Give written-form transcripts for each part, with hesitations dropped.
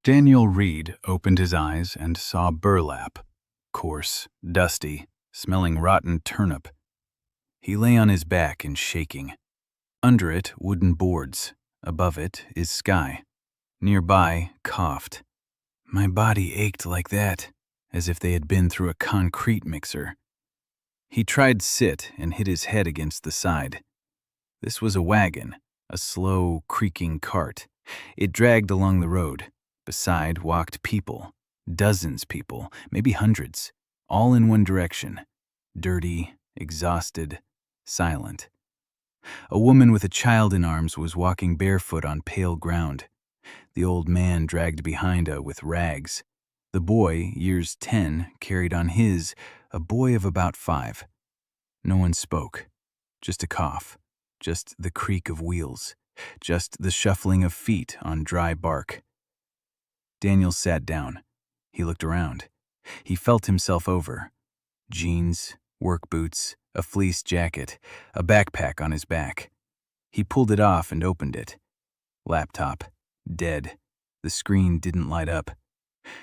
Daniel Reed opened his eyes and saw burlap, coarse, dusty, smelling rotten turnip. He lay on his back and shaking. Under it, wooden boards. Above it is sky. Nearby, coughed. My body ached like that, as if they had been through a concrete mixer. He tried sit and hit his head against the side. This was a wagon, a slow, creaking cart. It dragged along the road. Beside walked people, dozens people, maybe hundreds, all in one direction, dirty, exhausted, silent. A woman with a child in arms was walking barefoot on pale ground. The old man dragged behind her with rags. The boy, years 10, carried on his, a boy of about 5. No one spoke, just a cough, just the creak of wheels, just the shuffling of feet on dry bark. Daniel sat down. He looked around. He felt himself over. Jeans, work boots, a fleece jacket, a backpack on his back. He pulled it off and opened it. Laptop. Dead. The screen didn't light up.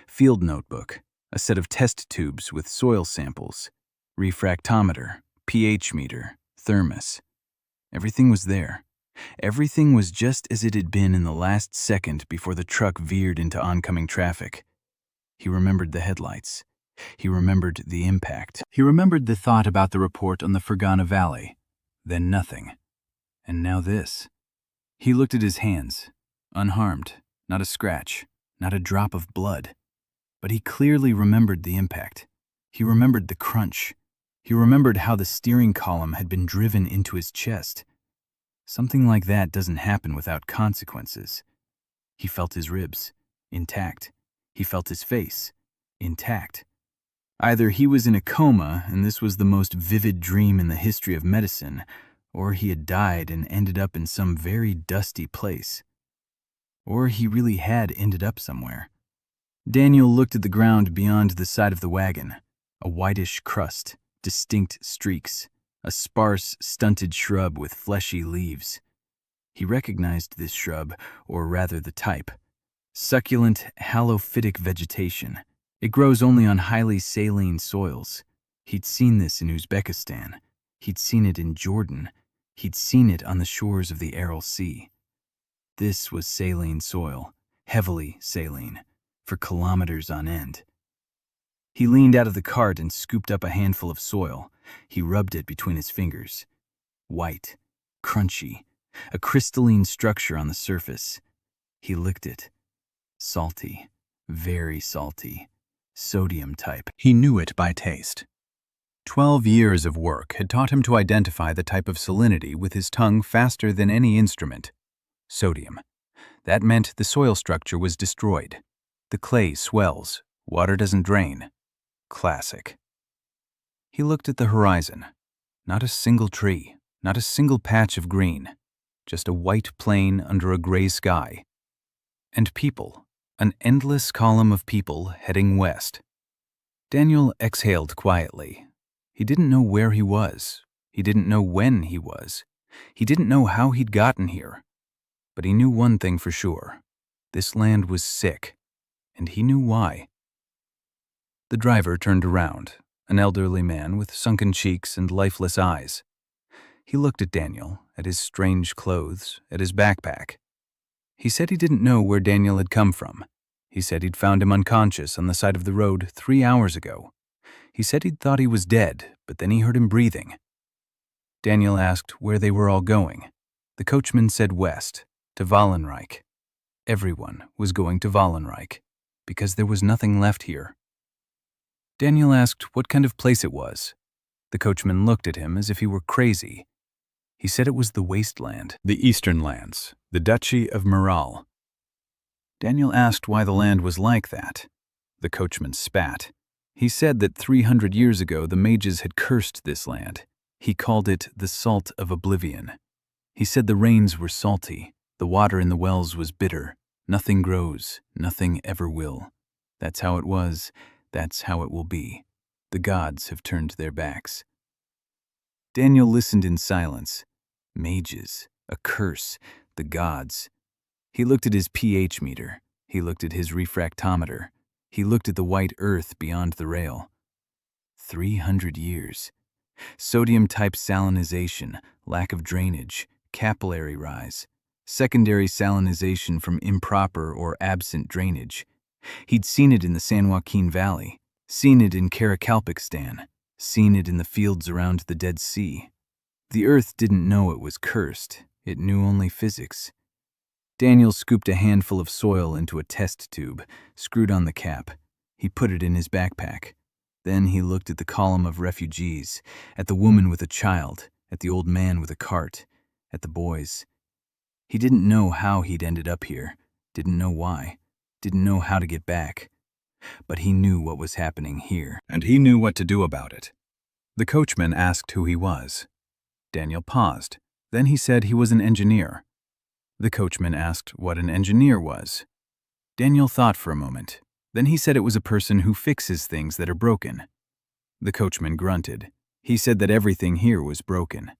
Field notebook. A set of test tubes with soil samples. Refractometer. pH meter. Thermos. Everything was there. Everything was just as it had been in the last second before the truck veered into oncoming traffic. He remembered the headlights. He remembered the impact. He remembered the thought about the report on the Fergana Valley. Then nothing. And now this. He looked at his hands. Unharmed. Not a scratch. Not a drop of blood. But he clearly remembered the impact. He remembered the crunch. He remembered how the steering column had been driven into his chest. Something like that doesn't happen without consequences. He felt his ribs, intact. He felt his face, intact. Either he was in a coma and this was the most vivid dream in the history of medicine, or he had died and ended up in some very dusty place. Or he really had ended up somewhere. Daniel looked at the ground beyond the side of the wagon, a whitish crust, distinct streaks. A sparse, stunted shrub with fleshy leaves. He recognized this shrub, or rather the type. Succulent, halophytic vegetation. It grows only on highly saline soils. He'd seen this in Uzbekistan. He'd seen it in Jordan. He'd seen it on the shores of the Aral Sea. This was saline soil, heavily saline, for kilometers on end. He leaned out of the cart and scooped up a handful of soil. He rubbed it between his fingers. White, crunchy, a crystalline structure on the surface. He licked it. Salty, very salty, sodium type. He knew it by taste. 12 years of work had taught him to identify the type of salinity with his tongue faster than any instrument. Sodium. That meant the soil structure was destroyed. The clay swells. Water doesn't drain. Classic. He looked at the horizon. Not a single tree, not a single patch of green, just a white plain under a gray sky. And people, an endless column of people heading west. Daniel exhaled quietly. He didn't know where he was. He didn't know when he was. He didn't know how he'd gotten here. But he knew one thing for sure. This land was sick, and he knew why. The driver turned around. An elderly man with sunken cheeks and lifeless eyes. He looked at Daniel, at his strange clothes, at his backpack. He said he didn't know where Daniel had come from. He said he'd found him unconscious on the side of the road 3 hours ago. He said he'd thought he was dead, but then he heard him breathing. Daniel asked where they were all going. The coachman said west, to Wallenreich. Everyone was going to Wallenreich, because there was nothing left here. Daniel asked what kind of place it was. The coachman looked at him as if he were crazy. He said it was the Wasteland, the Eastern Lands, the Duchy of Mural. Daniel asked why the land was like that. The coachman spat. He said that 300 years ago the mages had cursed this land. He called it the Salt of Oblivion. He said the rains were salty, the water in the wells was bitter. Nothing grows, nothing ever will. That's how it was. That's how it will be. The gods have turned their backs. Daniel listened in silence. Mages, a curse, the gods. He looked at his pH meter. He looked at his refractometer. He looked at the white earth beyond the rail. 300 years. Sodium-type salinization, lack of drainage, capillary rise, secondary salinization from improper or absent drainage. He'd seen it in the San Joaquin Valley, seen it in Karakalpakstan, seen it in the fields around the Dead Sea. The earth didn't know it was cursed. It knew only physics. Daniel scooped a handful of soil into a test tube, screwed on the cap. He put it in his backpack. Then he looked at the column of refugees, at the woman with a child, at the old man with a cart, at the boys. He didn't know how he'd ended up here, didn't know why, didn't know how to get back. But he knew what was happening here, and he knew what to do about it. The coachman asked who he was. Daniel paused. Then he said he was an engineer. The coachman asked what an engineer was. Daniel thought for a moment. Then he said it was a person who fixes things that are broken. The coachman grunted. He said that everything here was broken.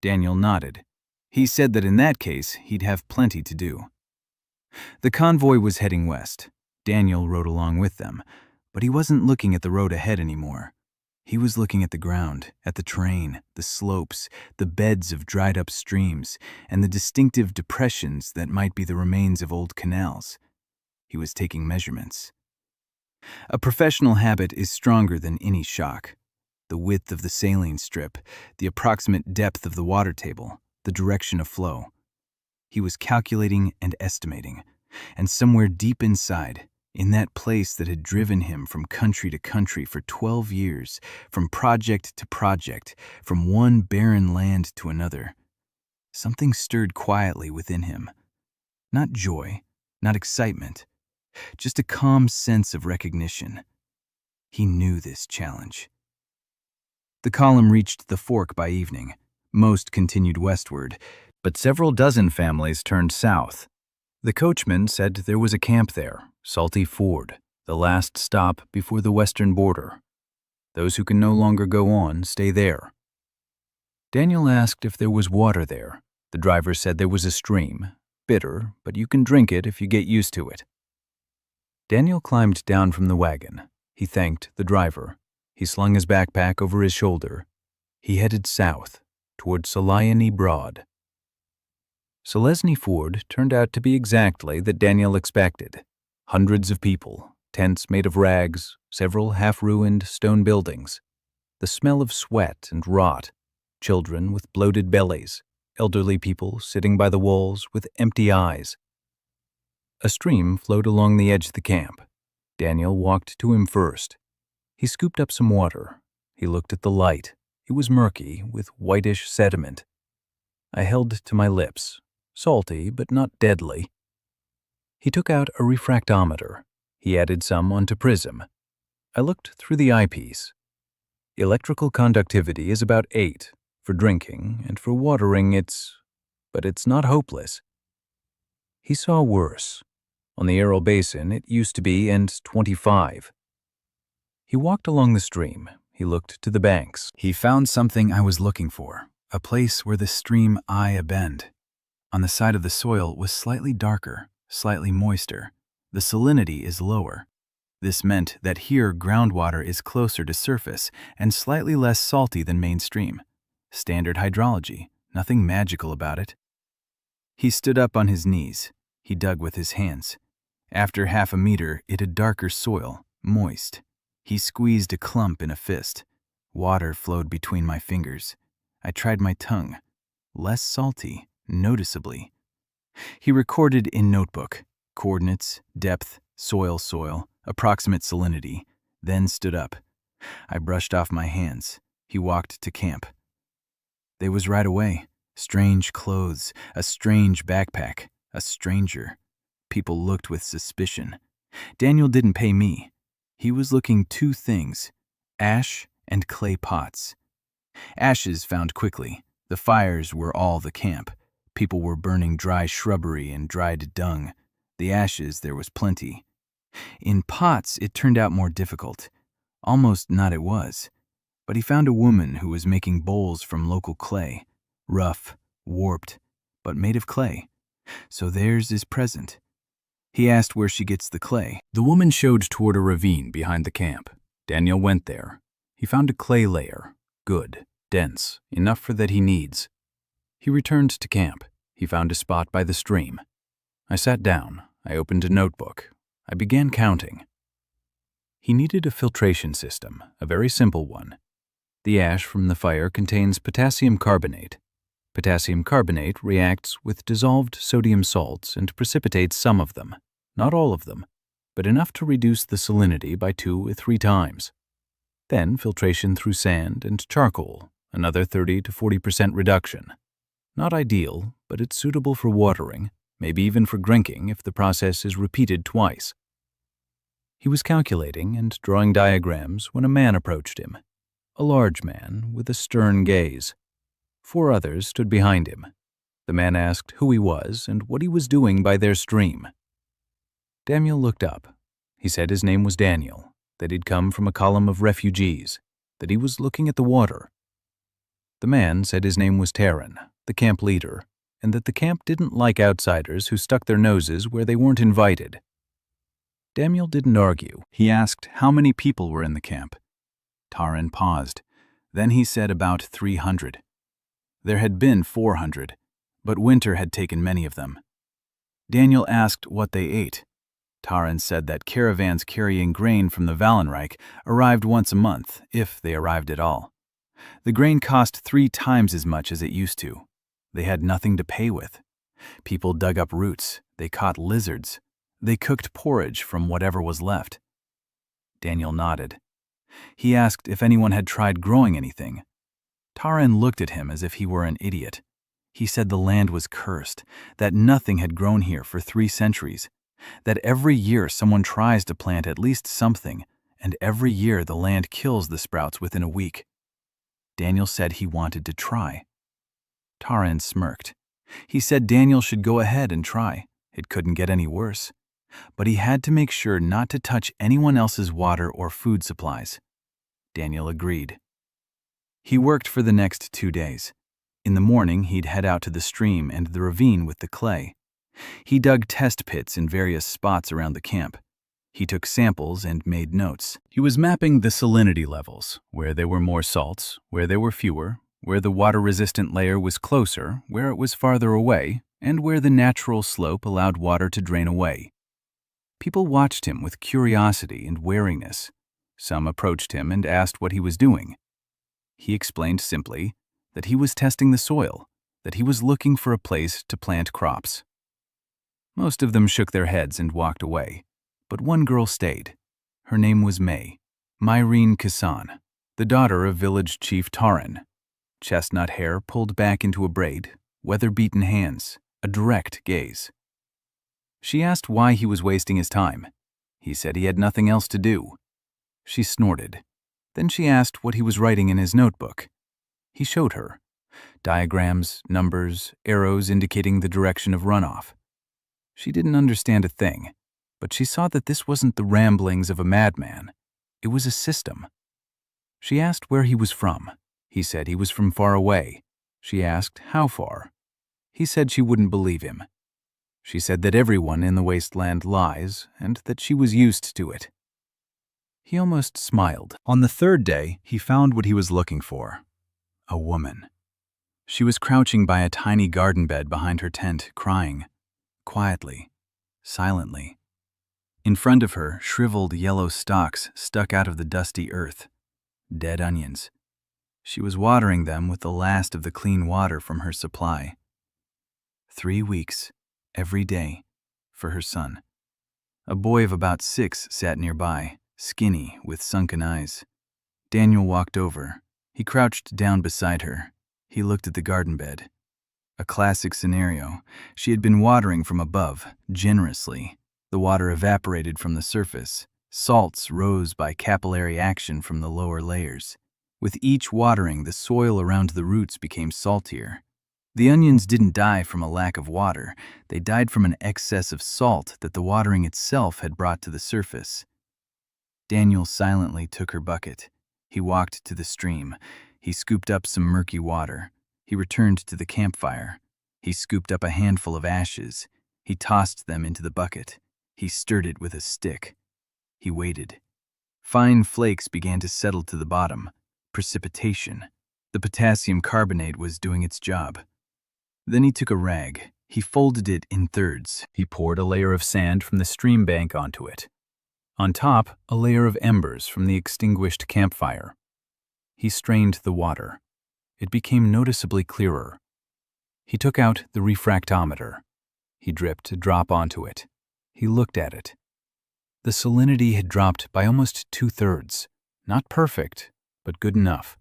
Daniel nodded. He said that in that case, he'd have plenty to do. The convoy was heading west. Daniel rode along with them, but he wasn't looking at the road ahead anymore. He was looking at the ground, at the terrain, the slopes, the beds of dried-up streams, and the distinctive depressions that might be the remains of old canals. He was taking measurements. A professional habit is stronger than any shock. The width of the saline strip, the approximate depth of the water table, the direction of flow. He was calculating and estimating, and somewhere deep inside, in that place that had driven him from country to country for 12 years, from project to project, from one barren land to another, something stirred quietly within him. Not joy, not excitement, just a calm sense of recognition. He knew this challenge. The column reached the fork by evening. Most continued westward, but several dozen families turned south. The coachman said there was a camp there, Salty Ford, the last stop before the western border. Those who can no longer go on stay there. Daniel asked if there was water there. The driver said there was a stream, bitter, but you can drink it if you get used to it. Daniel climbed down from the wagon. He thanked the driver. He slung his backpack over his shoulder. He headed south, toward Salayani Broad. Selesny Ford turned out to be exactly that Daniel expected. Hundreds of people, tents made of rags, several half-ruined stone buildings. The smell of sweat and rot, children with bloated bellies, elderly people sitting by the walls with empty eyes. A stream flowed along the edge of the camp. Daniel walked to him first. He scooped up some water. He looked at the light. It was murky, with whitish sediment. I held to my lips, salty but not deadly. He took out a refractometer. He added some onto prism. I looked through the eyepiece. Electrical conductivity is about 8. For drinking, and for watering but it's not hopeless. He saw worse. On the Aral Basin, it used to be end 25. He walked along the stream. He looked to the banks. He found something I was looking for, a place where the stream eye a bend. On the side of the soil was slightly darker, slightly moister. The salinity is lower. This meant that here groundwater is closer to surface and slightly less salty than mainstream. Standard hydrology, nothing magical about it. He stood up on his knees. He dug with his hands. After half a meter, it had darker soil, moist. He squeezed a clump in a fist. Water flowed between my fingers. I tried my tongue. Less salty, noticeably. He recorded in notebook, coordinates, depth, soil, approximate salinity, then stood up. I brushed off my hands. He walked to camp. They was right away. Strange clothes, a strange backpack, a stranger. People looked with suspicion. Daniel didn't pay me. He was looking 2 things, ash and clay pots. Ashes found quickly. The fires were all the camp. People were burning dry shrubbery and dried dung. The ashes there was plenty. In pots it turned out more difficult. Almost not it was. But he found a woman who was making bowls from local clay. Rough, warped, but made of clay. So theirs is present. He asked where she gets the clay. The woman showed toward a ravine behind the camp. Daniel went there. He found a clay layer. Good, dense, enough for that he needs. He returned to camp. He found a spot by the stream. I sat down. I opened a notebook. I began counting. He needed a filtration system, a very simple one. The ash from the fire contains potassium carbonate. Potassium carbonate reacts with dissolved sodium salts and precipitates some of them, not all of them, but enough to reduce the salinity by 2 or 3 times. Then filtration through sand and charcoal, another 30 to 40% reduction. Not ideal, but it's suitable for watering, maybe even for drinking if the process is repeated twice. He was calculating and drawing diagrams when a man approached him, a large man with a stern gaze. 4 others stood behind him. The man asked who he was and what he was doing by their stream. Daniel looked up. He said his name was Daniel, that he'd come from a column of refugees, that he was looking at the water. The man said his name was Taryn, the camp leader, and that the camp didn't like outsiders who stuck their noses where they weren't invited. Daniel didn't argue. He asked how many people were in the camp. Taryn paused. Then he said about 300. There had been 400, but winter had taken many of them. Daniel asked what they ate. Taryn said that caravans carrying grain from the Wallenreich arrived once a month, if they arrived at all. The grain cost 3 times as much as it used to. They had nothing to pay with. People dug up roots. They caught lizards. They cooked porridge from whatever was left. Daniel nodded. He asked if anyone had tried growing anything. Taryn looked at him as if he were an idiot. He said the land was cursed, that nothing had grown here for 3 centuries, that every year someone tries to plant at least something, and every year the land kills the sprouts within a week. Daniel said he wanted to try. Taryn smirked. He said Daniel should go ahead and try. It couldn't get any worse. But he had to make sure not to touch anyone else's water or food supplies. Daniel agreed. He worked for the next 2 days. In the morning, he'd head out to the stream and the ravine with the clay. He dug test pits in various spots around the camp. He took samples and made notes. He was mapping the salinity levels, where there were more salts, where there were fewer, where the water-resistant layer was closer, where it was farther away, and where the natural slope allowed water to drain away. People watched him with curiosity and wariness. Some approached him and asked what he was doing. He explained simply that he was testing the soil, that he was looking for a place to plant crops. Most of them shook their heads and walked away, but one girl stayed. Her name was Myrene Kassan, the daughter of village chief Taryn. Chestnut hair pulled back into a braid, weather-beaten hands, a direct gaze. She asked why he was wasting his time. He said he had nothing else to do. She snorted. Then she asked what he was writing in his notebook. He showed her. Diagrams, numbers, arrows indicating the direction of runoff. She didn't understand a thing, but she saw that this wasn't the ramblings of a madman. It was a system. She asked where he was from. He said he was from far away. She asked how far. He said she wouldn't believe him. She said that everyone in the Wasteland lies and that she was used to it. He almost smiled. On the 3rd day, he found what he was looking for. A woman. She was crouching by a tiny garden bed behind her tent, crying. Quietly. Silently. In front of her, shriveled yellow stalks stuck out of the dusty earth. Dead onions. She was watering them with the last of the clean water from her supply. 3 weeks, every day, for her son. A boy of about 6 sat nearby, skinny, with sunken eyes. Daniel walked over. He crouched down beside her. He looked at the garden bed. A classic scenario. She had been watering from above, generously. The water evaporated from the surface. Salts rose by capillary action from the lower layers. With each watering, the soil around the roots became saltier. The onions didn't die from a lack of water. They died from an excess of salt that the watering itself had brought to the surface. Daniel silently took her bucket. He walked to the stream. He scooped up some murky water. He returned to the campfire. He scooped up a handful of ashes. He tossed them into the bucket. He stirred it with a stick. He waited. Fine flakes began to settle to the bottom. Precipitation. The potassium carbonate was doing its job. Then he took a rag. He folded it in thirds. He poured a layer of sand from the stream bank onto it. On top, a layer of embers from the extinguished campfire. He strained the water. It became noticeably clearer. He took out the refractometer. He dripped a drop onto it. He looked at it. The salinity had dropped by almost 2/3. Not perfect, but good enough.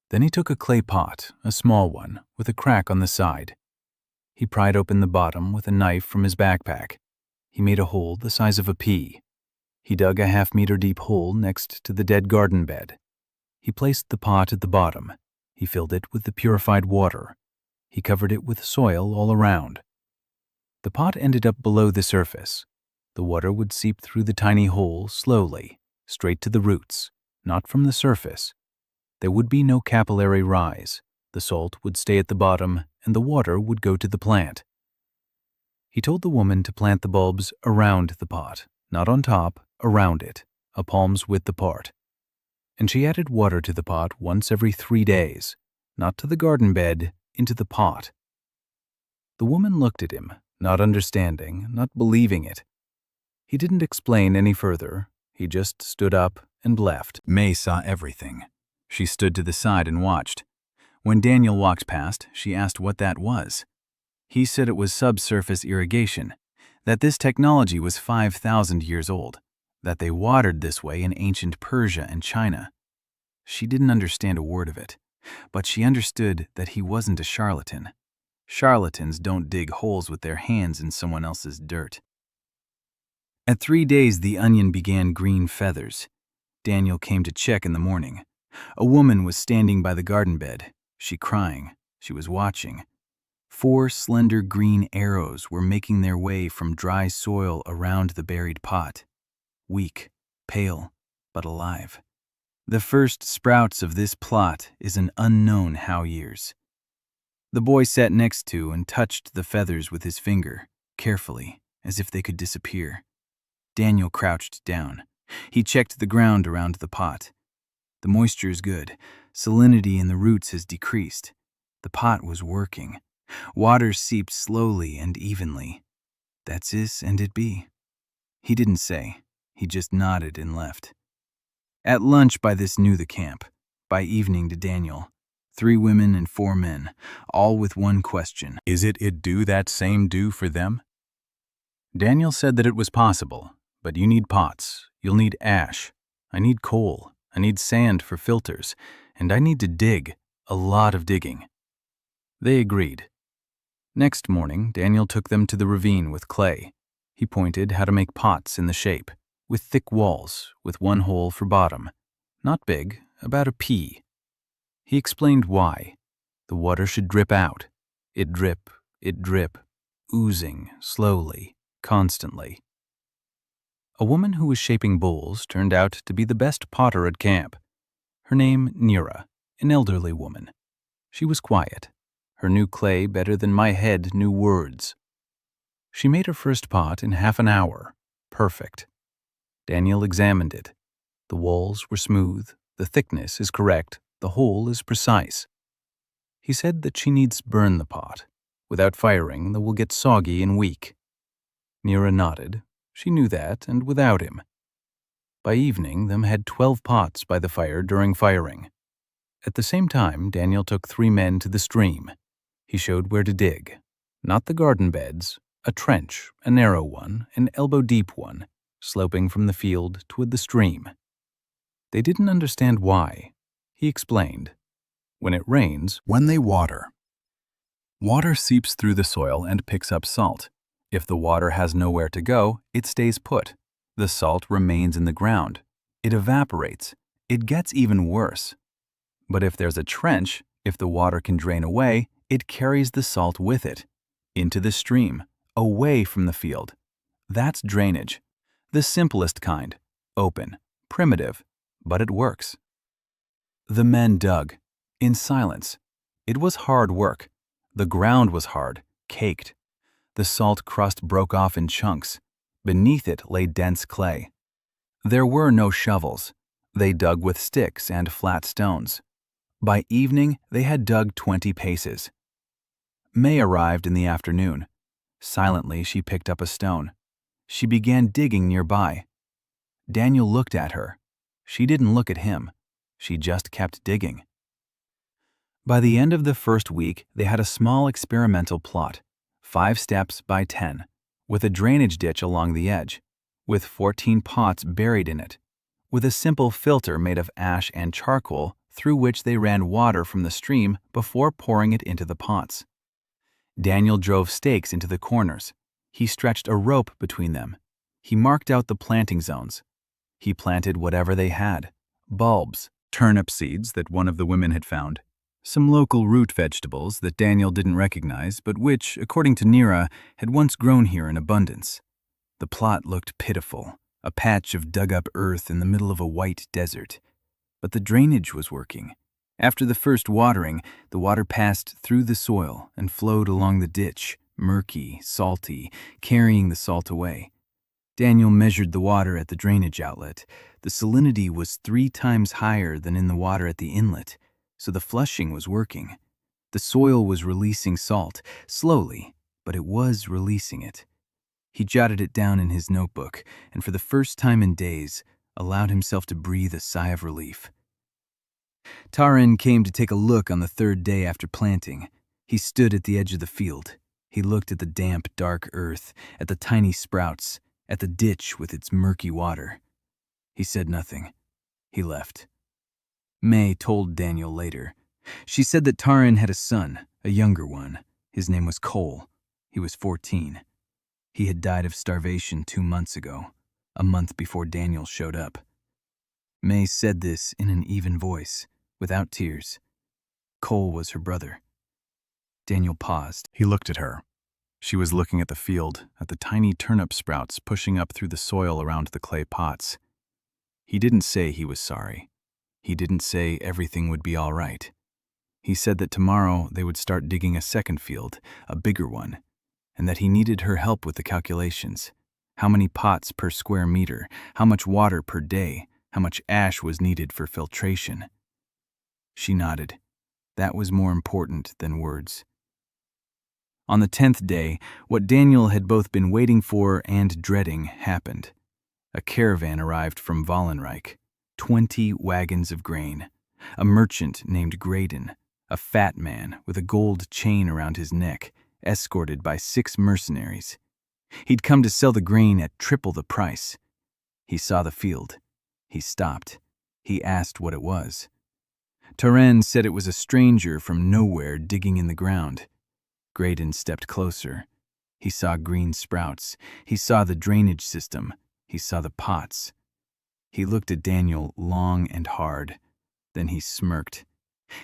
Then he took a clay pot, a small one, with a crack on the side. He pried open the bottom with a knife from his backpack. He made a hole the size of a pea. He dug a half-meter deep hole next to the dead garden bed. He placed the pot at the bottom. He filled it with the purified water. He covered it with soil all around. The pot ended up below the surface. The water would seep through the tiny hole slowly, straight to the roots, not from the surface. There would be no capillary rise. The salt would stay at the bottom, and the water would go to the plant. He told the woman to plant the bulbs around the pot, not on top, around it, a palm's width apart. And she added water to the pot once every 3 days, not to the garden bed, into the pot. The woman looked at him, not understanding, not believing it. He didn't explain any further. He just stood up and left. May saw everything. She stood to the side and watched. When Daniel walked past, she asked what that was. He said it was subsurface irrigation, that this technology was 5,000 years old, that they watered this way in ancient Persia and China. She didn't understand a word of it, but she understood that he wasn't a charlatan. Charlatans don't dig holes with their hands in someone else's dirt. At 3 days, the onion began green feathers. Daniel came to check in the morning. A woman was standing by the garden bed. She crying. She was watching. 4 slender green arrows were making their way from dry soil around the buried pot. Weak, pale, but alive. The first sprouts of this plot is an unknown how years. The boy sat next to and touched the feathers with his finger, carefully, as if they could disappear. Daniel crouched down. He checked the ground around the pot. The moisture is good. Salinity in the roots has decreased. The pot was working. Water seeped slowly and evenly. That's is and it be. He didn't say. He just nodded and left. At lunch, by this knew the camp. By evening to Daniel. 3 women and 4 men, all with one question. Is it do that same do for them? Daniel said that it was possible, but you need pots. You'll need ash. I need coal. I need sand for filters. And I need to dig. A lot of digging. They agreed. Next morning, Daniel took them to the ravine with clay. He pointed how to make pots in the shape, with thick walls, with one hole for bottom. Not big, about a pea. He explained why. The water should drip out. It drip, oozing, slowly, constantly. A woman who was shaping bowls turned out to be the best potter at camp. Her name, Nira, an elderly woman. She was quiet. Her knew clay better than my head knew words. She made her first pot in half an hour. Perfect. Daniel examined it. The walls were smooth. The thickness is correct. The hole is precise. He said that she needs burn the pot. Without firing, the will get soggy and weak. Nira nodded. She knew that, and without him. By evening, them had 12 pots by the fire during firing. At the same time, Daniel took 3 men to the stream. He showed where to dig. Not the garden beds, a trench, a narrow one, an elbow-deep one, sloping from the field toward the stream. They didn't understand why. He explained. When it rains, when they water. Water seeps through the soil and picks up salt. If the water has nowhere to go, it stays put. The salt remains in the ground. It evaporates. It gets even worse. But if there's a trench, if the water can drain away, it carries the salt with it, into the stream, away from the field. That's drainage. The simplest kind, open, primitive, but it works. The men dug, in silence. It was hard work. The ground was hard, caked. The salt crust broke off in chunks. Beneath it lay dense clay. There were no shovels. They dug with sticks and flat stones. By evening, they had dug 20 paces. May arrived in the afternoon. Silently, she picked up a stone. She began digging nearby. Daniel looked at her. She didn't look at him. She just kept digging. By the end of the first week, they had a small experimental plot, 5 steps by 10, with a drainage ditch along the edge, with 14 pots buried in it, with a simple filter made of ash and charcoal through which they ran water from the stream before pouring it into the pots. Daniel drove stakes into the corners. He stretched a rope between them. He marked out the planting zones. He planted whatever they had: bulbs, turnip seeds that one of the women had found, some local root vegetables that Daniel didn't recognize but which, according to Nira, had once grown here in abundance. The plot looked pitiful, a patch of dug-up earth in the middle of a white desert. But the drainage was working. After the first watering, the water passed through the soil and flowed along the ditch, murky, salty, carrying the salt away. Daniel measured the water at the drainage outlet. The salinity was 3 times higher than in the water at the inlet, so the flushing was working. The soil was releasing salt, slowly, but it was releasing it. He jotted it down in his notebook, and for the first time in days, allowed himself to breathe a sigh of relief. Taran came to take a look on the 3rd day after planting. He stood at the edge of the field. He looked at the damp, dark earth, at the tiny sprouts, at the ditch with its murky water. He said nothing. He left. May told Daniel later. She said that Taran had a son, a younger one. His name was Cole. He was 14. He had died of starvation 2 months ago, a month before Daniel showed up. May said this in an even voice, without tears. Cole was her brother. Daniel paused. He looked at her. She was looking at the field, at the tiny turnip sprouts pushing up through the soil around the clay pots. He didn't say he was sorry. He didn't say everything would be all right. He said that tomorrow they would start digging a second field, a bigger one, and that he needed her help with the calculations. How many pots per square meter, how much water per day, how much ash was needed for filtration. She nodded. That was more important than words. On the 10th day, what Daniel had both been waiting for and dreading happened. A caravan arrived from Wallenreich, 20 wagons of grain. A merchant named Graydon, a fat man with a gold chain around his neck, escorted by 6 mercenaries. He'd come to sell the grain at triple the price. He saw the field. He stopped. He asked what it was. Taran said it was a stranger from nowhere digging in the ground. Graydon stepped closer. He saw green sprouts. He saw the drainage system. He saw the pots. He looked at Daniel long and hard. Then he smirked.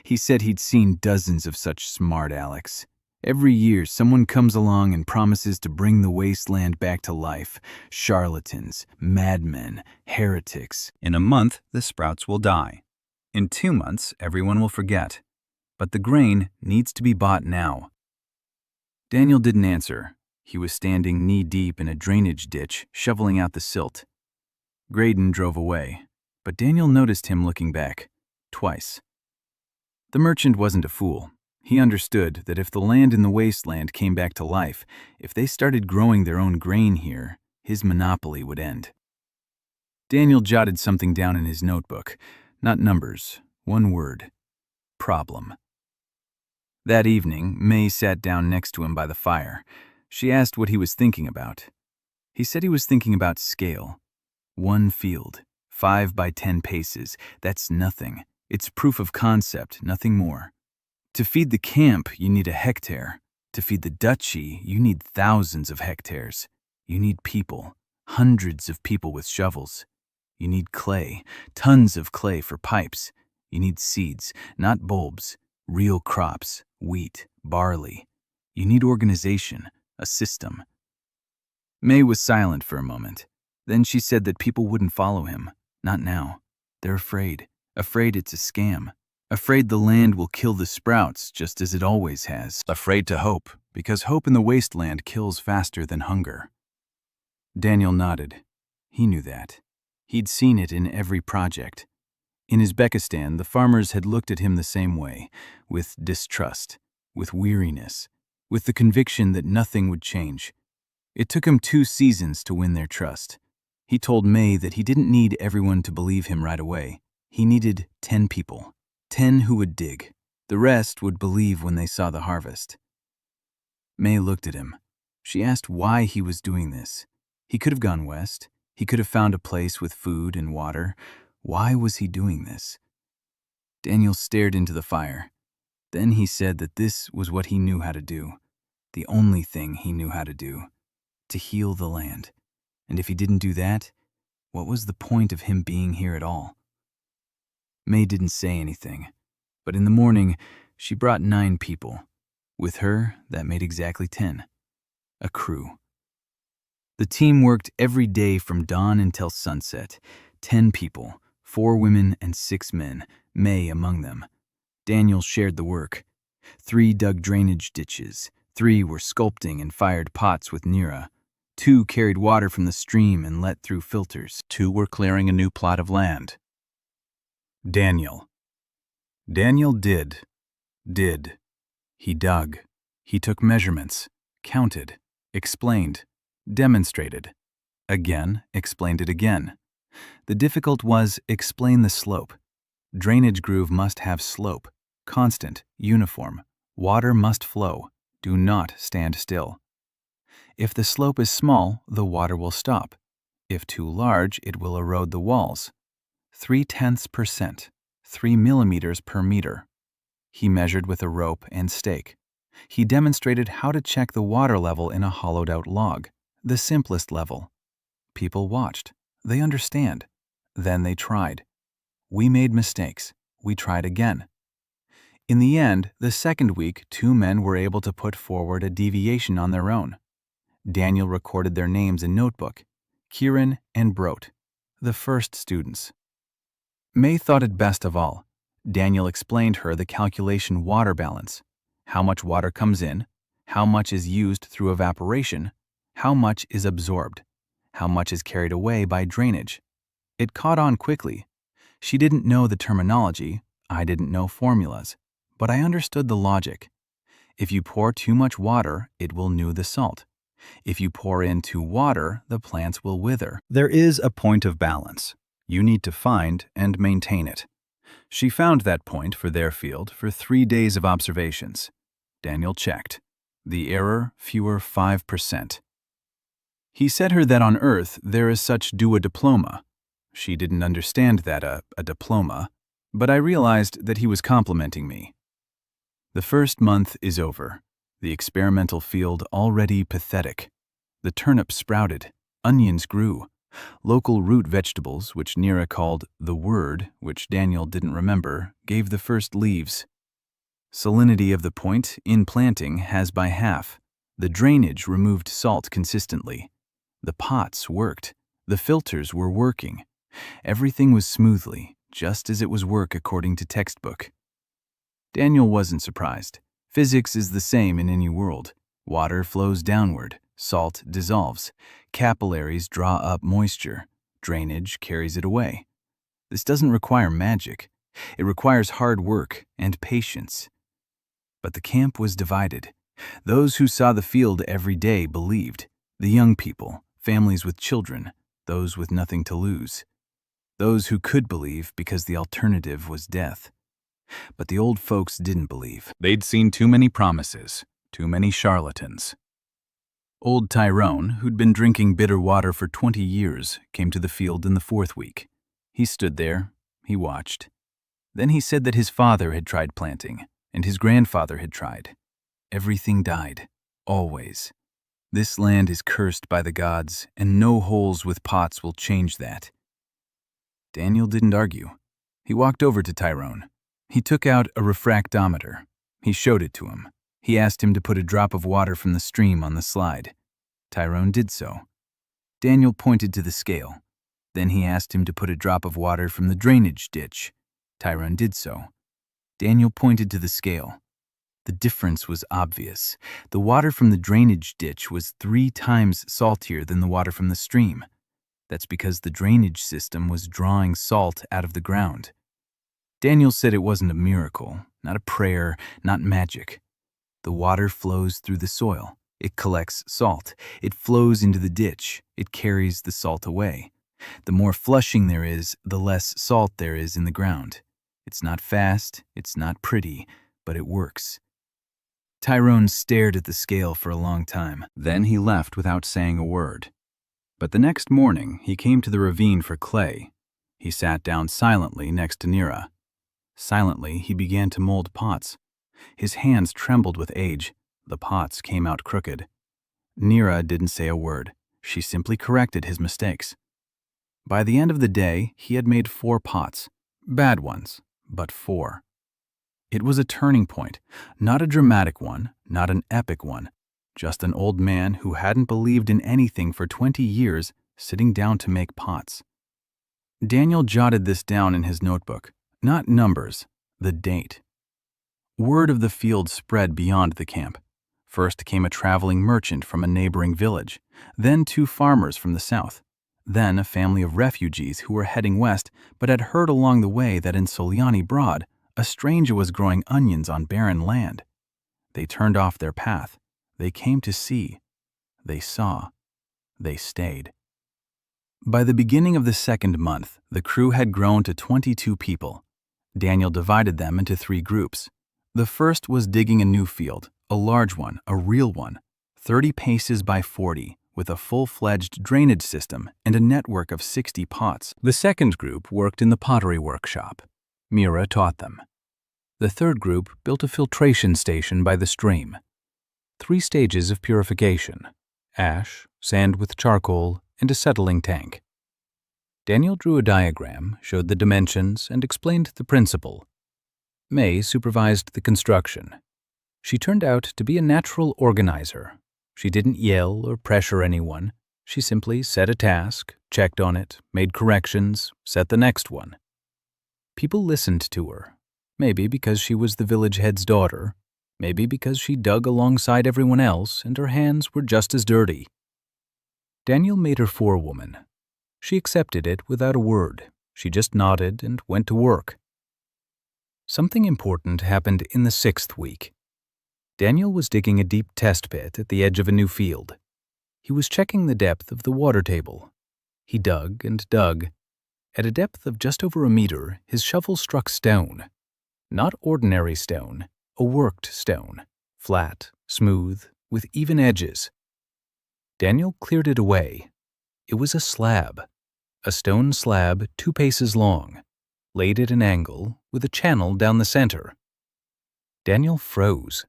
He said he'd seen dozens of such smart Alecs. Every year, someone comes along and promises to bring the wasteland back to life. Charlatans, madmen, heretics. In a month, the sprouts will die. In 2 months, everyone will forget. But the grain needs to be bought now. Daniel didn't answer. He was standing knee-deep in a drainage ditch, shoveling out the silt. Graydon drove away, but Daniel noticed him looking back, twice. The merchant wasn't a fool. He understood that if the land in the wasteland came back to life, if they started growing their own grain here, his monopoly would end. Daniel jotted something down in his notebook. Not numbers, one word. Problem. That evening, May sat down next to him by the fire. She asked what he was thinking about. He said he was thinking about scale. 1 field, 5 by 10 paces, that's nothing. It's proof of concept, nothing more. To feed the camp, you need a hectare. To feed the duchy, you need thousands of hectares. You need people, hundreds of people with shovels. You need clay, tons of clay for pipes. You need seeds, not bulbs, real crops, wheat, barley. You need organization, a system. May was silent for a moment. Then she said that people wouldn't follow him. Not now. They're afraid. Afraid it's a scam. Afraid the land will kill the sprouts just as it always has. Afraid to hope, because hope in the wasteland kills faster than hunger. Daniel nodded. He knew that. He'd seen it in every project. In Uzbekistan, the farmers had looked at him the same way, with distrust, with weariness, with the conviction that nothing would change. It took him 2 seasons to win their trust. He told May that he didn't need everyone to believe him right away. He needed 10 people, 10 who would dig. The rest would believe when they saw the harvest. May looked at him. She asked why he was doing this. He could have gone west. He could have found a place with food and water. Why was he doing this? Daniel stared into the fire. Then he said that this was what he knew how to do, the only thing he knew how to do, to heal the land. And if he didn't do that, what was the point of him being here at all? May didn't say anything, but in the morning, she brought 9 people. With her, that made exactly 10. A crew. The team worked every day from dawn until sunset. 10 people, 4 women and 6 men, May among them. Daniel shared the work. 3 dug drainage ditches. 3 were sculpting and fired pots with nira. 2 carried water from the stream and let through filters. 2 were clearing a new plot of land. Daniel did. He dug. He took measurements, counted, explained, demonstrated. Again, explained it again. The difficult was explain the slope. Drainage groove must have slope, constant, uniform. Water must flow. Do not stand still. If the slope is small, the water will stop. If too large, it will erode the walls. 0.3%, 3 millimeters per meter. He measured with a rope and stake. He demonstrated how to check the water level in a hollowed-out log, the simplest level. People watched. They understand. Then they tried. We made mistakes. We tried again. In the end, the second week, 2 men were able to put forward a deviation on their own. Daniel recorded their names in notebook, Kieran and Brote, the first students. May thought it best of all. Daniel explained her the calculation water balance, how much water comes in, how much is used through evaporation, how much is absorbed, how much is carried away by drainage. It caught on quickly. She didn't know the terminology, I didn't know formulas, but I understood the logic. If you pour too much water, it will gnaw the salt. If you pour in too water, the plants will wither. There is a point of balance. You need to find and maintain it. She found that point for their field for 3 days of observations. Daniel checked. The error, fewer 5%. He said her that on Earth there is such a diploma. She didn't understand that a diploma, but I realized that he was complimenting me. The first month is over. The experimental field already pathetic. The turnips sprouted. Onions grew. Local root vegetables, which Nira called the word, which Daniel didn't remember, gave the first leaves. Salinity of the point, in planting, has by half. The drainage removed salt consistently. The pots worked. The filters were working. Everything was smoothly, just as it was work according to textbook. Daniel wasn't surprised. Physics is the same in any world. Water flows downward. Salt dissolves. Capillaries draw up moisture. Drainage carries it away. This doesn't require magic. It requires hard work and patience. But the camp was divided. Those who saw the field every day believed. The young people, families with children, those with nothing to lose. Those who could believe because the alternative was death. But the old folks didn't believe. They'd seen too many promises, too many charlatans. Old Tyrone, who'd been drinking bitter water for 20 years, came to the field in the 4th week. He stood there. He watched. Then he said that his father had tried planting, and his grandfather had tried. Everything died. Always. This land is cursed by the gods, and no holes with pots will change that. Daniel didn't argue. He walked over to Tyrone. He took out a refractometer. He showed it to him. He asked him to put a drop of water from the stream on the slide. Tyrone did so. Daniel pointed to the scale. Then he asked him to put a drop of water from the drainage ditch. Tyrone did so. Daniel pointed to the scale. The difference was obvious. The water from the drainage ditch was 3 times saltier than the water from the stream. That's because the drainage system was drawing salt out of the ground. Daniel said it wasn't a miracle, not a prayer, not magic. The water flows through the soil. It collects salt. It flows into the ditch. It carries the salt away. The more flushing there is, the less salt there is in the ground. It's not fast, it's not pretty, but it works. Tyrone stared at the scale for a long time. Then he left without saying a word. But the next morning, he came to the ravine for clay. He sat down silently next to Nira. Silently, he began to mold pots. His hands trembled with age. The pots came out crooked. Nira didn't say a word. She simply corrected his mistakes. By the end of the day, he had made 4 pots. Bad ones, but 4. It was a turning point, not a dramatic one, not an epic one. Just an old man who hadn't believed in anything for 20 years sitting down to make pots. Daniel jotted this down in his notebook. Not numbers, the date. Word of the field spread beyond the camp. First came a traveling merchant from a neighboring village, then 2 farmers from the south, then a family of refugees who were heading west but had heard along the way that in Soliani Broad, a stranger was growing onions on barren land. They turned off their path. They came to see. They saw. They stayed. By the beginning of the 2nd month, the crew had grown to 22 people. Daniel divided them into 3 groups. The first was digging a new field, a large one, a real one, 30 paces by 40, with a full-fledged drainage system and a network of 60 pots. The second group worked in the pottery workshop. Mira taught them. The third group built a filtration station by the stream. 3 stages of purification: ash, sand with charcoal, and a settling tank. Daniel drew a diagram, showed the dimensions, and explained the principle. May supervised the construction. She turned out to be a natural organizer. She didn't yell or pressure anyone. She simply set a task, checked on it, made corrections, set the next one. People listened to her, maybe because she was the village head's daughter, maybe because she dug alongside everyone else and her hands were just as dirty. Daniel made her forewoman. She accepted it without a word. She just nodded and went to work. Something important happened in the 6th week. Daniel was digging a deep test pit at the edge of a new field. He was checking the depth of the water table. He dug and dug. At a depth of just over a meter, his shovel struck stone. Not ordinary stone, a worked stone, flat, smooth, with even edges. Daniel cleared it away. It was a slab, a stone slab 2 paces long, laid at an angle with a channel down the center. Daniel froze.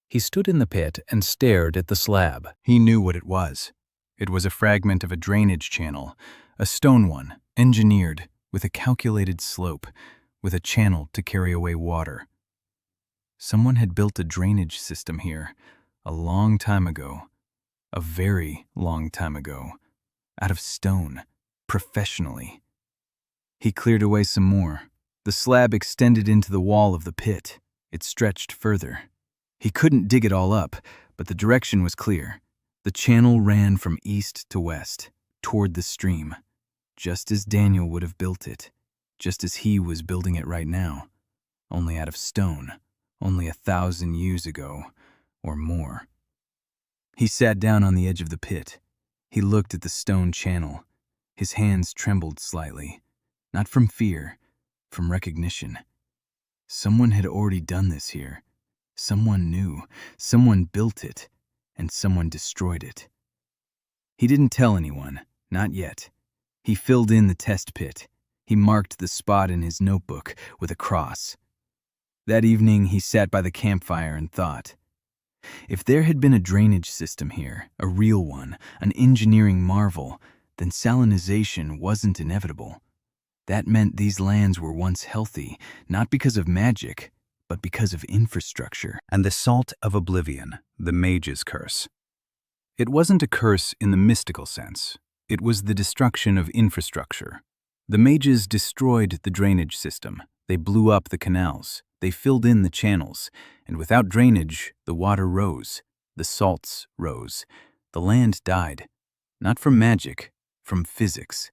He stood in the pit and stared at the slab. He knew what it was. It was a fragment of a drainage channel, a stone one, engineered, with a calculated slope, with a channel to carry away water. Someone had built a drainage system here, a long time ago, a very long time ago, out of stone, professionally. He cleared away some more. The slab extended into the wall of the pit. It stretched further. He couldn't dig it all up, but the direction was clear. The channel ran from east to west, toward the stream, just as Daniel would have built it, just as he was building it right now, only out of stone, only 1,000 years ago, or more. He sat down on the edge of the pit. He looked at the stone channel. His hands trembled slightly, not from fear, from recognition. Someone had already done this here. Someone knew, someone built it, and someone destroyed it. He didn't tell anyone, not yet. He filled in the test pit. He marked the spot in his notebook with a cross. That evening, he sat by the campfire and thought. If there had been a drainage system here, a real one, an engineering marvel, then salinization wasn't inevitable. That meant these lands were once healthy, not because of magic, but because of infrastructure. And the salt of oblivion, the mage's curse. It wasn't a curse in the mystical sense. It was the destruction of infrastructure. The mages destroyed the drainage system. They blew up the canals. They filled in the channels, and without drainage, the water rose, the salts rose. The land died, not from magic, from physics.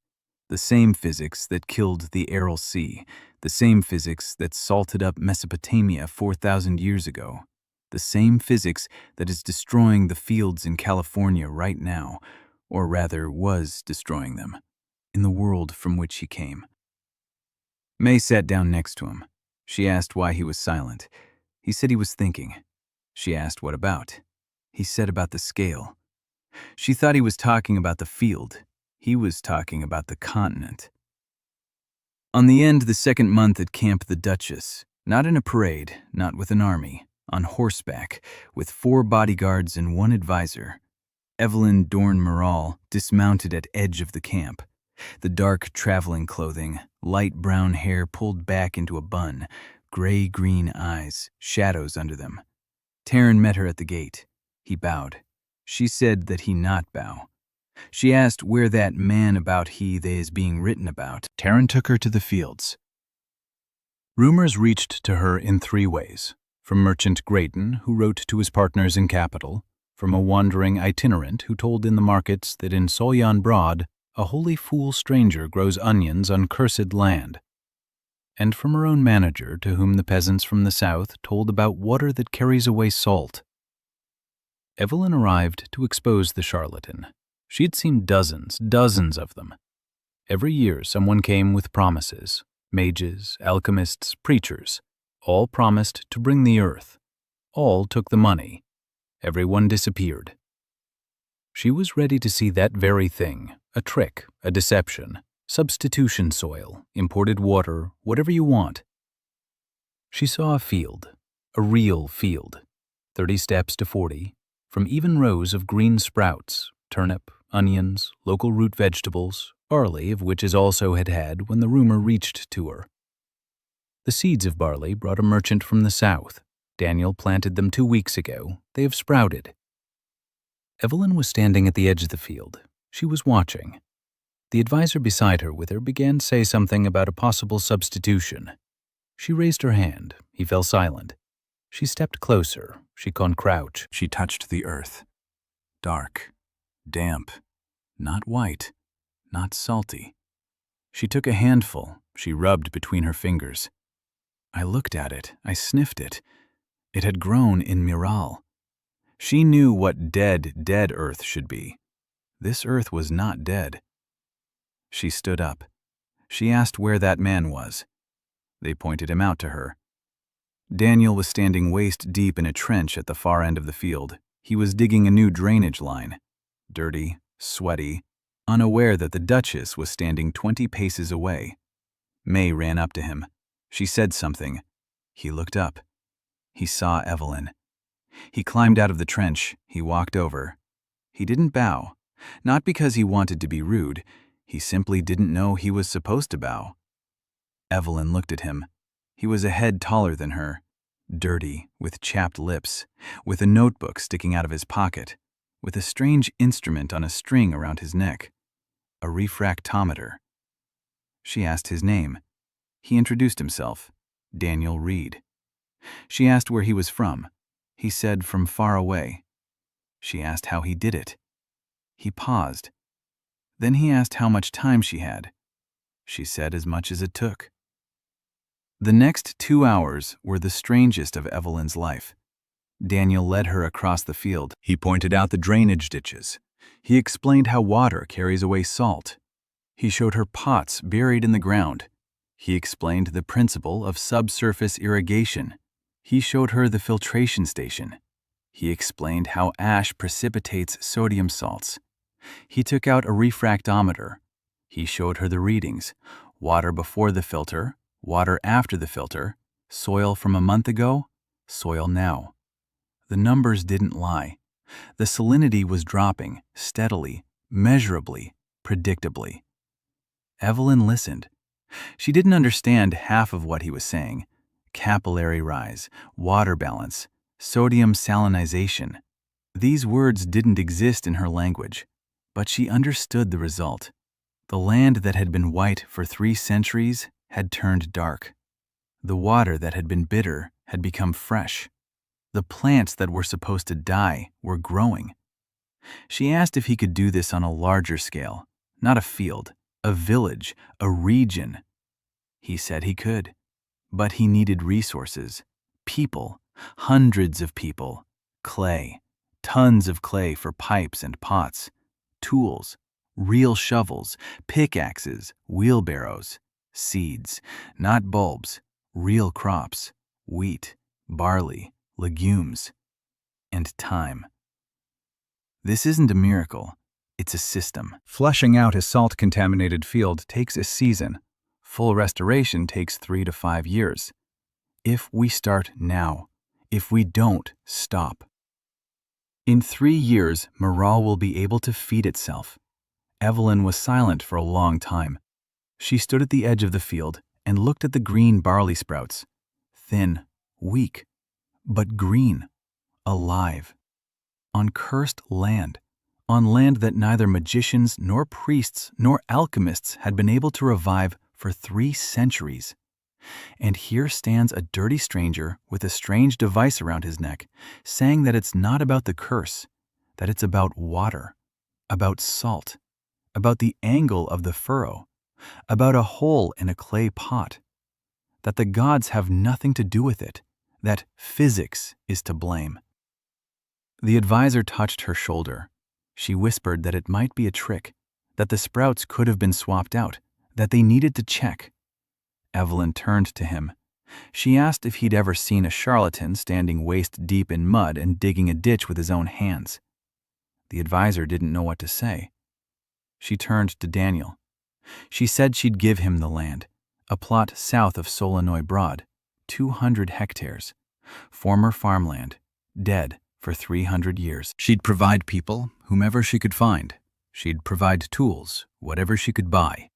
The same physics that killed the Aral Sea, the same physics that salted up Mesopotamia 4,000 years ago, the same physics that is destroying the fields in California right now, or rather was destroying them, in the world from which he came. May sat down next to him. She asked why he was silent. He said he was thinking. She asked what about. He said about the scale. She thought he was talking about the field. He was talking about the continent. On the end the second month at Camp the Duchess, not in a parade, not with an army, on horseback, with 4 bodyguards and 1 advisor, Evelyn Dorn-Morall dismounted at edge of the camp. The dark traveling clothing, light brown hair pulled back into a bun, gray-green eyes, shadows under them. Taryn met her at the gate. He bowed. She said that he not bow. She asked where that man about he they is being written about. Taryn took her to the fields. Rumors reached to her in 3 ways. From Merchant Grayton, who wrote to his partners in capital, from a wandering itinerant who told in the markets that in Solyan Broad a holy fool stranger grows onions on cursed land, and from her own manager to whom the peasants from the south told about water that carries away salt. Evelyn arrived to expose the charlatan. She'd seen dozens of them. Every year someone came with promises, mages, alchemists, preachers. All promised to bring the earth. All took the money. Everyone disappeared. She was ready to see that very thing, a trick, a deception, substitution soil, imported water, whatever you want. She saw a field, a real field, 30 steps to 40, from even rows of green sprouts, turnip, onions, local root vegetables, barley of which as also had when the rumor reached to her. The seeds of barley brought a merchant from the south. Daniel planted them 2 weeks ago. They have sprouted. Evelyn was standing at the edge of the field. She was watching. The advisor beside her with her began to say something about a possible substitution. She raised her hand. He fell silent. She stepped closer. She con crouch. She touched the earth. Dark. Damp. Not white. Not salty. She took a handful. She rubbed between her fingers. I looked at it. I sniffed it. It had grown in Miral. She knew what dead earth should be. This earth was not dead. She stood up. She asked where that man was. They pointed him out to her. Daniel was standing waist deep in a trench at the far end of the field. He was digging a new drainage line. Dirty, sweaty, unaware that the Duchess was standing 20 paces away. May ran up to him. She said something. He looked up. He saw Evelyn. He climbed out of the trench. He walked over. He didn't bow, not because he wanted to be rude. He simply didn't know he was supposed to bow. Evelyn looked at him. He was a head taller than her, dirty, with chapped lips, with a notebook sticking out of his pocket, with a strange instrument on a string around his neck, a refractometer. She asked his name. He introduced himself, Daniel Reed. She asked where he was from. He said from far away. She asked how he did it. He paused. Then he asked how much time she had. She said as much as it took. The next 2 hours were the strangest of Evelyn's life. Daniel led her across the field. He pointed out the drainage ditches. He explained how water carries away salt. He showed her pots buried in the ground. He explained the principle of subsurface irrigation. He showed her the filtration station. He explained how ash precipitates sodium salts. He took out a refractometer. He showed her the readings: water before the filter, water after the filter, soil from a month ago, soil now. The numbers didn't lie. The salinity was dropping, steadily, measurably, predictably. Evelyn listened. She didn't understand half of what he was saying. Capillary rise, water balance, sodium salinization. These words didn't exist in her language, but she understood the result. The land that had been white for 3 centuries had turned dark. The water that had been bitter had become fresh. The plants that were supposed to die were growing. She asked if he could do this on a larger scale, not a field, a village, a region. He said he could, but he needed resources, people, hundreds of people, clay, tons of clay for pipes and pots, tools, real shovels, pickaxes, wheelbarrows, seeds, not bulbs, real crops, wheat, barley, legumes, and time. This isn't a miracle, it's a system. Flushing out a salt-contaminated field takes a season. Full restoration takes 3 to 5 years. If we start now, if we don't stop. In 3 years, morale will be able to feed itself. Evelyn was silent for a long time. She stood at the edge of the field and looked at the green barley sprouts. Thin, weak, but green, alive. On cursed land, on land that neither magicians nor priests nor alchemists had been able to revive for 3 centuries. And here stands a dirty stranger with a strange device around his neck, saying that it's not about the curse, that it's about water, about salt, about the angle of the furrow, about a hole in a clay pot, that the gods have nothing to do with it, that physics is to blame. The advisor touched her shoulder. She whispered that it might be a trick, that the sprouts could have been swapped out, that they needed to check. Evelyn turned to him. She asked if he'd ever seen a charlatan standing waist deep in mud and digging a ditch with his own hands. The advisor didn't know what to say. She turned to Daniel. She said she'd give him the land, a plot south of Solenoy Broad, 200 hectares, former farmland, dead for 300 years. She'd provide people, whomever she could find. She'd provide tools, whatever she could buy.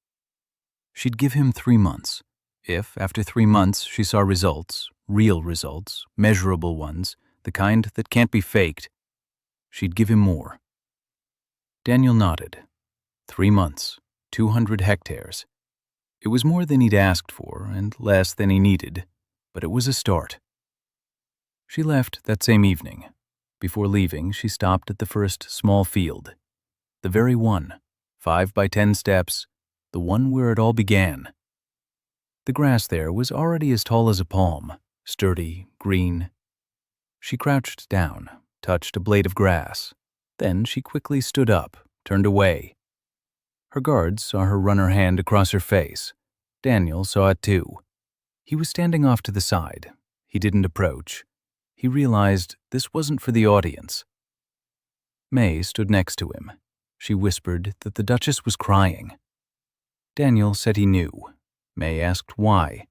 She'd give him 3 months. If, after 3 months, she saw results, real results, measurable ones, the kind that can't be faked, she'd give him more. Daniel nodded. 3 months, 200 hectares. It was more than he'd asked for and less than he needed, but it was a start. She left that same evening. Before leaving, she stopped at the first small field. The very one, 5 by 10 steps, the one where it all began. The grass there was already as tall as a palm, sturdy, green. She crouched down, touched a blade of grass. Then she quickly stood up, turned away. Her guards saw her run her hand across her face. Daniel saw it too. He was standing off to the side. He didn't approach. He realized this wasn't for the audience. May stood next to him. She whispered that the Duchess was crying. Daniel said he knew. May asked why.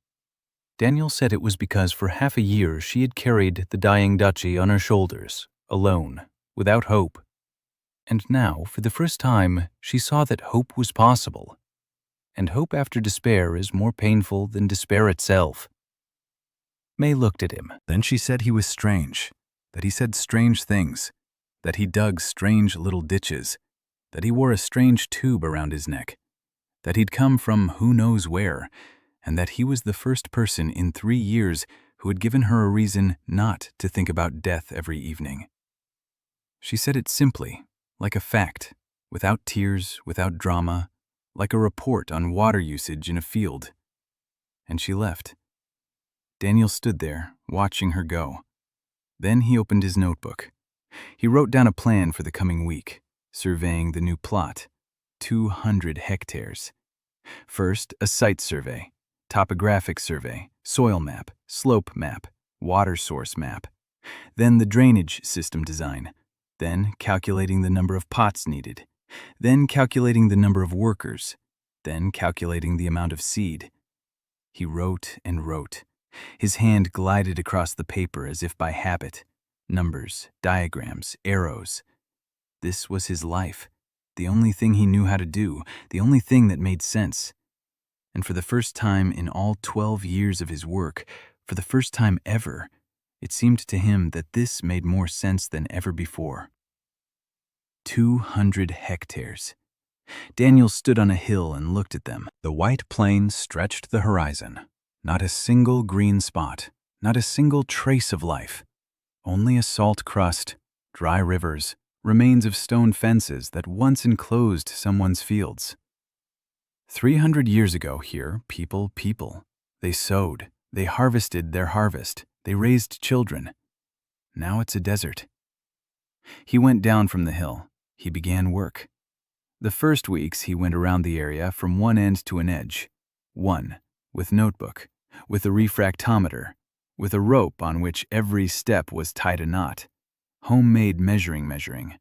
Daniel said it was because for half a year she had carried the dying duchy on her shoulders, alone, without hope. And now, for the first time, she saw that hope was possible. And hope after despair is more painful than despair itself. May looked at him. Then she said he was strange, that he said strange things, that he dug strange little ditches, that he wore a strange tube around his neck, that he'd come from who knows where, and that he was the first person in 3 years who had given her a reason not to think about death every evening. She said it simply, like a fact, without tears, without drama, like a report on water usage in a field. And she left. Daniel stood there, watching her go. Then he opened his notebook. He wrote down a plan for the coming week, surveying the new plot, 200 hectares. First, a site survey, topographic survey, soil map, slope map, water source map. Then the drainage system design. Then calculating the number of pots needed. Then calculating the number of workers. Then calculating the amount of seed. He wrote and wrote. His hand glided across the paper as if by habit. Numbers, diagrams, arrows. This was his life, the only thing he knew how to do, the only thing that made sense. And for the first time in all 12 years of his work, for the first time ever, it seemed to him that this made more sense than ever before. 200 hectares. Daniel stood on a hill and looked at them. The white plain stretched the horizon. Not a single green spot, not a single trace of life. Only a salt crust, dry rivers, remains of stone fences that once enclosed someone's fields. 300 years ago here, people. They sowed, they harvested their harvest, they raised children. Now it's a desert. He went down from the hill. He began work. The first weeks he went around the area from one end to an edge. One, with notebook, with a refractometer, with a rope on which every step was tied a knot. Homemade measuring.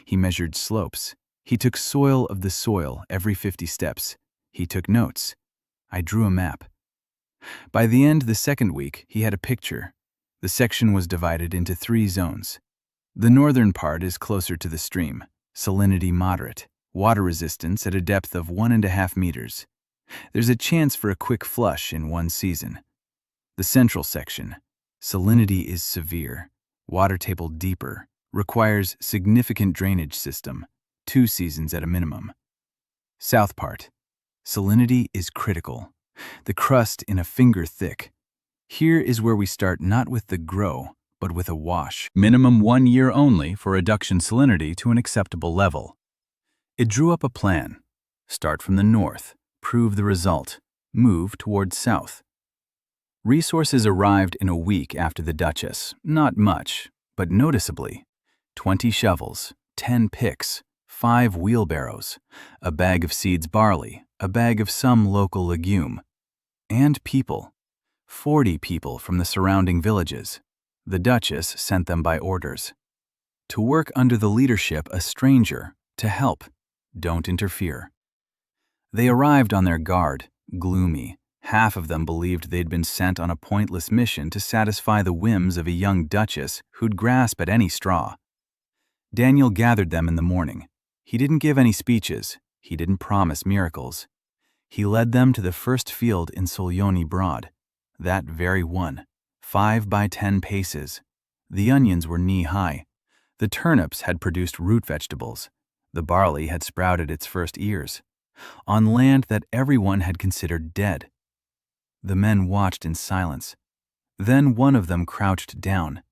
He measured slopes. He took soil of the soil every 50 steps. He took notes. I drew a map. By the end of the second week, he had a picture. The section was divided into 3 zones. The northern part is closer to the stream, salinity moderate, water resistance at a depth of 1.5 meters. There's a chance for a quick flush in one season. The central section, salinity is severe, water table deeper, requires significant drainage system, 2 seasons at a minimum. South part, salinity is critical, the crust in a finger thick. Here is where we start not with the grow, but with a wash. Minimum 1 year only for reduction salinity to an acceptable level. It drew up a plan. Start from the north, prove the result, move towards south. Resources arrived in a week after the Duchess. Not much, but noticeably. 20 shovels, 10 picks, 5 wheelbarrows, a bag of seeds barley, a bag of some local legume. And people. 40 people from the surrounding villages. The Duchess sent them by orders. To work under the leadership a stranger, to help, don't interfere. They arrived on their guard, gloomy. Half of them believed they'd been sent on a pointless mission to satisfy the whims of a young duchess who'd grasp at any straw. Daniel gathered them in the morning. He didn't give any speeches. He didn't promise miracles. He led them to the first field in Solyoni Broad. That very one. 5 by 10 paces. The onions were knee-high. The turnips had produced root vegetables. The barley had sprouted its first ears. On land that everyone had considered dead. The men watched in silence. Then one of them crouched down.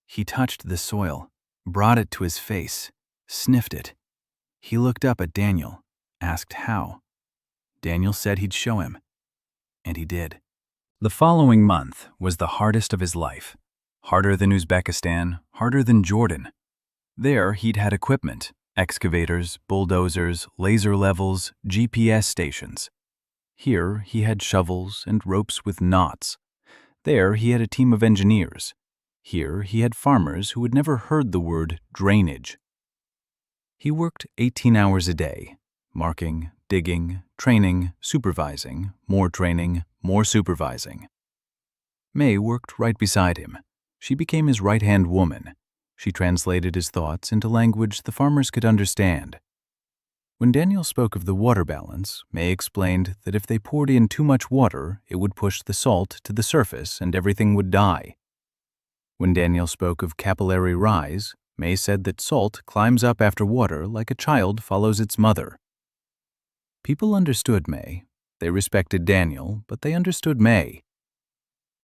He touched the soil, brought it to his face, sniffed it. He looked up at Daniel, asked how. Daniel said he'd show him. And he did. The following month was the hardest of his life. Harder than Uzbekistan, harder than Jordan. There he'd had equipment, excavators, bulldozers, laser levels, GPS stations. Here he had shovels and ropes with knots. There he had a team of engineers. Here he had farmers who had never heard the word drainage. He worked 18 hours a day, marking, digging, training, supervising, more training, more supervising. May worked right beside him. She became his right-hand woman. She translated his thoughts into language the farmers could understand. When Daniel spoke of the water balance, May explained that if they poured in too much water, it would push the salt to the surface and everything would die. When Daniel spoke of capillary rise, May said that salt climbs up after water like a child follows its mother. People understood May. They respected Daniel, but they understood May.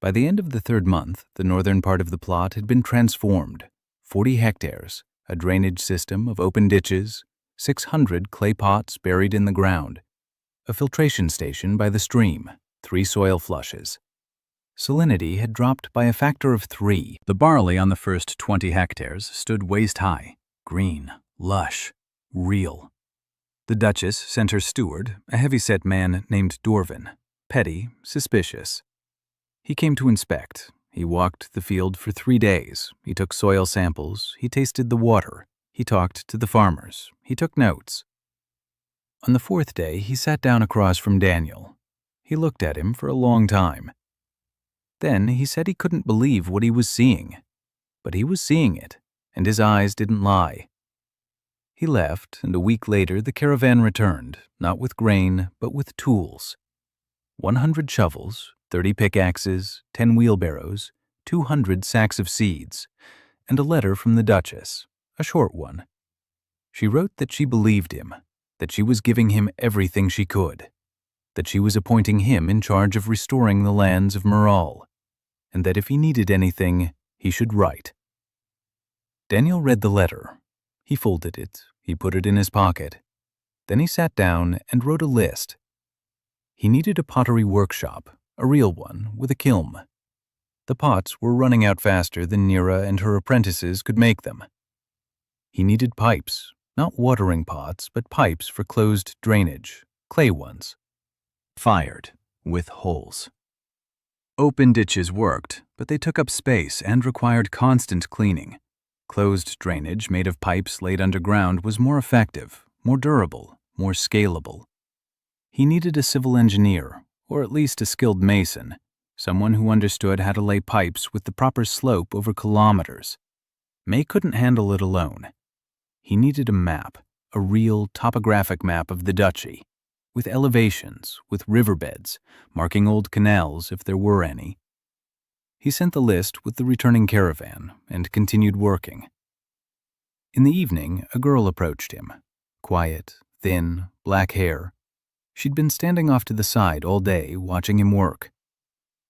By the end of the 3rd month, the northern part of the plot had been transformed. 40 hectares, a drainage system of open ditches, 600 clay pots buried in the ground, a filtration station by the stream, 3 soil flushes. Salinity had dropped by a factor of 3. The barley on the first 20 hectares stood waist-high, green, lush, real. The Duchess sent her steward, a heavy-set man named Dorvin, petty, suspicious. He came to inspect. He walked the field for 3 days. He took soil samples. He tasted the water. He talked to the farmers. He took notes. On the 4th day, he sat down across from Daniel. He looked at him for a long time. Then he said he couldn't believe what he was seeing. But he was seeing it, and his eyes didn't lie. He left, and a week later the caravan returned, not with grain, but with tools. 100 shovels, 30 pickaxes, 10 wheelbarrows, 200 sacks of seeds, and a letter from the Duchess, a short one. She wrote that she believed him, that she was giving him everything she could. that she was appointing him in charge of restoring the lands of Mural, and that if he needed anything, he should write. Daniel read the letter. He folded it, he put it in his pocket. Then he sat down and wrote a list. He needed a pottery workshop, a real one, with a kiln. The pots were running out faster than Nira and her apprentices could make them. He needed pipes, not watering pots, but pipes for closed drainage, clay ones. Fired, with holes. Open ditches worked, but they took up space and required constant cleaning. Closed drainage made of pipes laid underground was more effective, more durable, more scalable. He needed a civil engineer, or at least a skilled mason, someone who understood how to lay pipes with the proper slope over kilometers. May couldn't handle it alone. He needed a map, a real topographic map of the duchy, with elevations, with riverbeds, marking old canals if there were any. He sent the list with the returning caravan and continued working. In the evening, a girl approached him. Quiet, thin, black hair. She'd been standing off to the side all day, watching him work.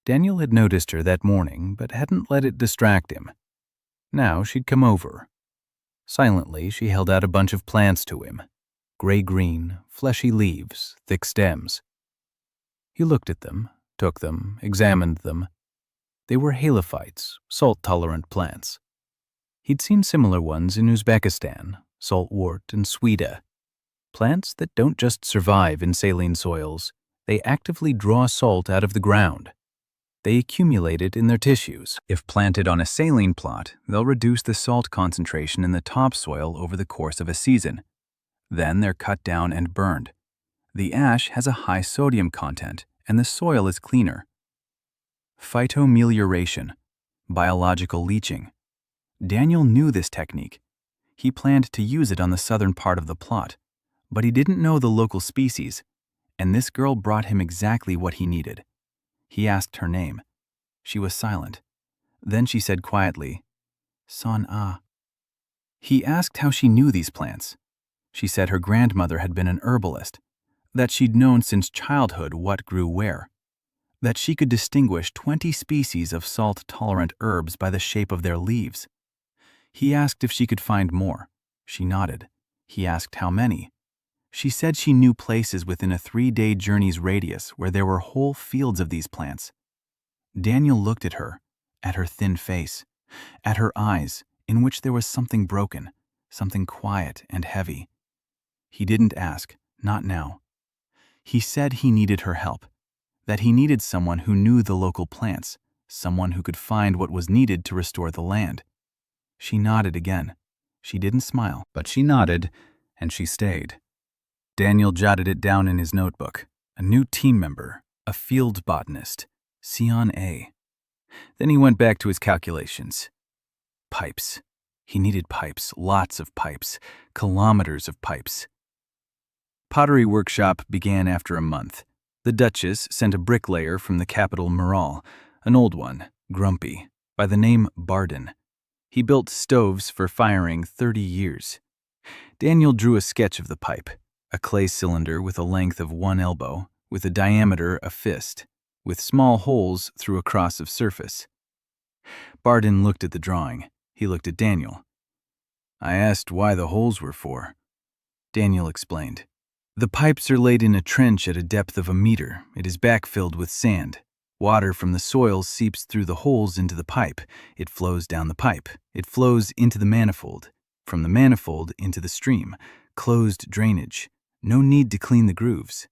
Daniel had noticed her that morning, but hadn't let it distract him. Now she'd come over. Silently, she held out a bunch of plants to him. Gray-green, fleshy leaves, thick stems. He looked at them, took them, examined them. They were halophytes, salt-tolerant plants. He'd seen similar ones in Uzbekistan, saltwort and sweta. Plants that don't just survive in saline soils, they actively draw salt out of the ground. They accumulate it in their tissues. If planted on a saline plot, they'll reduce the salt concentration in the topsoil over the course of a season. Then they're cut down and burned. The ash has a high sodium content, and the soil is cleaner. Phytomelioration, biological leaching. Daniel knew this technique. He planned to use it on the southern part of the plot, but he didn't know the local species, and this girl brought him exactly what he needed. He asked her name. She was silent. Then she said quietly, "Son Ah." He asked how she knew these plants. She said her grandmother had been an herbalist, that she'd known since childhood what grew where, that she could distinguish 20 species of salt-tolerant herbs by the shape of their leaves. He asked if she could find more. She nodded. He asked how many. She said she knew places within a 3-day journey's radius where there were whole fields of these plants. Daniel looked at her thin face, at her eyes, in which there was something broken, something quiet and heavy. He didn't ask, not now. He said he needed her help, that he needed someone who knew the local plants, someone who could find what was needed to restore the land. She nodded again. She didn't smile, but she nodded, and she stayed. Daniel jotted it down in his notebook. A new team member, a field botanist, Sion A. Then he went back to his calculations. Pipes. He needed pipes, lots of pipes, kilometers of pipes. Pottery workshop began after a month. The Duchess sent a bricklayer from the capital Mural, an old one, grumpy, by the name Barden. He built stoves for firing 30 years. Daniel drew a sketch of the pipe, a clay cylinder with a length of 1 elbow, with a diameter a fist, with small holes through a cross of surface. Barden looked at the drawing. He looked at Daniel. I asked why the holes were for. Daniel explained. The pipes are laid in a trench at a depth of 1 meter. It is backfilled with sand. Water from the soil seeps through the holes into the pipe. It flows down the pipe. It flows into the manifold. From the manifold into the stream. Closed drainage. No need to clean the grooves.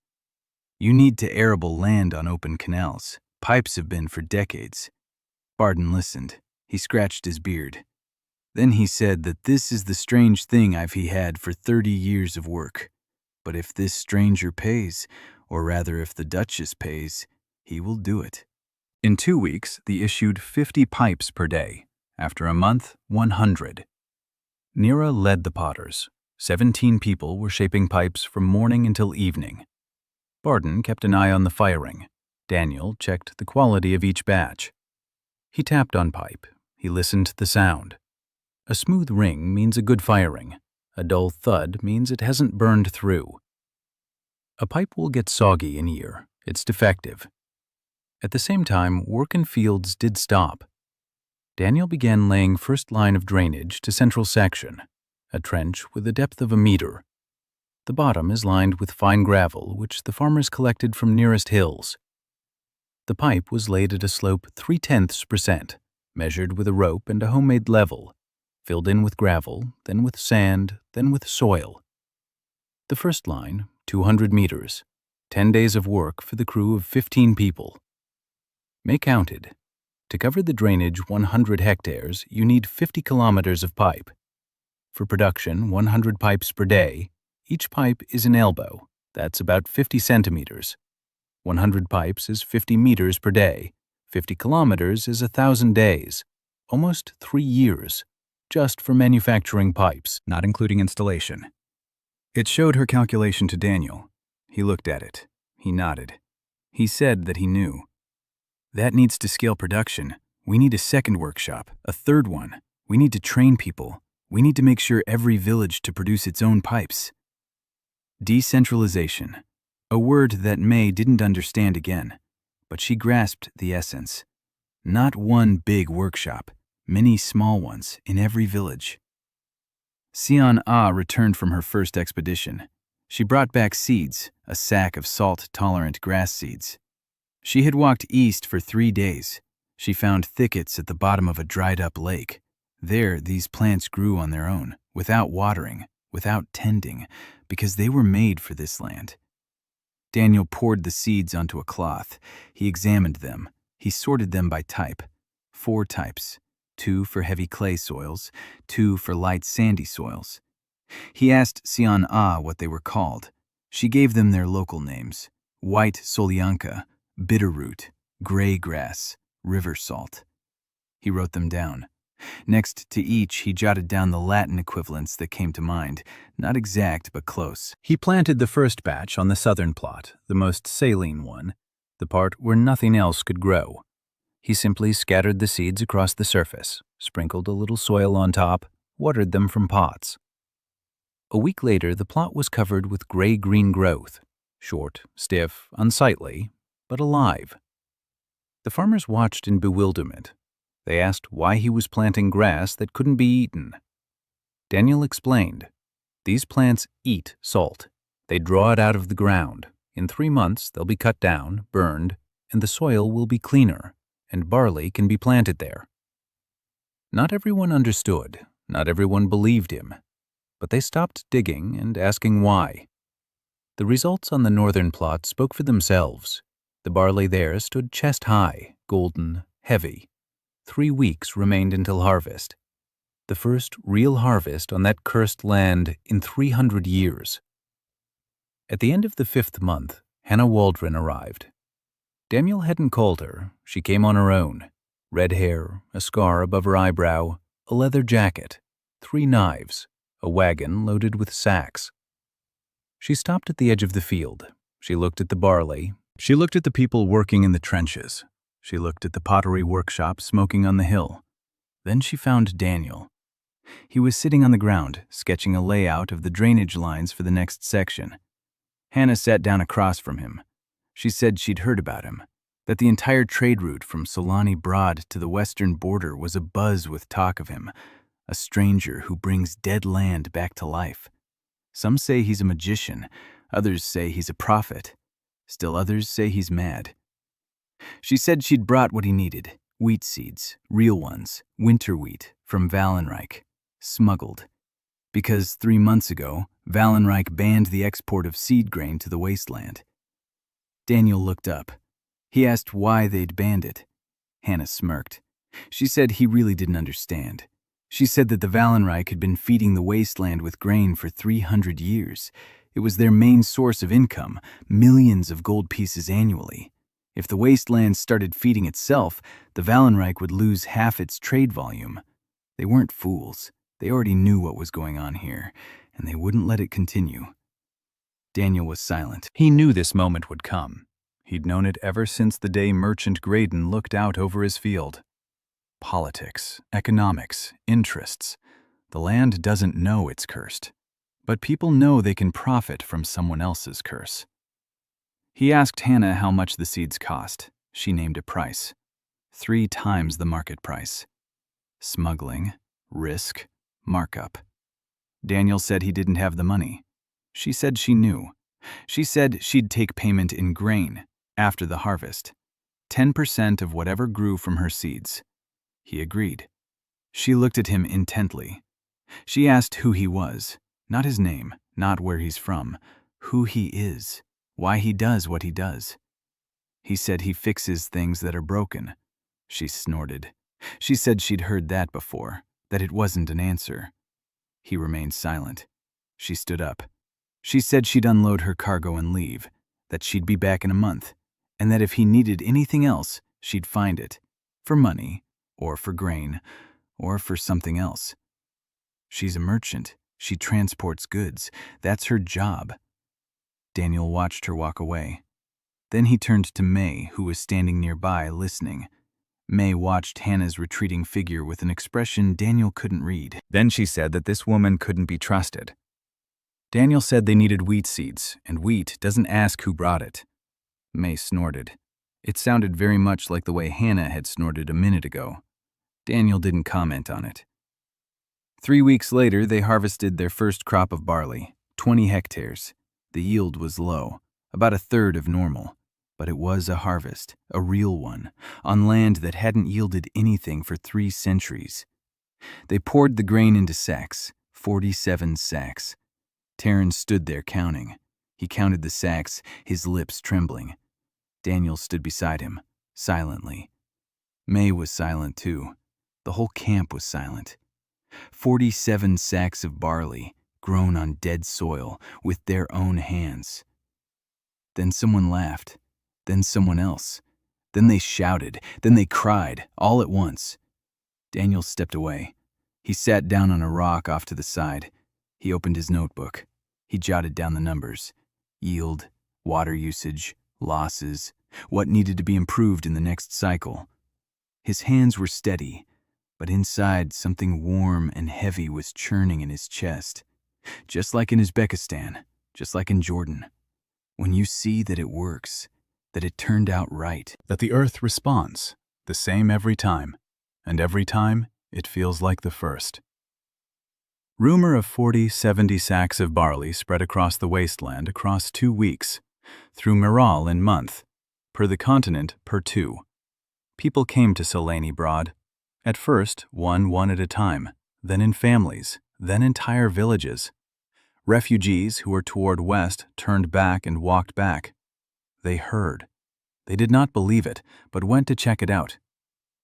You need to arable land on open canals. Pipes have been for decades. Barden listened. He scratched his beard. Then he said that this is the strange thing I've had for 30 years of work. But if this stranger pays, or rather if the Duchess pays, he will do it. In 2 weeks, they issued 50 pipes per day. After a month, 100. Nira led the potters. 17 people were shaping pipes from morning until evening. Barden kept an eye on the firing. Daniel checked the quality of each batch. He tapped on pipe. He listened to the sound. A smooth ring means a good firing. A dull thud means it hasn't burned through. A pipe will get soggy in a year. It's defective. At the same time, work in fields did stop. Daniel began laying first line of drainage to central section, a trench with a depth of 1 meter. The bottom is lined with fine gravel, which the farmers collected from nearest hills. The pipe was laid at a slope 0.3%, measured with a rope and a homemade level, filled in with gravel, then with sand, then with soil. The first line, 200 meters, 10 days of work for the crew of 15 people. May counted. To cover the drainage 100 hectares, you need 50 kilometers of pipe. For production, 100 pipes per day. Each pipe is an elbow. That's about 50 centimeters. 100 pipes is 50 meters per day. 50 kilometers is 1,000 days. Almost 3 years, just for manufacturing pipes, not including installation. It showed her calculation to Daniel. He looked at it. He nodded. He said that he knew. That needs to scale production. We need a second workshop, a third one. We need to train people. We need to make sure every village to produce its own pipes. Decentralization, a word that May didn't understand again, but she grasped the essence. Not one big workshop, many small ones in every village. Sion Ah returned from her first expedition. She brought back seeds, a sack of salt-tolerant grass seeds. She had walked east for 3 days. She found thickets at the bottom of a dried-up lake. There, these plants grew on their own, without watering, without tending, because they were made for this land. Daniel poured the seeds onto a cloth. He examined them. He sorted them by type. 4 types, 2 for heavy clay soils, 2 for light sandy soils. He asked Sion Ah what they were called. She gave them their local names: white solyanka, bitterroot, gray grass, river salt. He wrote them down. Next to each, he jotted down the Latin equivalents that came to mind, not exact but close. He planted the first batch on the southern plot, the most saline one, the part where nothing else could grow. He simply scattered the seeds across the surface, sprinkled a little soil on top, watered them from pots. A week later, the plot was covered with gray-green growth, short, stiff, unsightly, but alive. The farmers watched in bewilderment. They asked why he was planting grass that couldn't be eaten. Daniel explained, "These plants eat salt. They draw it out of the ground. In 3 months, they'll be cut down, burned, and the soil will be cleaner, and barley can be planted there." Not everyone understood. Not everyone believed him. But they stopped digging and asking why. The results on the northern plot spoke for themselves. The barley there stood chest high, golden, heavy. 3 weeks remained until harvest. The first real harvest on that cursed land in 300 years. At the end of the 5th month, Hannah Waldron arrived. Daniel hadn't called her. She came on her own. Red hair, a scar above her eyebrow, a leather jacket, 3 knives, a wagon loaded with sacks. She stopped at the edge of the field. She looked at the barley. She looked at the people working in the trenches. She looked at the pottery workshop smoking on the hill. Then she found Daniel. He was sitting on the ground, sketching a layout of the drainage lines for the next section. Hannah sat down across from him. She said she'd heard about him, that the entire trade route from Solani Broad to the western border was abuzz with talk of him, a stranger who brings dead land back to life. Some say he's a magician, others say he's a prophet, still others say he's mad. She said she'd brought what he needed, wheat seeds, real ones, winter wheat, from Wallenreich, smuggled. Because 3 months ago, Wallenreich banned the export of seed grain to the Wasteland. Daniel looked up. He asked why they'd banned it. Hannah smirked. She said he really didn't understand. She said that the Wallenreich had been feeding the Wasteland with grain for 300 years. It was their main source of income, millions of gold pieces annually. If the Wasteland started feeding itself, the Wallenreich would lose half its trade volume. They weren't fools. They already knew what was going on here, and they wouldn't let it continue. Daniel was silent. He knew this moment would come. He'd known it ever since the day Merchant Graydon looked out over his field. Politics, economics, interests. The land doesn't know it's cursed. But people know they can profit from someone else's curse. He asked Hannah how much the seeds cost. She named a price. 3 times the market price. Smuggling, risk, markup. Daniel said he didn't have the money. She said she knew. She said she'd take payment in grain, after the harvest. 10% of whatever grew from her seeds. He agreed. She looked at him intently. She asked who he was, not his name, not where he's from, who he is, why he does what he does. He said he fixes things that are broken. She snorted. She said she'd heard that before, that it wasn't an answer. He remained silent. She stood up. She said she'd unload her cargo and leave, that she'd be back in a month, and that if he needed anything else, she'd find it, for money, or for grain, or for something else. She's a merchant. She transports goods. That's her job. Daniel watched her walk away. Then he turned to May, who was standing nearby, listening. May watched Hannah's retreating figure with an expression Daniel couldn't read. Then she said that this woman couldn't be trusted. Daniel said they needed wheat seeds, and wheat doesn't ask who brought it. May snorted. It sounded very much like the way Hannah had snorted a minute ago. Daniel didn't comment on it. 3 weeks later, they harvested their first crop of barley, 20 hectares. The yield was low, about 1/3 of normal. But it was a harvest, a real one, on land that hadn't yielded anything for 3 centuries. They poured the grain into sacks, 47 sacks. Terrence stood there counting. He counted the sacks, his lips trembling. Daniel stood beside him, silently. May was silent too. The whole camp was silent. 47 sacks of barley, grown on dead soil, with their own hands. Then someone laughed. Then someone else. Then they shouted. Then they cried, all at once. Daniel stepped away. He sat down on a rock off to the side. He opened his notebook. He jotted down the numbers. Yield, water usage, losses, what needed to be improved in the next cycle. His hands were steady, but inside something warm and heavy was churning in his chest. Just like in Uzbekistan, just like in Jordan. When you see that it works, that it turned out right. That the earth responds, the same every time, and every time it feels like the first. Rumor of 40-70 sacks of barley spread across the wasteland across 2 weeks, through Miral in month, per the continent per 2. People came to Solani Broad. At first, one at a time, then in families, then entire villages. Refugees who were toward west turned back and walked back. They heard. They did not believe it, but went to check it out.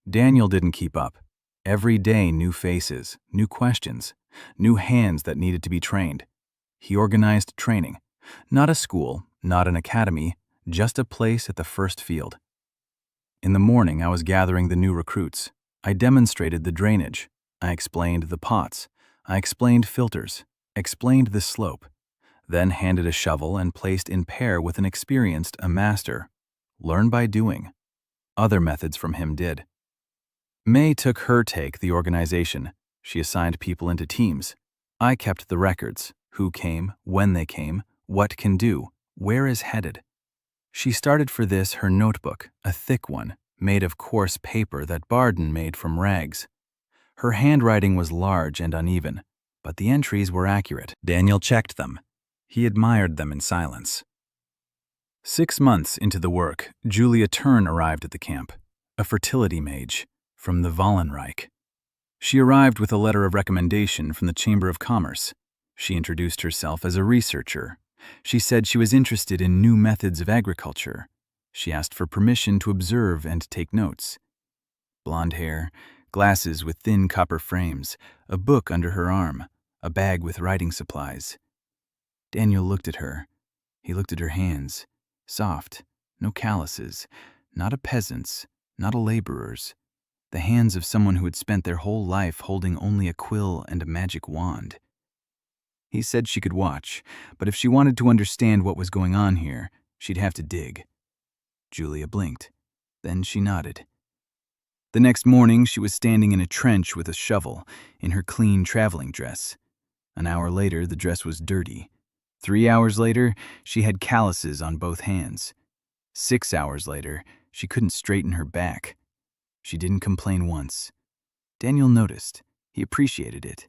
Daniel didn't keep up. Every day new faces, new questions, new hands that needed to be trained. He organized training. Not a school, not an academy, just a place at the first field. In the morning, I was gathering the new recruits. I demonstrated the drainage. I explained the pots. I explained filters. Explained the slope. Then handed a shovel and placed in pair with an experienced, a master. Learn by doing. Other methods from him did. May took her take the organization. She assigned people into teams. I kept the records. Who came, when they came, what can do, where is headed. She started for this her notebook, a thick one, made of coarse paper that Barden made from rags. Her handwriting was large and uneven, but the entries were accurate. Daniel checked them. He admired them in silence. 6 months into the work, Julia Tern arrived at the camp, a fertility mage from the Wallenreich. She arrived with a letter of recommendation from the Chamber of Commerce. She introduced herself as a researcher. She said she was interested in new methods of agriculture. She asked for permission to observe and take notes. Blonde hair, glasses with thin copper frames, a book under her arm, a bag with writing supplies. Daniel looked at her. He looked at her hands. Soft, no calluses, not a peasant's, not a laborer's. The hands of someone who had spent their whole life holding only a quill and a magic wand. He said she could watch, but if she wanted to understand what was going on here, she'd have to dig. Julia blinked. Then she nodded. The next morning, she was standing in a trench with a shovel, in her clean traveling dress. An hour later, the dress was dirty. 3 hours later, she had calluses on both hands. 6 hours later, she couldn't straighten her back. She didn't complain once. Daniel noticed. He appreciated it.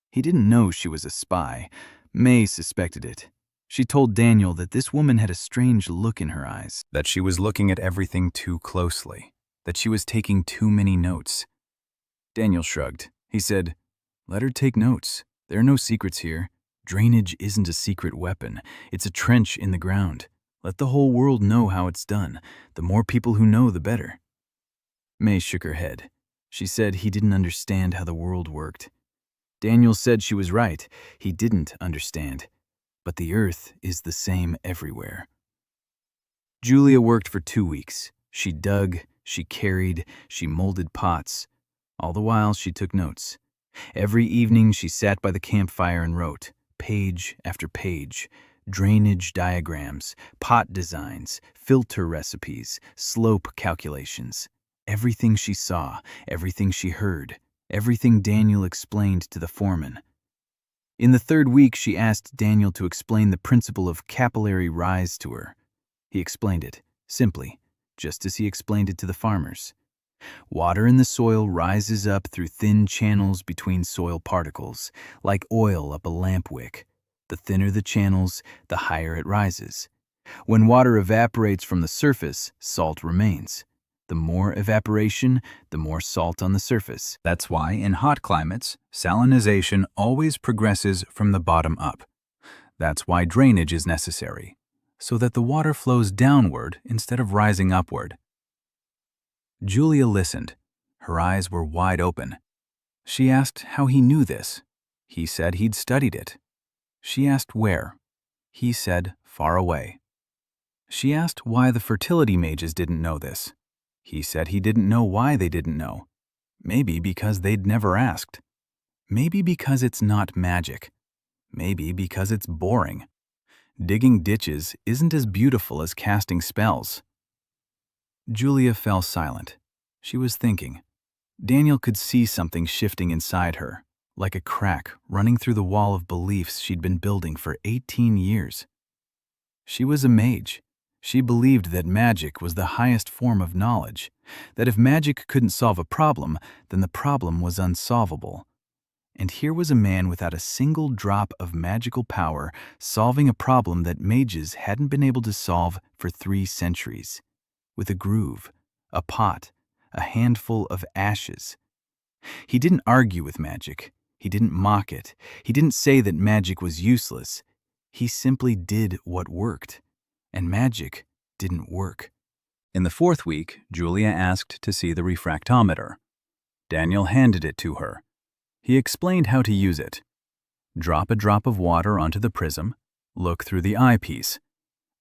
He didn't know she was a spy. May suspected it. She told Daniel that this woman had a strange look in her eyes, that she was looking at everything too closely, that she was taking too many notes. Daniel shrugged. He said, "Let her take notes. There are no secrets here. Drainage isn't a secret weapon. It's a trench in the ground. Let the whole world know how it's done. The more people who know, the better." May shook her head. She said he didn't understand how the world worked. Daniel said she was right. He didn't understand. But the earth is the same everywhere. Julia worked for 2 weeks. She dug, she carried, she molded pots. All the while, she took notes. Every evening, she sat by the campfire and wrote, page after page, drainage diagrams, pot designs, filter recipes, slope calculations. Everything she saw, everything she heard, everything Daniel explained to the foreman. In the 3rd week, she asked Daniel to explain the principle of capillary rise to her. He explained it, simply, just as he explained it to the farmers. Water in the soil rises up through thin channels between soil particles, like oil up a lamp wick. The thinner the channels, the higher it rises. When water evaporates from the surface, salt remains. The more evaporation, the more salt on the surface. That's why in hot climates, salinization always progresses from the bottom up. That's why drainage is necessary, so that the water flows downward instead of rising upward. Julia listened. Her eyes were wide open. She asked how he knew this. He said he'd studied it. She asked where. He said far away. She asked why the fertility mages didn't know this. He said he didn't know why they didn't know. Maybe because they'd never asked. Maybe because it's not magic. Maybe because it's boring. Digging ditches isn't as beautiful as casting spells. Julia fell silent. She was thinking. Daniel could see something shifting inside her, like a crack running through the wall of beliefs she'd been building for 18 years. She was a mage. She believed that magic was the highest form of knowledge, that if magic couldn't solve a problem, then the problem was unsolvable. And here was a man without a single drop of magical power solving a problem that mages hadn't been able to solve for 3 centuries. With a groove, a pot, a handful of ashes. He didn't argue with magic. He didn't mock it. He didn't say that magic was useless. He simply did what worked. And magic didn't work. In the 4th week, Julia asked to see the refractometer. Daniel handed it to her. He explained how to use it. Drop a drop of water onto the prism. Look through the eyepiece.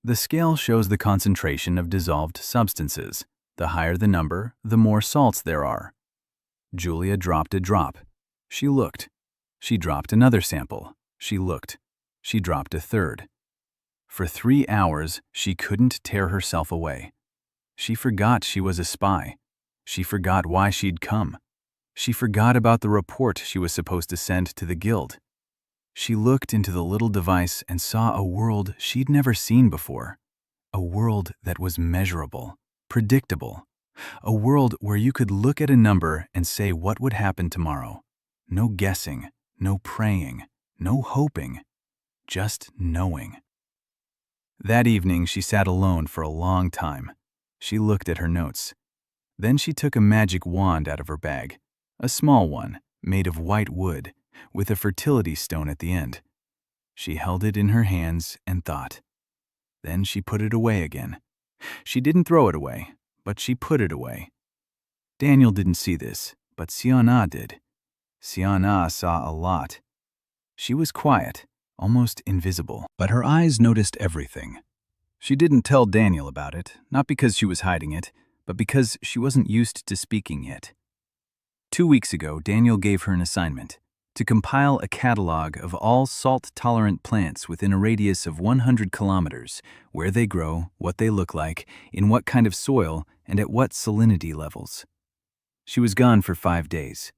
The scale shows the concentration of dissolved substances. The higher the number, the more salts there are. Julia dropped a drop. She looked. She dropped another sample. She looked. She dropped a 3rd. For 3 hours, she couldn't tear herself away. She forgot she was a spy. She forgot why she'd come. She forgot about the report she was supposed to send to the guild. She looked into the little device and saw a world she'd never seen before. A world that was measurable, predictable. A world where you could look at a number and say what would happen tomorrow. No guessing, no praying, no hoping, just knowing. That evening, she sat alone for a long time. She looked at her notes. Then she took a magic wand out of her bag, a small one, made of white wood, with a fertility stone at the end. She held it in her hands and thought. Then she put it away again. She didn't throw it away, but she put it away. Daniel didn't see this, but Siana did. Siana saw a lot. She was quiet, almost invisible, but her eyes noticed everything. She didn't tell Daniel about it, not because she was hiding it, but because she wasn't used to speaking yet. 2 weeks ago, Daniel gave her an assignment to compile a catalog of all salt-tolerant plants within a radius of 100 kilometers, where they grow, what they look like, in what kind of soil, and at what salinity levels. She was gone for 5 days.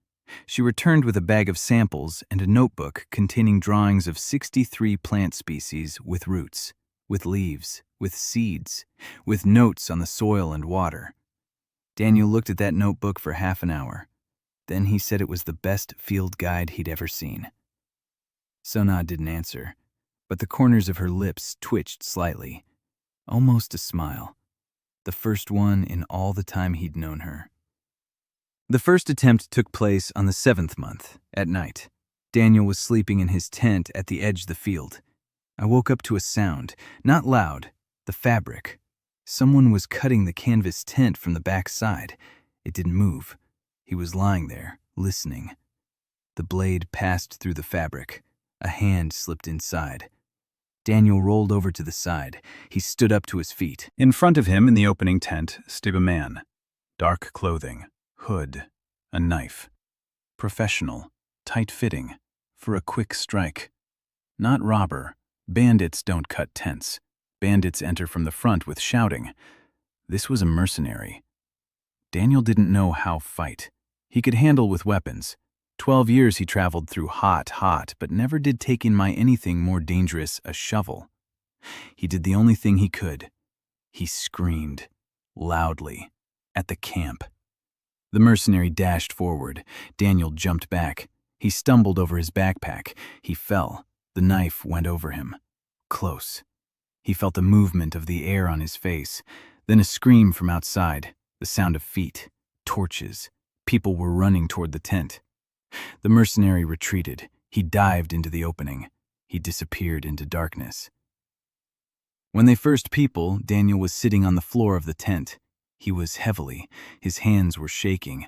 She returned with a bag of samples and a notebook containing drawings of 63 plant species with roots, with leaves, with seeds, with notes on the soil and water. Daniel looked at that notebook for half an hour. Then he said it was the best field guide he'd ever seen. Sona didn't answer, but the corners of her lips twitched slightly, almost a smile, the first one in all the time he'd known her. The first attempt took place on the 7th month, at night. Daniel was sleeping in his tent at the edge of the field. I woke up to a sound, not loud, the fabric. Someone was cutting the canvas tent from the back side. It didn't move. He was lying there, listening. The blade passed through the fabric. A hand slipped inside. Daniel rolled over to the side. He stood up to his feet. In front of him in the opening tent stood a man. Dark clothing, hood, a knife. Professional, tight-fitting, for a quick strike. Not robber. Bandits don't cut tents. Bandits enter from the front with shouting. This was a mercenary. Daniel didn't know how fight. He could handle with weapons. 12 years he traveled through hot, but never did take in anything more dangerous, a shovel. He did the only thing he could. He screamed, loudly, at the camp. The mercenary dashed forward. Daniel jumped back. He stumbled over his backpack. He fell. The knife went over him. Close. He felt the movement of the air on his face. Then a scream from outside, the sound of feet, torches. People were running toward the tent. The mercenary retreated. He dived into the opening. He disappeared into darkness. When they first people, Daniel was sitting on the floor of the tent. He was heavily. His hands were shaking.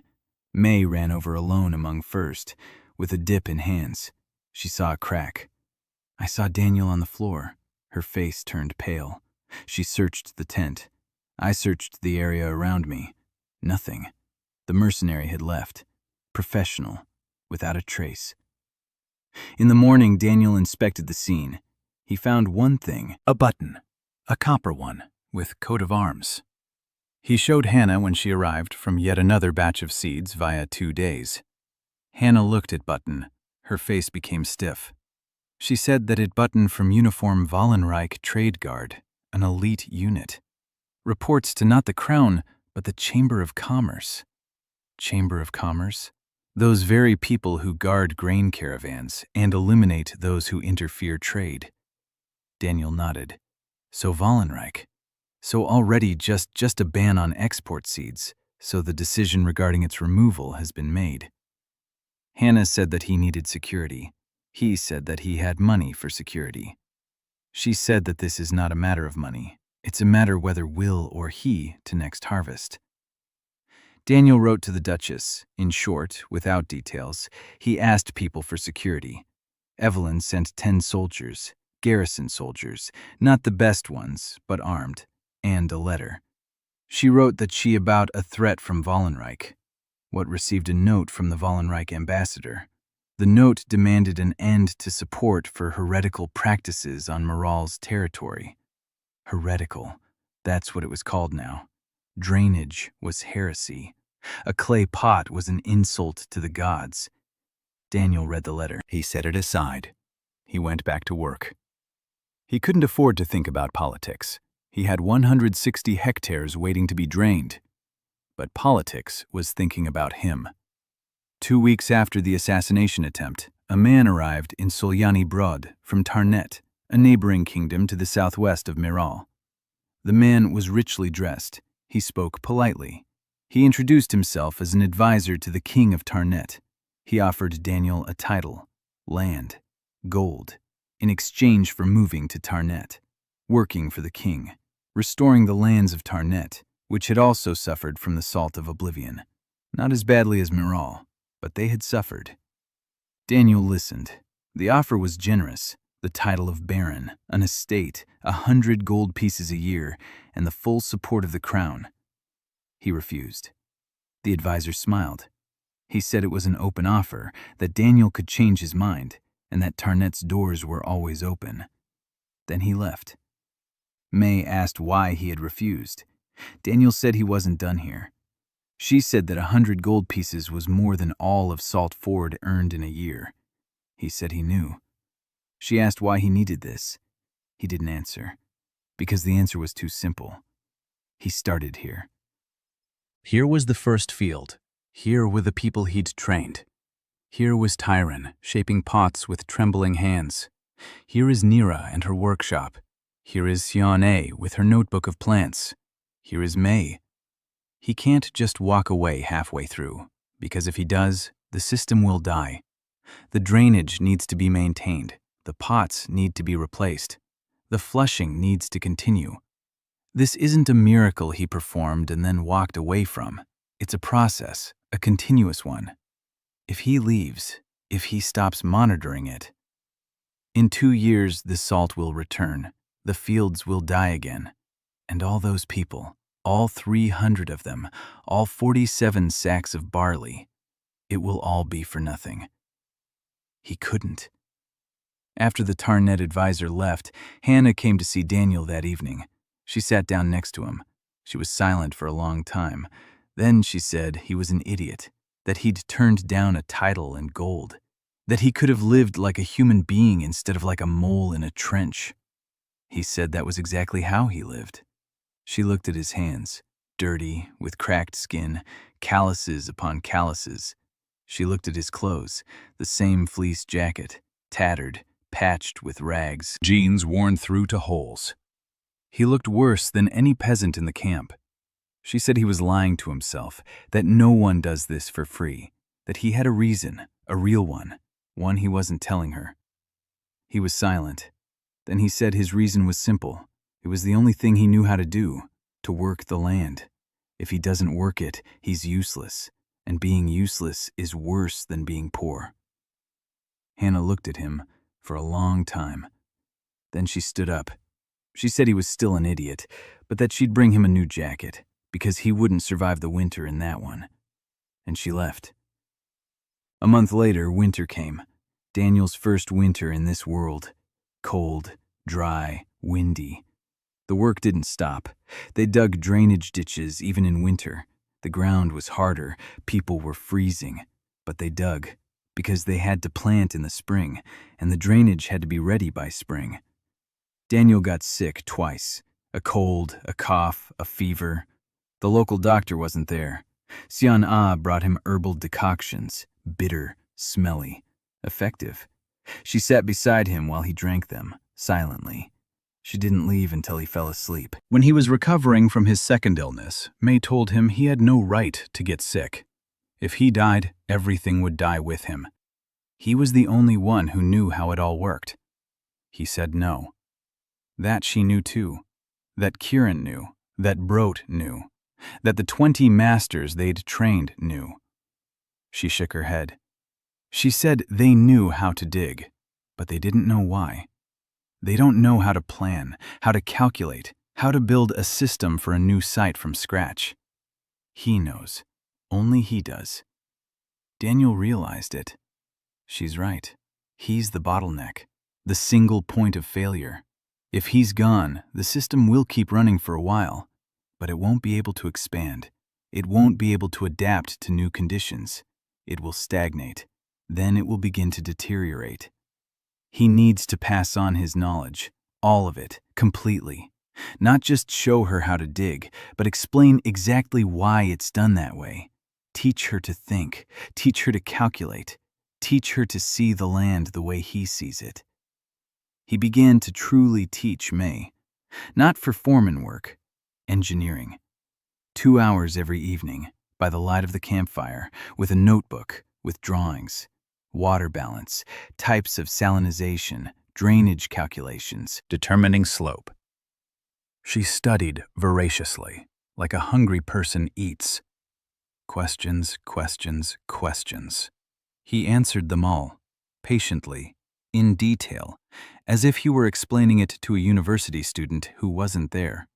May ran over alone among first, with a dip in hands. She saw a crack. I saw Daniel on the floor. Her face turned pale. She searched the tent. I searched the area around me. Nothing. The mercenary had left. Professional, without a trace. In the morning, Daniel inspected the scene. He found one thing, a button, a copper one, with coat of arms. He showed Hannah when she arrived from yet another batch of seeds via 2 days. Hannah looked at Button. Her face became stiff. She said that it button from uniform Wallenreich Trade Guard, an elite unit. Reports to not the Crown, but the Chamber of Commerce. Chamber of Commerce? Those very people who guard grain caravans and eliminate those who interfere trade. Daniel nodded. So Wallenreich. So already just a ban on export seeds, so the decision regarding its removal has been made. Hannah said that he needed security. He said that he had money for security. She said that this is not a matter of money. It's a matter whether will or he to next harvest. Daniel wrote to the Duchess. In short, without details, he asked people for security. Evelyn sent 10 soldiers, garrison soldiers, not the best ones, but armed, and a letter. She wrote that she about a threat from Wallenreich. What received a note from the Wallenreich ambassador. The note demanded an end to support for heretical practices on Moral's territory. Heretical, that's what it was called now. Drainage was heresy. A clay pot was an insult to the gods. Daniel read the letter. He set it aside. He went back to work. He couldn't afford to think about politics. He had 160 hectares waiting to be drained. But politics was thinking about him. 2 weeks after the assassination attempt, a man arrived in Solyani Brod from Tarnet, a neighboring kingdom to the southwest of Miral. The man was richly dressed. He spoke politely. He introduced himself as an advisor to the king of Tarnet. He offered Daniel a title, land, gold, in exchange for moving to Tarnet, working for the king, restoring the lands of Tarnet, which had also suffered from the salt of oblivion. Not as badly as Miral, but they had suffered. Daniel listened. The offer was generous. The title of baron, an estate, 100 gold pieces a year, and the full support of the crown. He refused. The advisor smiled. He said it was an open offer, that Daniel could change his mind, and that Tarnet's doors were always open. Then he left. May asked why he had refused. Daniel said he wasn't done here. She said that 100 gold pieces was more than all of Salt Ford earned in a year. He said he knew. She asked why he needed this. He didn't answer. Because the answer was too simple. He started here. Here was the first field. Here were the people he'd trained. Here was Tyron, shaping pots with trembling hands. Here is Nira and her workshop. Here is Xian-A with her notebook of plants. Here is Mei. He can't just walk away halfway through, because if he does, the system will die. The drainage needs to be maintained. The pots need to be replaced. The flushing needs to continue. This isn't a miracle he performed and then walked away from. It's a process, a continuous one. If he leaves, if he stops monitoring it, in 2 years the salt will return, the fields will die again, and all those people, all 300 of them, all 47 sacks of barley, it will all be for nothing. He couldn't. After the Tarnet advisor left, Hannah came to see Daniel that evening. She sat down next to him. She was silent for a long time. Then she said he was an idiot, that he'd turned down a title and gold, that he could have lived like a human being instead of like a mole in a trench. He said that was exactly how he lived. She looked at his hands, dirty, with cracked skin, calluses upon calluses. She looked at his clothes, the same fleece jacket, tattered, patched with rags, jeans worn through to holes. He looked worse than any peasant in the camp. She said he was lying to himself, that no one does this for free, that he had a reason, a real one he wasn't telling her. He was silent. Then he said his reason was simple. It was the only thing he knew how to do, to work the land. If he doesn't work it, he's useless, and being useless is worse than being poor. Hannah looked at him for a long time. Then she stood up. She said he was still an idiot, but that she'd bring him a new jacket, because he wouldn't survive the winter in that one. And she left. A month later, winter came. Daniel's first winter in this world. Cold, dry, windy. The work didn't stop. They dug drainage ditches even in winter. The ground was harder, people were freezing, but they dug, because they had to plant in the spring, and the drainage had to be ready by spring. Daniel got sick twice. A cold, a cough, a fever. The local doctor wasn't there. Xian-A brought him herbal decoctions, bitter, smelly, effective. She sat beside him while he drank them, silently. She didn't leave until he fell asleep. When he was recovering from his second illness, May told him he had no right to get sick. If he died, everything would die with him. He was the only one who knew how it all worked. He said no. That she knew too. That Kieran knew. That Brote knew. That the 20 masters they'd trained knew. She shook her head. She said they knew how to dig, but they didn't know why. They don't know how to plan, how to calculate, how to build a system for a new site from scratch. He knows. Only he does. Daniel realized it. She's right. He's the bottleneck, the single point of failure. If he's gone, the system will keep running for a while, but it won't be able to expand. It won't be able to adapt to new conditions. It will stagnate. Then it will begin to deteriorate. He needs to pass on his knowledge, all of it, completely. Not just show her how to dig, but explain exactly why it's done that way. Teach her to think, teach her to calculate, teach her to see the land the way he sees it. He began to truly teach May, not for foreman work, engineering. 2 hours every evening, by the light of the campfire, with a notebook, with drawings, water balance, types of salinization, drainage calculations, determining slope. She studied voraciously, like a hungry person eats. Questions, questions, questions. He answered them all, patiently, in detail, as if he were explaining it to a university student who wasn't there.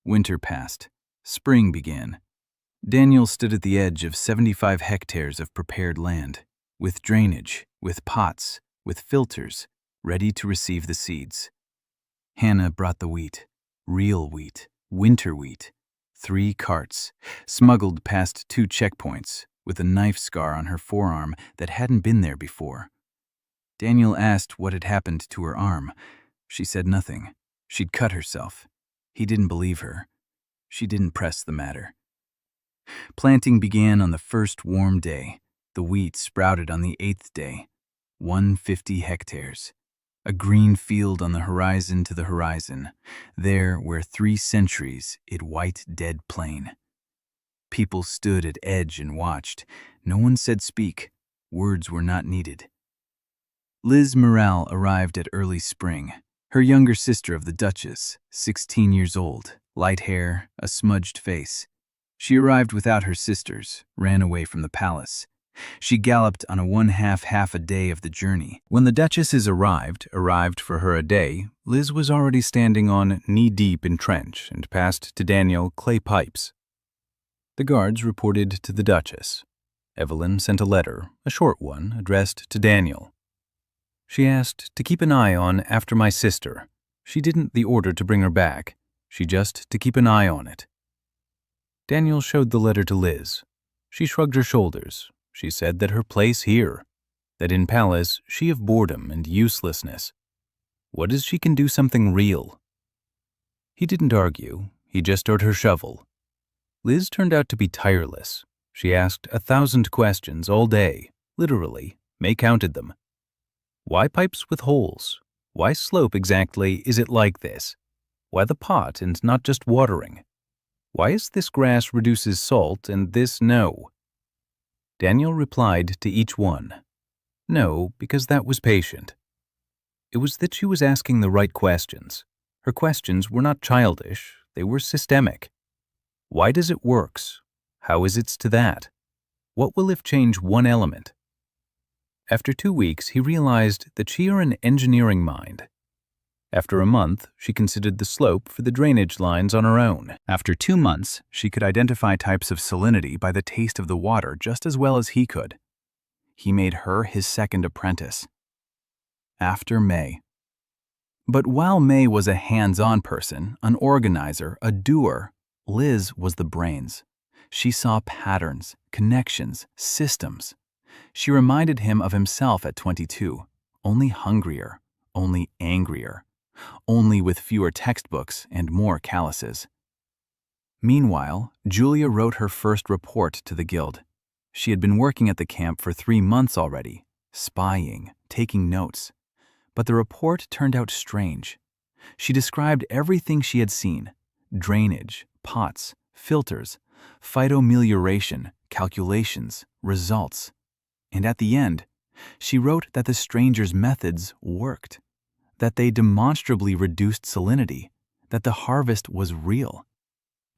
Winter passed. Spring began. Daniel stood at the edge of 75 hectares of prepared land, with drainage, with pots, with filters, ready to receive the seeds. Hannah brought the wheat, real wheat, winter wheat, 3 carts, smuggled past 2 checkpoints, with a knife scar on her forearm that hadn't been there before. Daniel asked what had happened to her arm. She said nothing. She'd cut herself. He didn't believe her. She didn't press the matter. Planting began on the first warm day. The wheat sprouted on the 8th day. 150 hectares. A green field on the horizon to the horizon. There, where 3 centuries, it white dead plain. People stood at edge and watched. No one said speak. Words were not needed. Liz Morale arrived at early spring. Her younger sister of the Duchess, 16 years old, light hair, a smudged face. She arrived without her sisters, ran away from the palace. She galloped on a half a day of the journey. When the Duchesses arrived for her a day, Liz was already standing on knee-deep in trench and passed to Daniel clay pipes. The guards reported to the Duchess. Evelyn sent a letter, a short one, addressed to Daniel. She asked to keep an eye on after my sister. She didn't the order to bring her back. She just to keep an eye on it. Daniel showed the letter to Liz. She shrugged her shoulders. She said that her place here, that in palace she of boredom and uselessness. What is she can do something real? He didn't argue. He just owed her shovel. Liz turned out to be tireless. She asked 1,000 questions all day, literally. May counted them. Why pipes with holes? Why slope exactly is it like this? Why the pot and not just watering? Why is this grass reduces salt and this no? Daniel replied to each one. No, because that was patient. It was that she was asking the right questions. Her questions were not childish, they were systemic. Why does it works? How is it to that? What will if change one element? After 2 weeks, he realized that she are an engineering mind. After a month, she considered the slope for the drainage lines on her own. After 2 months, she could identify types of salinity by the taste of the water just as well as he could. He made her his second apprentice. After May. But while May was a hands-on person, an organizer, a doer, Liz was the brains. She saw patterns, connections, systems. She reminded him of himself at 22, only hungrier, only angrier, only with fewer textbooks and more calluses. Meanwhile, Julia wrote her first report to the guild. She had been working at the camp for 3 months already, spying, taking notes. But the report turned out strange. She described everything she had seen: drainage, pots, filters, phytomelioration, calculations, results. And at the end, she wrote that the stranger's methods worked, that they demonstrably reduced salinity, that the harvest was real,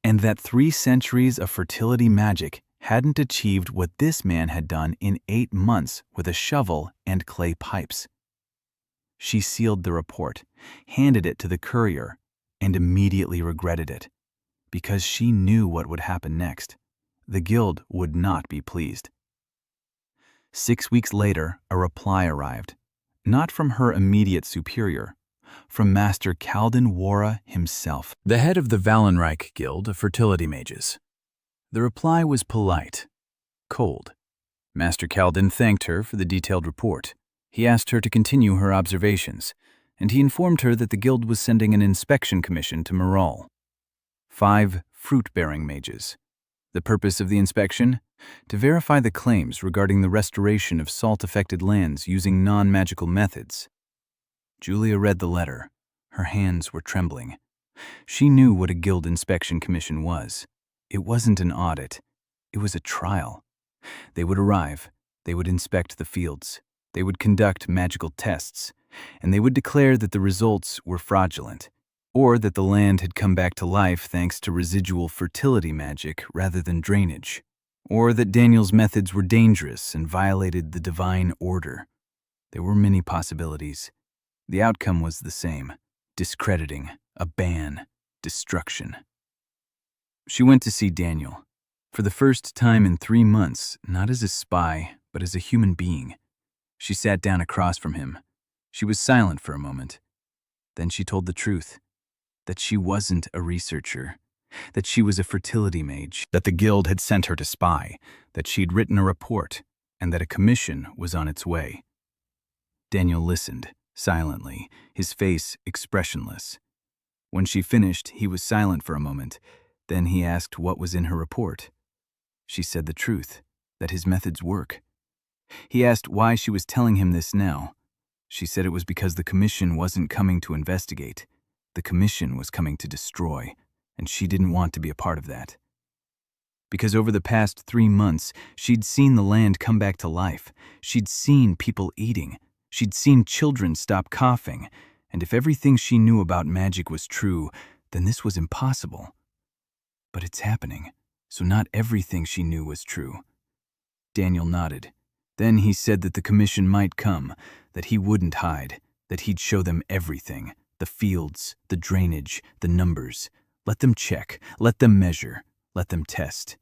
and that 3 centuries of fertility magic hadn't achieved what this man had done in 8 months with a shovel and clay pipes. She sealed the report, handed it to the courier, and immediately regretted it, because she knew what would happen next. The guild would not be pleased. 6 weeks later, a reply arrived, not from her immediate superior, from Master Kalden Wara himself, the head of the Valenreich Guild of Fertility Mages. The reply was polite, cold. Master Kalden thanked her for the detailed report. He asked her to continue her observations, and he informed her that the guild was sending an inspection commission to Morale. 5 fruit-bearing mages. The purpose of the inspection? To verify the claims regarding the restoration of salt-affected lands using non-magical methods. Julia read the letter. Her hands were trembling. She knew what a guild inspection commission was. It wasn't an audit. It was a trial. They would arrive. They would inspect the fields. They would conduct magical tests. And they would declare that the results were fraudulent, or that the land had come back to life thanks to residual fertility magic rather than drainage, or that Daniel's methods were dangerous and violated the divine order. There were many possibilities. The outcome was the same: discrediting, a ban, destruction. She went to see Daniel. For the first time in 3 months, not as a spy, but as a human being. She sat down across from him. She was silent for a moment. Then she told the truth. That she wasn't a researcher. That she was a fertility mage. That the guild had sent her to spy. That she'd written a report. And that a commission was on its way. Daniel listened, silently, his face expressionless. When she finished, he was silent for a moment. Then he asked what was in her report. She said the truth, that his methods work. He asked why she was telling him this now. She said it was because the commission wasn't coming to investigate. The commission was coming to destroy, and she didn't want to be a part of that. Because over the past 3 months, she'd seen the land come back to life. She'd seen people eating. She'd seen children stop coughing. And if everything she knew about magic was true, then this was impossible. But it's happening, so not everything she knew was true. Daniel nodded. Then he said that the commission might come, that he wouldn't hide, that he'd show them everything, the fields, the drainage, the numbers. Let them check, let them measure, let them test.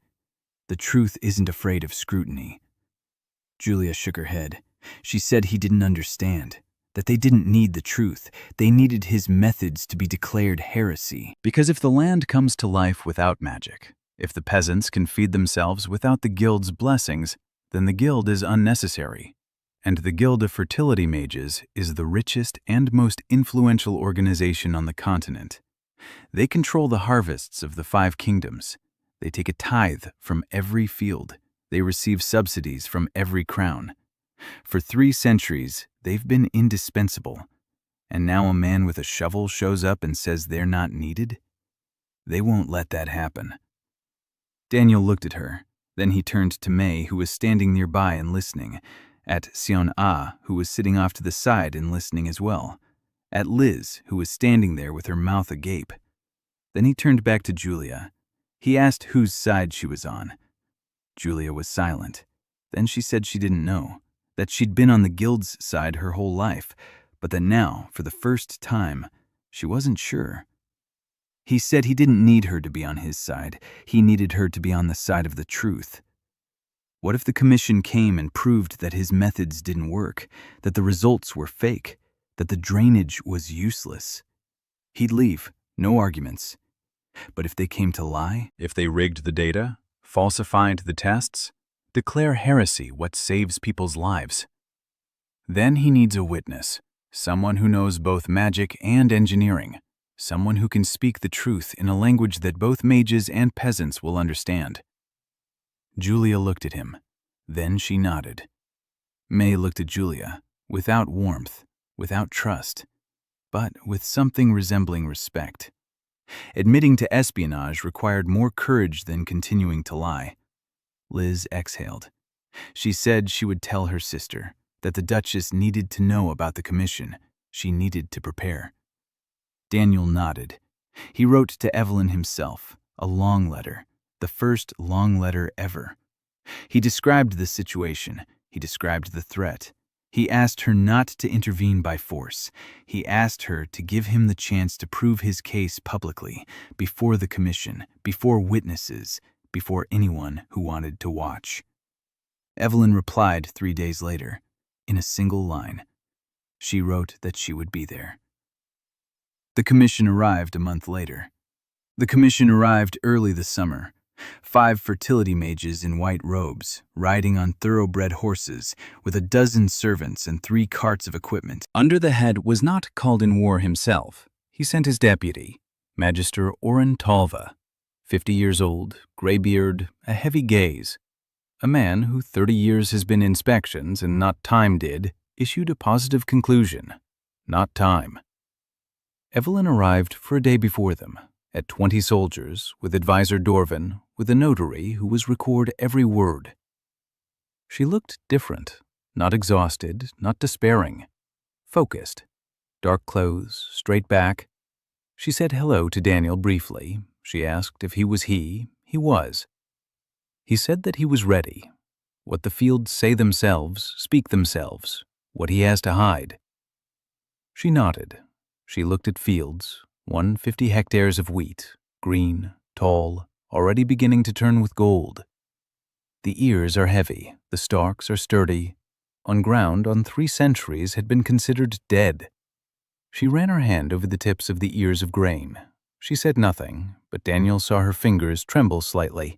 The truth isn't afraid of scrutiny. Julia shook her head. She said he didn't understand, that they didn't need the truth. They needed his methods to be declared heresy. Because if the land comes to life without magic, if the peasants can feed themselves without the guild's blessings, then the guild is unnecessary. And the Guild of Fertility Mages is the richest and most influential organization on the continent. They control the harvests of the 5 kingdoms. They take a tithe from every field. They receive subsidies from every crown. For 3 centuries, they've been indispensable. And now a man with a shovel shows up and says they're not needed? They won't let that happen. Daniel looked at her. Then he turned to May, who was standing nearby and listening, at Sion-Ah, who was sitting off to the side and listening as well, at Liz, who was standing there with her mouth agape. Then he turned back to Julia. He asked whose side she was on. Julia was silent. Then she said she didn't know, that she'd been on the guild's side her whole life, but that now, for the first time, she wasn't sure. He said he didn't need her to be on his side. He needed her to be on the side of the truth. What if the commission came and proved that his methods didn't work, that the results were fake, that the drainage was useless? He'd leave, no arguments. But if they came to lie, If they rigged the data, falsified the tests, declare heresy what saves people's lives, then he needs a witness, someone who knows both magic and engineering, someone who can speak the truth in a language that both mages and peasants will understand. Julia looked at him. Then she nodded. May looked at Julia, without warmth, without trust, but with something resembling respect. Admitting to espionage required more courage than continuing to lie. Liz exhaled. She said she would tell her sister that the Duchess needed to know about the commission. She needed to prepare. Daniel nodded. He wrote to Evelyn himself, a long letter, the first long letter ever. He described the situation. He described the threat. He asked her not to intervene by force. He asked her to give him the chance to prove his case publicly, before the commission, before witnesses, before anyone who wanted to watch. Evelyn replied 3 days later, in a single line. She wrote that she would be there. The commission arrived a month later. The commission arrived early this summer. 5 fertility mages in white robes, riding on thoroughbred horses, with a dozen servants and 3 carts of equipment. Under the head was not Caldin-War himself. He sent his deputy, Magister Oren Talva, 50 years old, gray-beard, a heavy gaze. A man who 30 years has been inspections and not time did, issued a positive conclusion. Not time. Evelyn arrived for a day before them, at 20 soldiers, with advisor Dorvin, with a notary who was record every word. She looked different, not exhausted, not despairing. Focused. Dark clothes, straight back. She said hello to Daniel briefly. She asked if he was he. He was. He said that he was ready. What the fields say themselves, speak themselves. What he has to hide. She nodded. She looked at fields, 150 hectares of wheat, green, tall, already beginning to turn with gold. The ears are heavy, the stalks are sturdy. On ground on 3 centuries had been considered dead. She ran her hand over the tips of the ears of grain. She said nothing, but Daniel saw her fingers tremble slightly.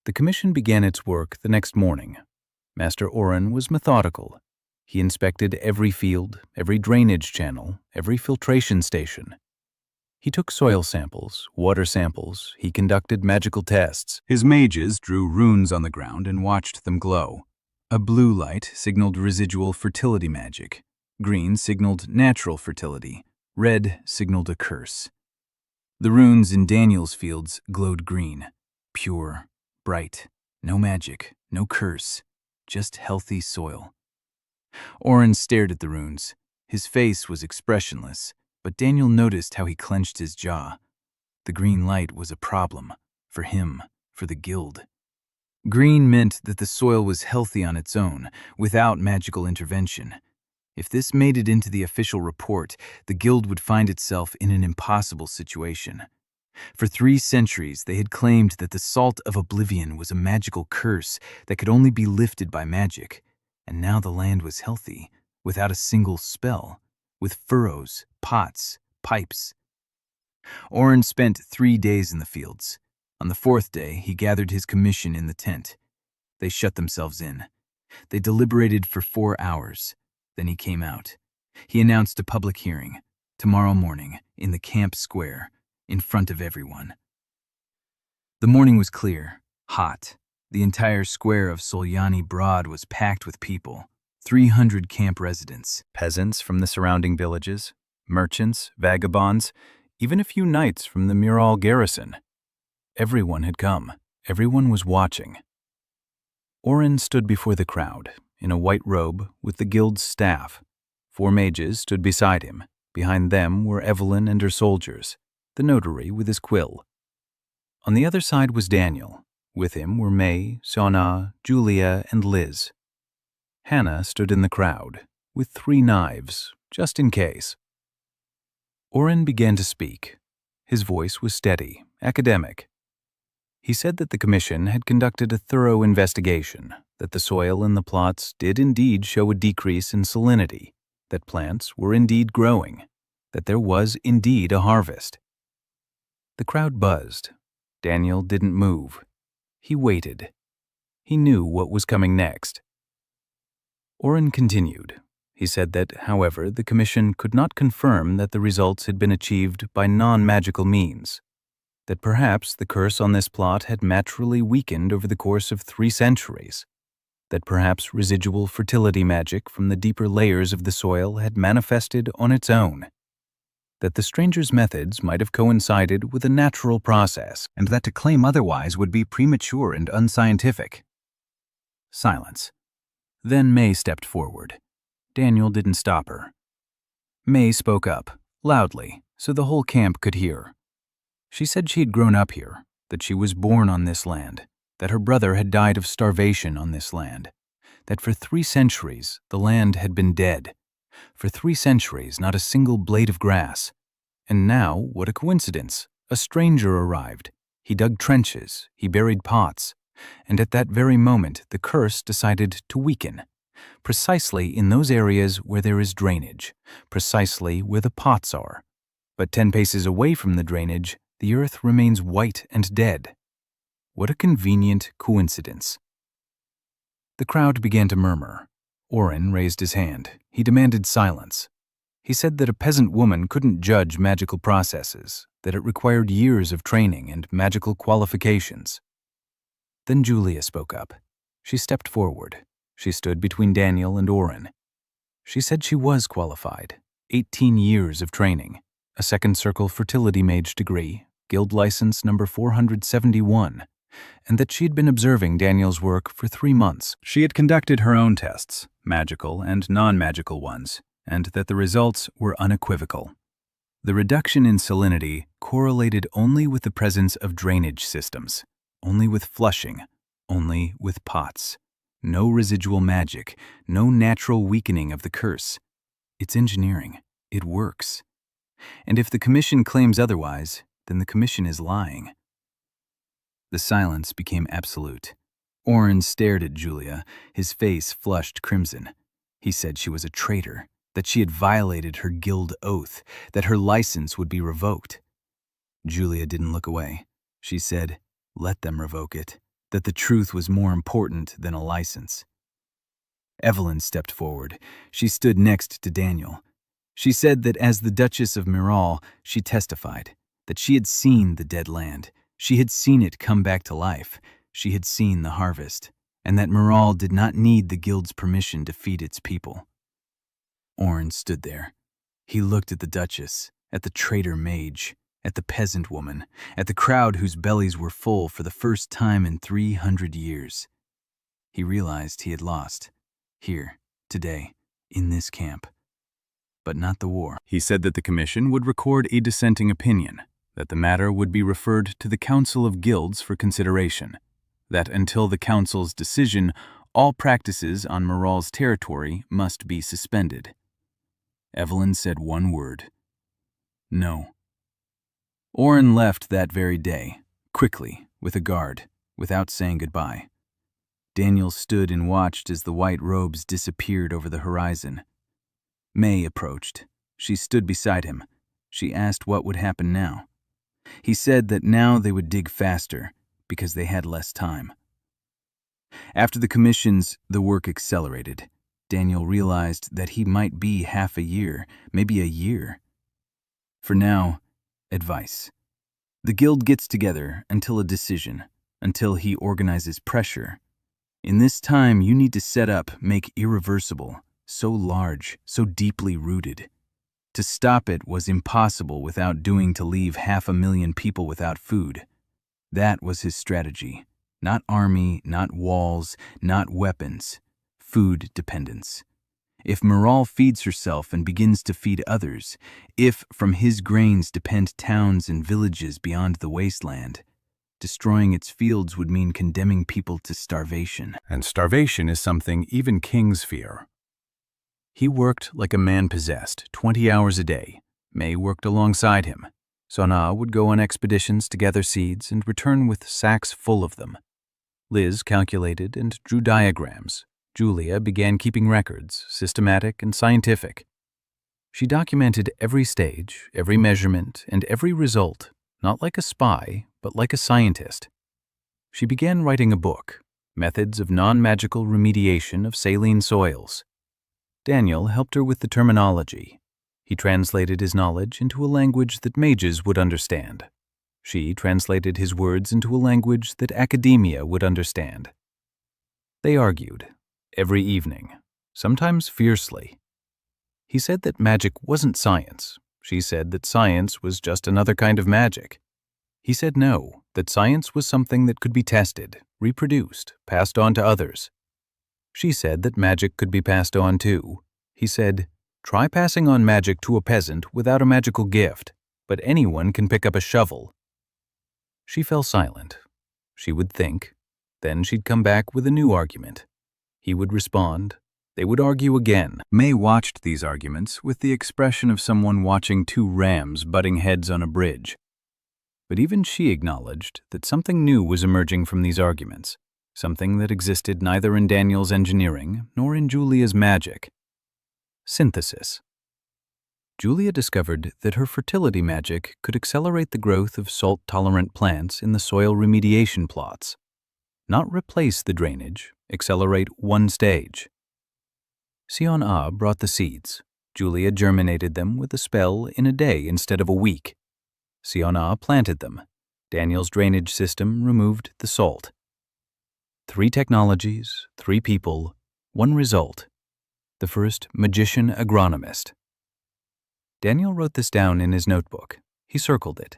The commission began its work the next morning. Master Oren was methodical. He inspected every field, every drainage channel, every filtration station. He took soil samples, water samples, he conducted magical tests. His mages drew runes on the ground and watched them glow. A blue light signaled residual fertility magic. Green signaled natural fertility. Red signaled a curse. The runes in Daniel's fields glowed green, pure, bright. No magic, no curse, just healthy soil. Oren stared at the runes. His face was expressionless, but Daniel noticed how he clenched his jaw. The green light was a problem. For him, for the guild. Green meant that the soil was healthy on its own, without magical intervention. If this made it into the official report, the guild would find itself in an impossible situation. For 3 centuries, they had claimed that the salt of oblivion was a magical curse that could only be lifted by magic. And now the land was healthy, without a single spell, with furrows, pots, pipes. Oren spent 3 days in the fields. On the 4th day, he gathered his commission in the tent. They shut themselves in. They deliberated for 4 hours. Then he came out. He announced a public hearing, tomorrow morning, in the camp square, in front of everyone. The morning was clear, hot. The entire square of Solyani Broad was packed with people. 300 camp residents, Peasants from the surrounding villages, merchants, vagabonds, even a few knights from the Mural garrison. Everyone had come. Everyone was watching. Oren stood before the crowd, in a white robe with the guild's staff. 4 mages stood beside him. Behind them were Evelyn and her soldiers, the notary with his quill. On the other side was Daniel. With him were May, Sona, Julia, and Liz. Hannah stood in the crowd, with 3 knives, just in case. Oren began to speak. His voice was steady, academic. He said that the commission had conducted a thorough investigation, that the soil in the plots did indeed show a decrease in salinity, that plants were indeed growing, that there was indeed a harvest. The crowd buzzed. Daniel didn't move. He waited. He knew what was coming next. Oren continued. He said that, however, the commission could not confirm that the results had been achieved by non-magical means, that perhaps the curse on this plot had naturally weakened over the course of 3 centuries, that perhaps residual fertility magic from the deeper layers of the soil had manifested on its own, that the stranger's methods might have coincided with a natural process, and that to claim otherwise would be premature and unscientific. Silence. Then May stepped forward. Daniel didn't stop her. May spoke up, loudly, so the whole camp could hear. She said she had grown up here, that she was born on this land, that her brother had died of starvation on this land, that for 3 centuries the land had been dead. For 3 centuries, not a single blade of grass. And now, what a coincidence, a stranger arrived. He dug trenches, he buried pots, and at that very moment the curse decided to weaken, precisely in those areas where there is drainage, precisely where the pots are. But 10 paces away from the drainage, the earth remains white and dead. What a convenient coincidence. The crowd began to murmur. Oren raised his hand. He demanded silence. He said that a peasant woman couldn't judge magical processes, that it required years of training and magical qualifications. Then Julia spoke up. She stepped forward. She stood between Daniel and Oren. She said she was qualified, 18 years of training, a second circle fertility mage degree, guild license number 471, and that she had been observing Daniel's work for 3 months. She had conducted her own tests, magical and non-magical ones, and that the results were unequivocal. The reduction in salinity correlated only with the presence of drainage systems, only with flushing, only with pots. No residual magic, no natural weakening of the curse. It's engineering. It works. And if the commission claims otherwise, then the commission is lying. The silence became absolute. Oren stared at Julia, his face flushed crimson. He said she was a traitor, that she had violated her guild oath, that her license would be revoked. Julia didn't look away. She said, "Let them revoke it," that the truth was more important than a license. Evelyn stepped forward. She stood next to Daniel. She said that as the Duchess of Miral, she testified that she had seen the dead land. She had seen it come back to life. She had seen the harvest, and that Miral did not need the guild's permission to feed its people. Orrin stood there. He looked at the Duchess, at the traitor mage, at the peasant woman, at the crowd whose bellies were full for the first time in 300 years. He realized he had lost, here, today, in this camp. But not the war. He said that the commission would record a dissenting opinion, that the matter would be referred to the Council of Guilds for consideration, that until the council's decision, all practices on Miral's territory must be suspended. Evelyn said one word. No. Orrin left that very day, quickly, with a guard, without saying goodbye. Daniel stood and watched as the white robes disappeared over the horizon. May approached. She stood beside him. She asked what would happen now. He said that now they would dig faster, because they had less time. After the commissions, the work accelerated. Daniel realized that he might be half a year, maybe a year. For now, advice. The guild gets together until a decision, until he organizes pressure. In this time, you need to set up, make irreversible, so large, so deeply rooted. To stop it was impossible without doing to leave 500,000 people without food. That was his strategy. Not army, not walls, not weapons. Food dependence. If Miral feeds herself and begins to feed others, if from his grains depend towns and villages beyond the wasteland, destroying its fields would mean condemning people to starvation. And starvation is something even kings fear. He worked like a man possessed, 20 hours a day. May worked alongside him. Sona would go on expeditions to gather seeds and return with sacks full of them. Liz calculated and drew diagrams. Julia began keeping records, systematic and scientific. She documented every stage, every measurement, and every result, not like a spy, but like a scientist. She began writing a book, Methods of Non-Magical Remediation of Saline Soils. Daniel helped her with the terminology. He translated his knowledge into a language that mages would understand. She translated his words into a language that academia would understand. They argued, every evening, sometimes fiercely. He said that magic wasn't science. She said that science was just another kind of magic. He said no, that science was something that could be tested, reproduced, passed on to others. She said that magic could be passed on too. He said, try passing on magic to a peasant without a magical gift, but anyone can pick up a shovel. She fell silent. She would think. Then she'd come back with a new argument. He would respond. They would argue again. May watched these arguments with the expression of someone watching two rams butting heads on a bridge. But even she acknowledged that something new was emerging from these arguments, something that existed neither in Daniel's engineering nor in Julia's magic. Synthesis. Julia discovered that her fertility magic could accelerate the growth of salt-tolerant plants in the soil remediation plots. Not replace the drainage, accelerate one stage. Sion-Ah brought the seeds. Julia germinated them with a spell in a day instead of a week. Sion-Ah planted them. Daniel's drainage system removed the salt. 3 technologies, 3 people, 1 result. The first magician agronomist. Daniel wrote this down in his notebook. He circled it.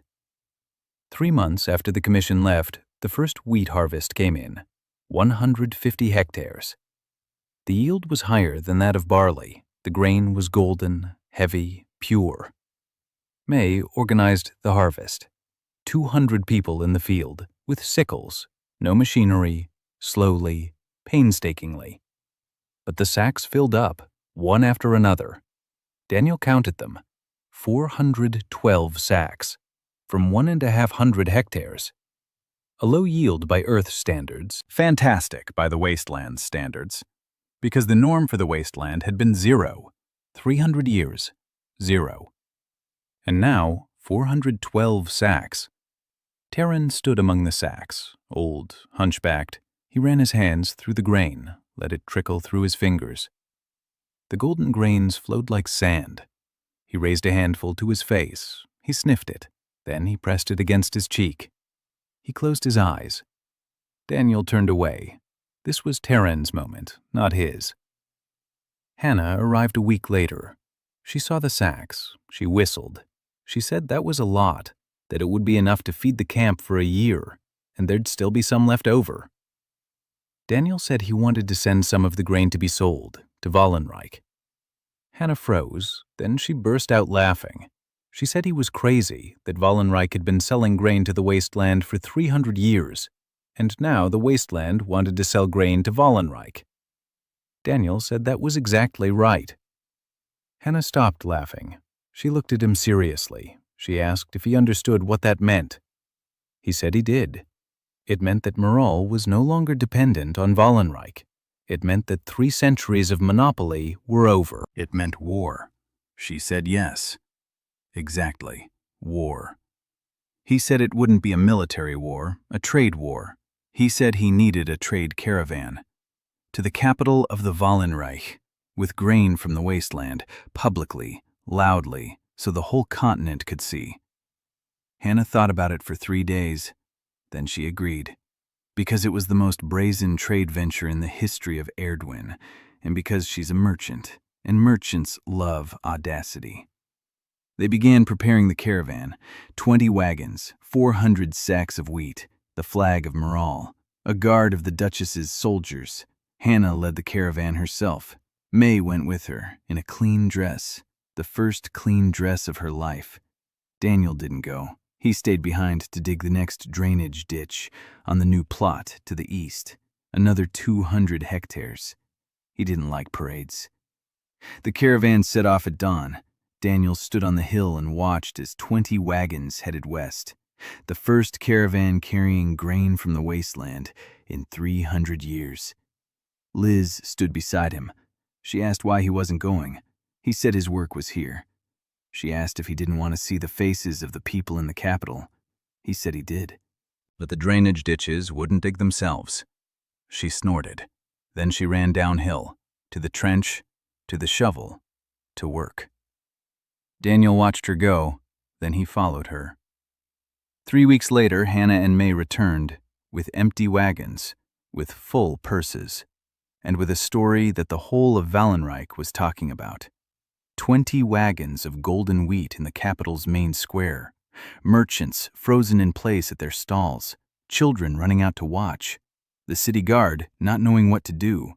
3 months after the commission left, the first wheat harvest came in, 150 hectares. The yield was higher than that of barley. The grain was golden, heavy, pure. May organized the harvest. 200 people in the field, with sickles, no machinery, slowly, painstakingly. But the sacks filled up, one after another. Daniel counted them. 412 sacks, from 1,500 hectares. A low yield by Earth standards, fantastic by the Wasteland standards, because the norm for the Wasteland had been 0, 300 years, 0. And now, 412 sacks. Terran stood among the sacks, old, hunchbacked. He ran his hands through the grain, let it trickle through his fingers. The golden grains flowed like sand. He raised a handful to his face. He sniffed it. Then he pressed it against his cheek. He closed his eyes. Daniel turned away. This was Terran's moment, not his. Hannah arrived a week later. She saw the sacks. She whistled. She said that was a lot, that it would be enough to feed the camp for a year, and there'd still be some left over. Daniel said he wanted to send some of the grain to be sold, to Wallenreich. Hannah froze, then she burst out laughing. She said he was crazy, that Wallenreich had been selling grain to the Wasteland for 300 years, and now the Wasteland wanted to sell grain to Wallenreich. Daniel said that was exactly right. Hannah stopped laughing. She looked at him seriously. She asked if he understood what that meant. He said he did. It meant that Morale was no longer dependent on Wallenreich. It meant that 3 centuries of monopoly were over. It meant war. She said yes. Exactly. War. He said it wouldn't be a military war, a trade war. He said he needed a trade caravan. To the capital of the Wallenreich, with grain from the Wasteland, publicly, loudly, so the whole continent could see. Hannah thought about it for 3 days. Then she agreed. Because it was the most brazen trade venture in the history of Erdwin, and because she's a merchant, and merchants love audacity. They began preparing the caravan, 20 wagons, 400 sacks of wheat, the flag of Morale, a guard of the Duchess's soldiers. Hannah led the caravan herself. May went with her, in a clean dress, the first clean dress of her life. Daniel didn't go. He stayed behind to dig the next drainage ditch on the new plot to the east, another 200 hectares. He didn't like parades. The caravan set off at dawn. Daniel stood on the hill and watched as 20 wagons headed west, the first caravan carrying grain from the Wasteland in 300 years. Liz stood beside him. She asked why he wasn't going. He said his work was here. She asked if he didn't want to see the faces of the people in the capital. He said he did. But the drainage ditches wouldn't dig themselves. She snorted. Then she ran downhill, to the trench, to the shovel, to work. Daniel watched her go, then he followed her. 3 weeks later, Hannah and May returned, with empty wagons, with full purses, and with a story that the whole of Wallenreich was talking about. 20 wagons of golden wheat in the capital's main square, merchants frozen in place at their stalls, children running out to watch, the city guard not knowing what to do,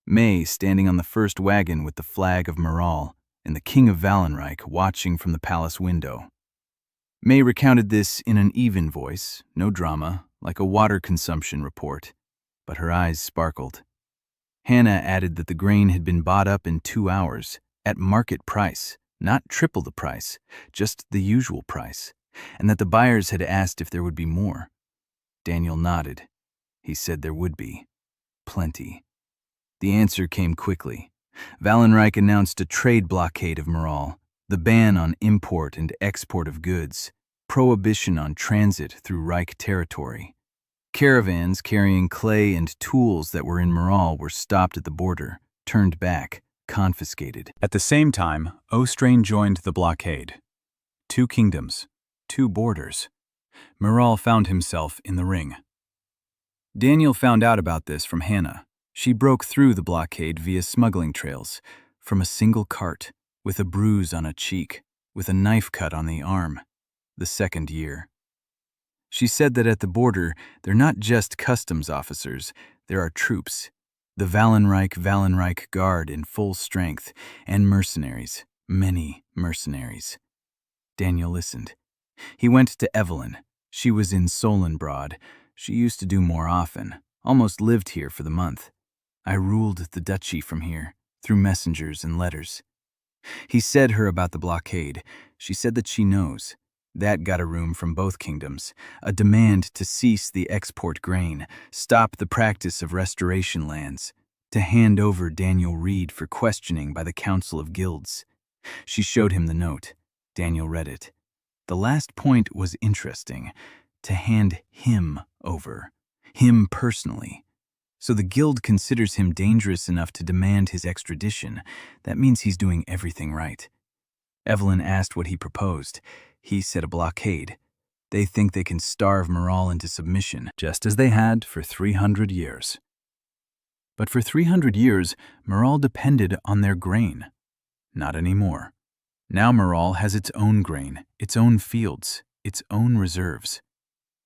May standing on the first wagon with the flag of Morale, and the King of Wallenreich watching from the palace window. May recounted this in an even voice, no drama, like a water consumption report, but her eyes sparkled. Hannah added that the grain had been bought up in 2 hours, at market price, not triple the price, just the usual price, and that the buyers had asked if there would be more. Daniel nodded. He said there would be. Plenty. The answer came quickly. Wallenreich announced a trade blockade of Morale, the ban on import and export of goods, prohibition on transit through Reich territory. Caravans carrying clay and tools that were in Morale were stopped at the border, turned back, confiscated. At the same time, Ostrain joined the blockade. 2 kingdoms, 2 borders. Morale found himself in the ring. Daniel found out about this from Hannah. She broke through the blockade via smuggling trails, from a single cart, with a bruise on a cheek, with a knife cut on the arm, the 2nd year. She said that at the border, they're not just customs officers, there are troops. The Wallenreich Guard in full strength, and mercenaries, many mercenaries. Daniel listened. He went to Evelyn. She was in Solenbrod. She used to do more often, almost lived here for the month. I ruled the duchy from here, through messengers and letters. He said her about the blockade. She said that she knows. That got a room from both kingdoms, a demand to cease the export grain, stop the practice of restoration lands, to hand over Daniel Reed for questioning by the Council of Guilds. She showed him the note. Daniel read it. The last point was interesting, to hand him over, him personally. So the guild considers him dangerous enough to demand his extradition. That means he's doing everything right. Evelyn asked what he proposed. He said a blockade. They think they can starve Moral into submission, just as they had for 300 years. But for 300 years, Moral depended on their grain. Not anymore. Now Moral has its own grain, its own fields, its own reserves.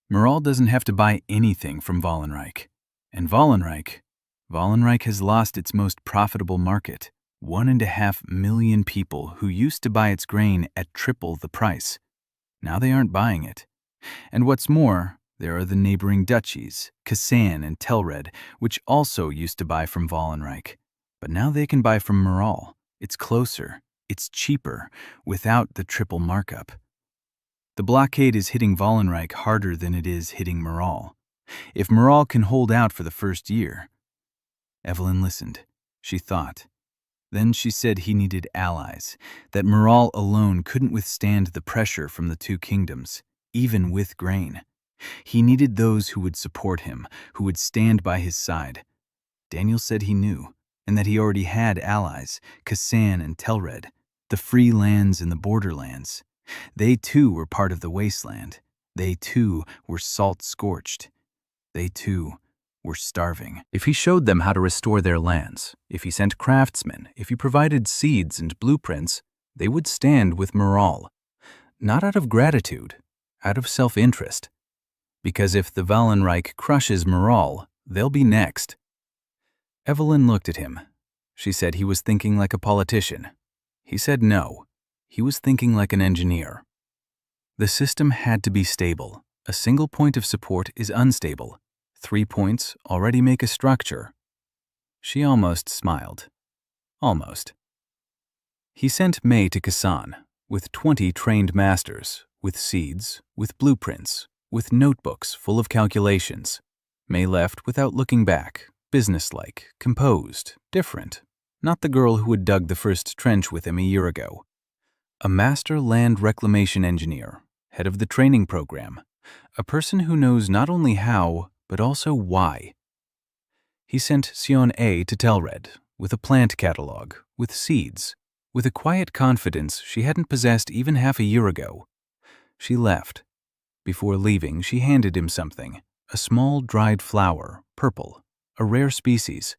Moral doesn't have to buy anything from Wallenreich. And Wallenreich has lost its most profitable market, 1.5 million people who used to buy its grain at triple the price. Now they aren't buying it. And what's more, there are the neighboring duchies, Kasan and Telred, which also used to buy from Wallenreich. But now they can buy from Moral. It's closer, it's cheaper, without the triple markup. The blockade is hitting Wallenreich harder than it is hitting Moral. If Moral can hold out for the first year. Evelyn listened. She thought. Then she said he needed allies, that Moral alone couldn't withstand the pressure from the two kingdoms, even with grain. He needed those who would support him, who would stand by his side. Daniel said he knew, and that he already had allies, Kasan and Telred, the free lands and the borderlands. They too were part of the Wasteland. They too were salt-scorched. They too were starving. If he showed them how to restore their lands, if he sent craftsmen, if he provided seeds and blueprints, they would stand with Moral. Not out of gratitude, out of self-interest. Because if the Wallenreich crushes Moral, they'll be next. Evelyn looked at him. She said he was thinking like a politician. He said no. He was thinking like an engineer. The system had to be stable. A single point of support is unstable. 3 points already make a structure. She almost smiled. Almost. He sent May to Kasan, with 20 trained masters, with seeds, with blueprints, with notebooks full of calculations. May left without looking back, businesslike, composed, different. Not the girl who had dug the first trench with him a year ago. A master land reclamation engineer, head of the training program, a person who knows not only how, but also why. He sent Sion A to Telred, with a plant catalog, with seeds, with a quiet confidence she hadn't possessed even half a year ago. She left. Before leaving, she handed him something, a small dried flower, purple, a rare species.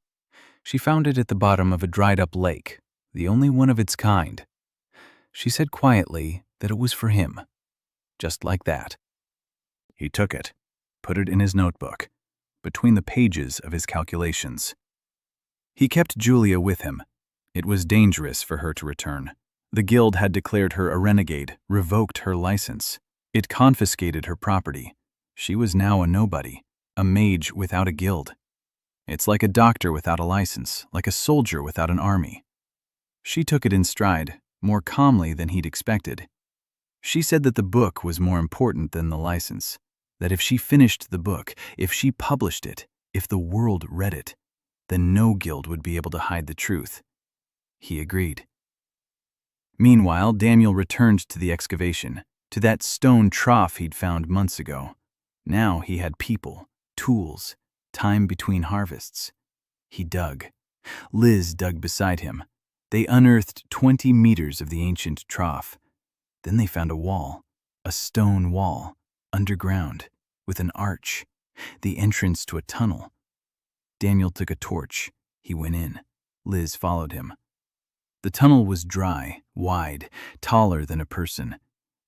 She found it at the bottom of a dried-up lake, the only one of its kind. She said quietly that it was for him, just like that. He took it, put it in his notebook, between the pages of his calculations. He kept Julia with him. It was dangerous for her to return. The guild had declared her a renegade, revoked her license. It confiscated her property. She was now a nobody, a mage without a guild. It's like a doctor without a license, like a soldier without an army. She took it in stride, more calmly than he'd expected. She said that the book was more important than the license, that if she finished the book, if she published it, if the world read it, then no guild would be able to hide the truth. He agreed. Meanwhile, Daniel returned to the excavation, to that stone trough he'd found months ago. Now he had people, tools, time between harvests. He dug. Liz dug beside him. They unearthed 20 meters of the ancient trough. Then they found a wall, a stone wall, underground, with an arch, the entrance to a tunnel. Daniel took a torch. He went in. Liz followed him. The tunnel was dry, wide, taller than a person.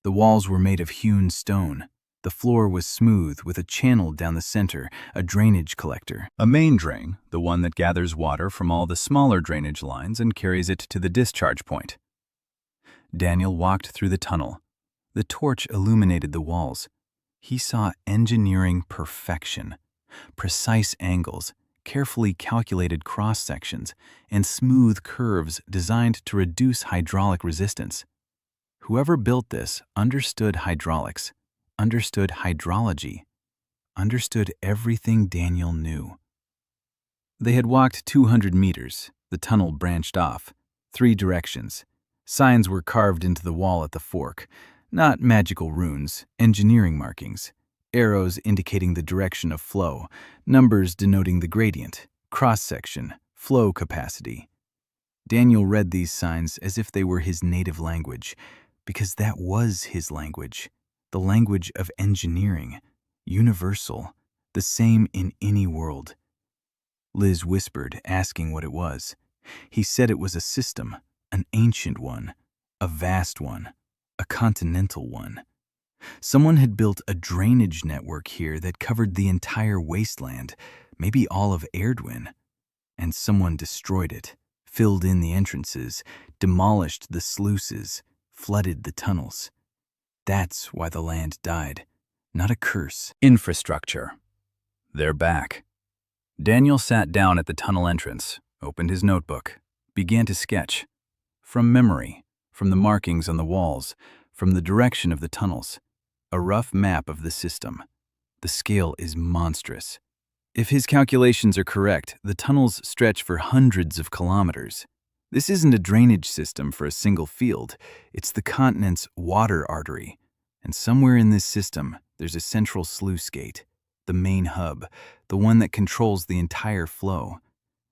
The walls were made of hewn stone. The floor was smooth with a channel down the center, a drainage collector. A main drain, the one that gathers water from all the smaller drainage lines and carries it to the discharge point. Daniel walked through the tunnel. The torch illuminated the walls. He saw engineering perfection, precise angles, carefully calculated cross-sections, and smooth curves designed to reduce hydraulic resistance. Whoever built this understood hydraulics, understood hydrology, understood everything Daniel knew. They had walked 200 meters. The tunnel branched off, 3 directions. Signs were carved into the wall at the fork, not magical runes, engineering markings. Arrows indicating the direction of flow, numbers denoting the gradient, cross-section, flow capacity. Daniel read these signs as if they were his native language, because that was his language, the language of engineering, universal, the same in any world. Liz whispered, asking what it was. He said it was a system, an ancient one, a vast one, a continental one. Someone had built a drainage network here that covered the entire wasteland, maybe all of Erdwin, and someone destroyed it, filled in the entrances, demolished the sluices, flooded the tunnels. That's why the land died, not a curse. Infrastructure. They're back. Daniel sat down at the tunnel entrance, opened his notebook, began to sketch. From memory, from the markings on the walls, from the direction of the tunnels, a rough map of the system. The scale is monstrous. If his calculations are correct, the tunnels stretch for hundreds of kilometers. This isn't a drainage system for a single field. It's the continent's water artery. And somewhere in this system, there's a central sluice gate, the main hub, the one that controls the entire flow.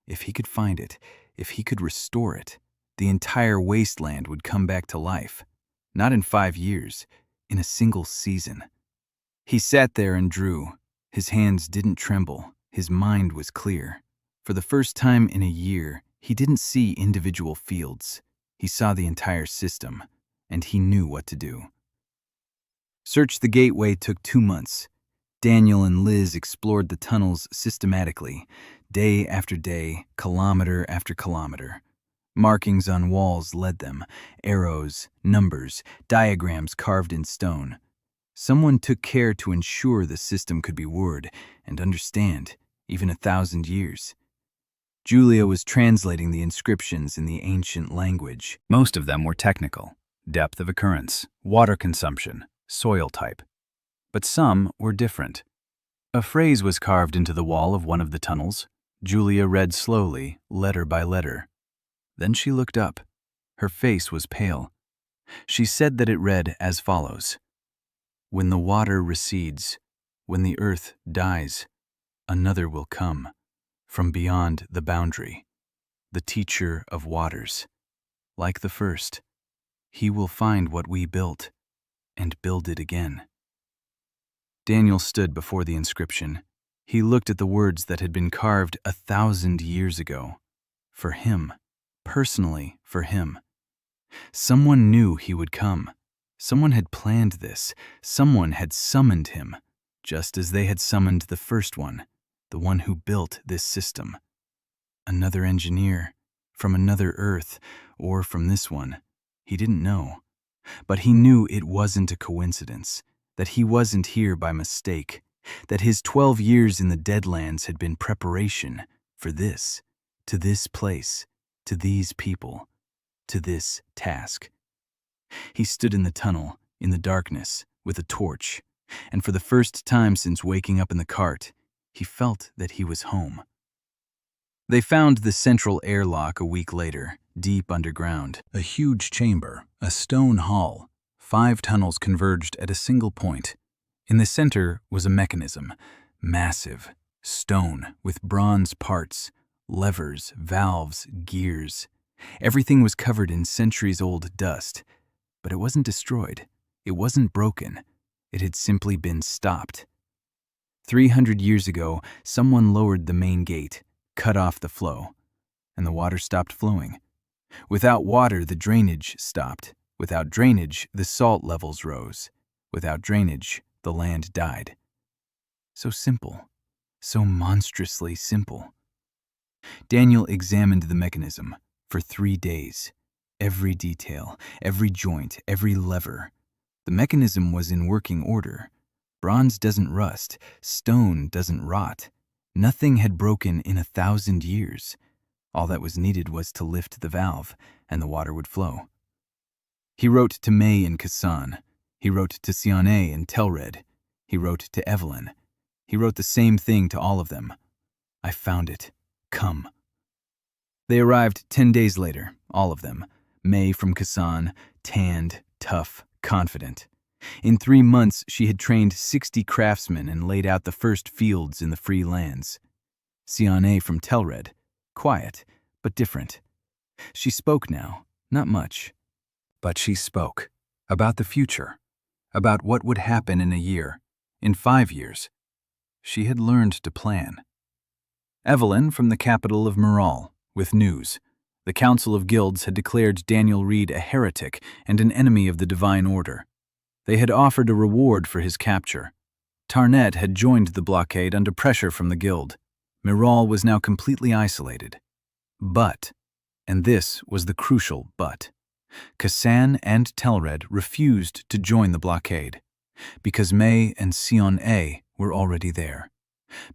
If he could find it, if he could restore it, the entire wasteland would come back to life. Not in 5 years, in a single season. He sat there and drew. His hands didn't tremble. His mind was clear. For the first time in a year, he didn't see individual fields. He saw the entire system, and he knew what to do. Search the Gateway took 2 months. Daniel and Liz explored the tunnels systematically, day after day, kilometer after kilometer. Markings on walls led them, arrows, numbers, diagrams carved in stone. Someone took care to ensure the system could be word and understand, even 1,000 years. Julia was translating the inscriptions in the ancient language. Most of them were technical: depth of occurrence, water consumption, soil type. But some were different. A phrase was carved into the wall of one of the tunnels. Julia read slowly, letter by letter. Then she looked up. Her face was pale. She said that it read as follows: "When the water recedes, when the earth dies, another will come from beyond the boundary, the teacher of waters. Like the first, he will find what we built and build it again." Daniel stood before the inscription. He looked at the words that had been carved 1,000 years ago. For him, personally for him. Someone knew he would come. Someone had planned this. Someone had summoned him, just as they had summoned the first one, the one who built this system. Another engineer, from another Earth, or from this one. He didn't know. But he knew it wasn't a coincidence, that he wasn't here by mistake, that his 12 years in the Deadlands had been preparation for this, to this place, to these people, to this task. He stood in the tunnel, in the darkness, with a torch, and for the first time since waking up in the cart, he felt that he was home. They found the central airlock a week later, deep underground. A huge chamber, a stone hall. 5 tunnels converged at a single point. In the center was a mechanism, massive, stone, with bronze parts, levers, valves, gears. Everything was covered in centuries-old dust, but it wasn't destroyed. It wasn't broken. It had simply been stopped. 300 years ago, someone lowered the main gate, cut off the flow, and the water stopped flowing. Without water, the drainage stopped. Without drainage, the salt levels rose. Without drainage, the land died. So simple, so monstrously simple. Daniel examined the mechanism for 3 days. Every detail, every joint, every lever. The mechanism was in working order. Bronze doesn't rust, stone doesn't rot. Nothing had broken in 1,000 years. All that was needed was to lift the valve, and the water would flow. He wrote to May in Kasan. He wrote to Siane in Telred. He wrote to Evelyn. He wrote the same thing to all of them. "I found it. Come." They arrived 10 days later, all of them. May from Kasan, tanned, tough, confident. In 3 months, she had trained 60 craftsmen and laid out the first fields in the free lands. Siane from Telred, quiet, but different. She spoke now, not much. But she spoke. About the future. About what would happen in a year, in 5 years. She had learned to plan. Evelyn from the capital of Meral, with news. The Council of Guilds had declared Daniel Reed a heretic and an enemy of the divine order. They had offered a reward for his capture. Tarnet had joined the blockade under pressure from the guild. Meral was now completely isolated. But, and this was the crucial but, Kassan and Telred refused to join the blockade, because May and Sion A were already there,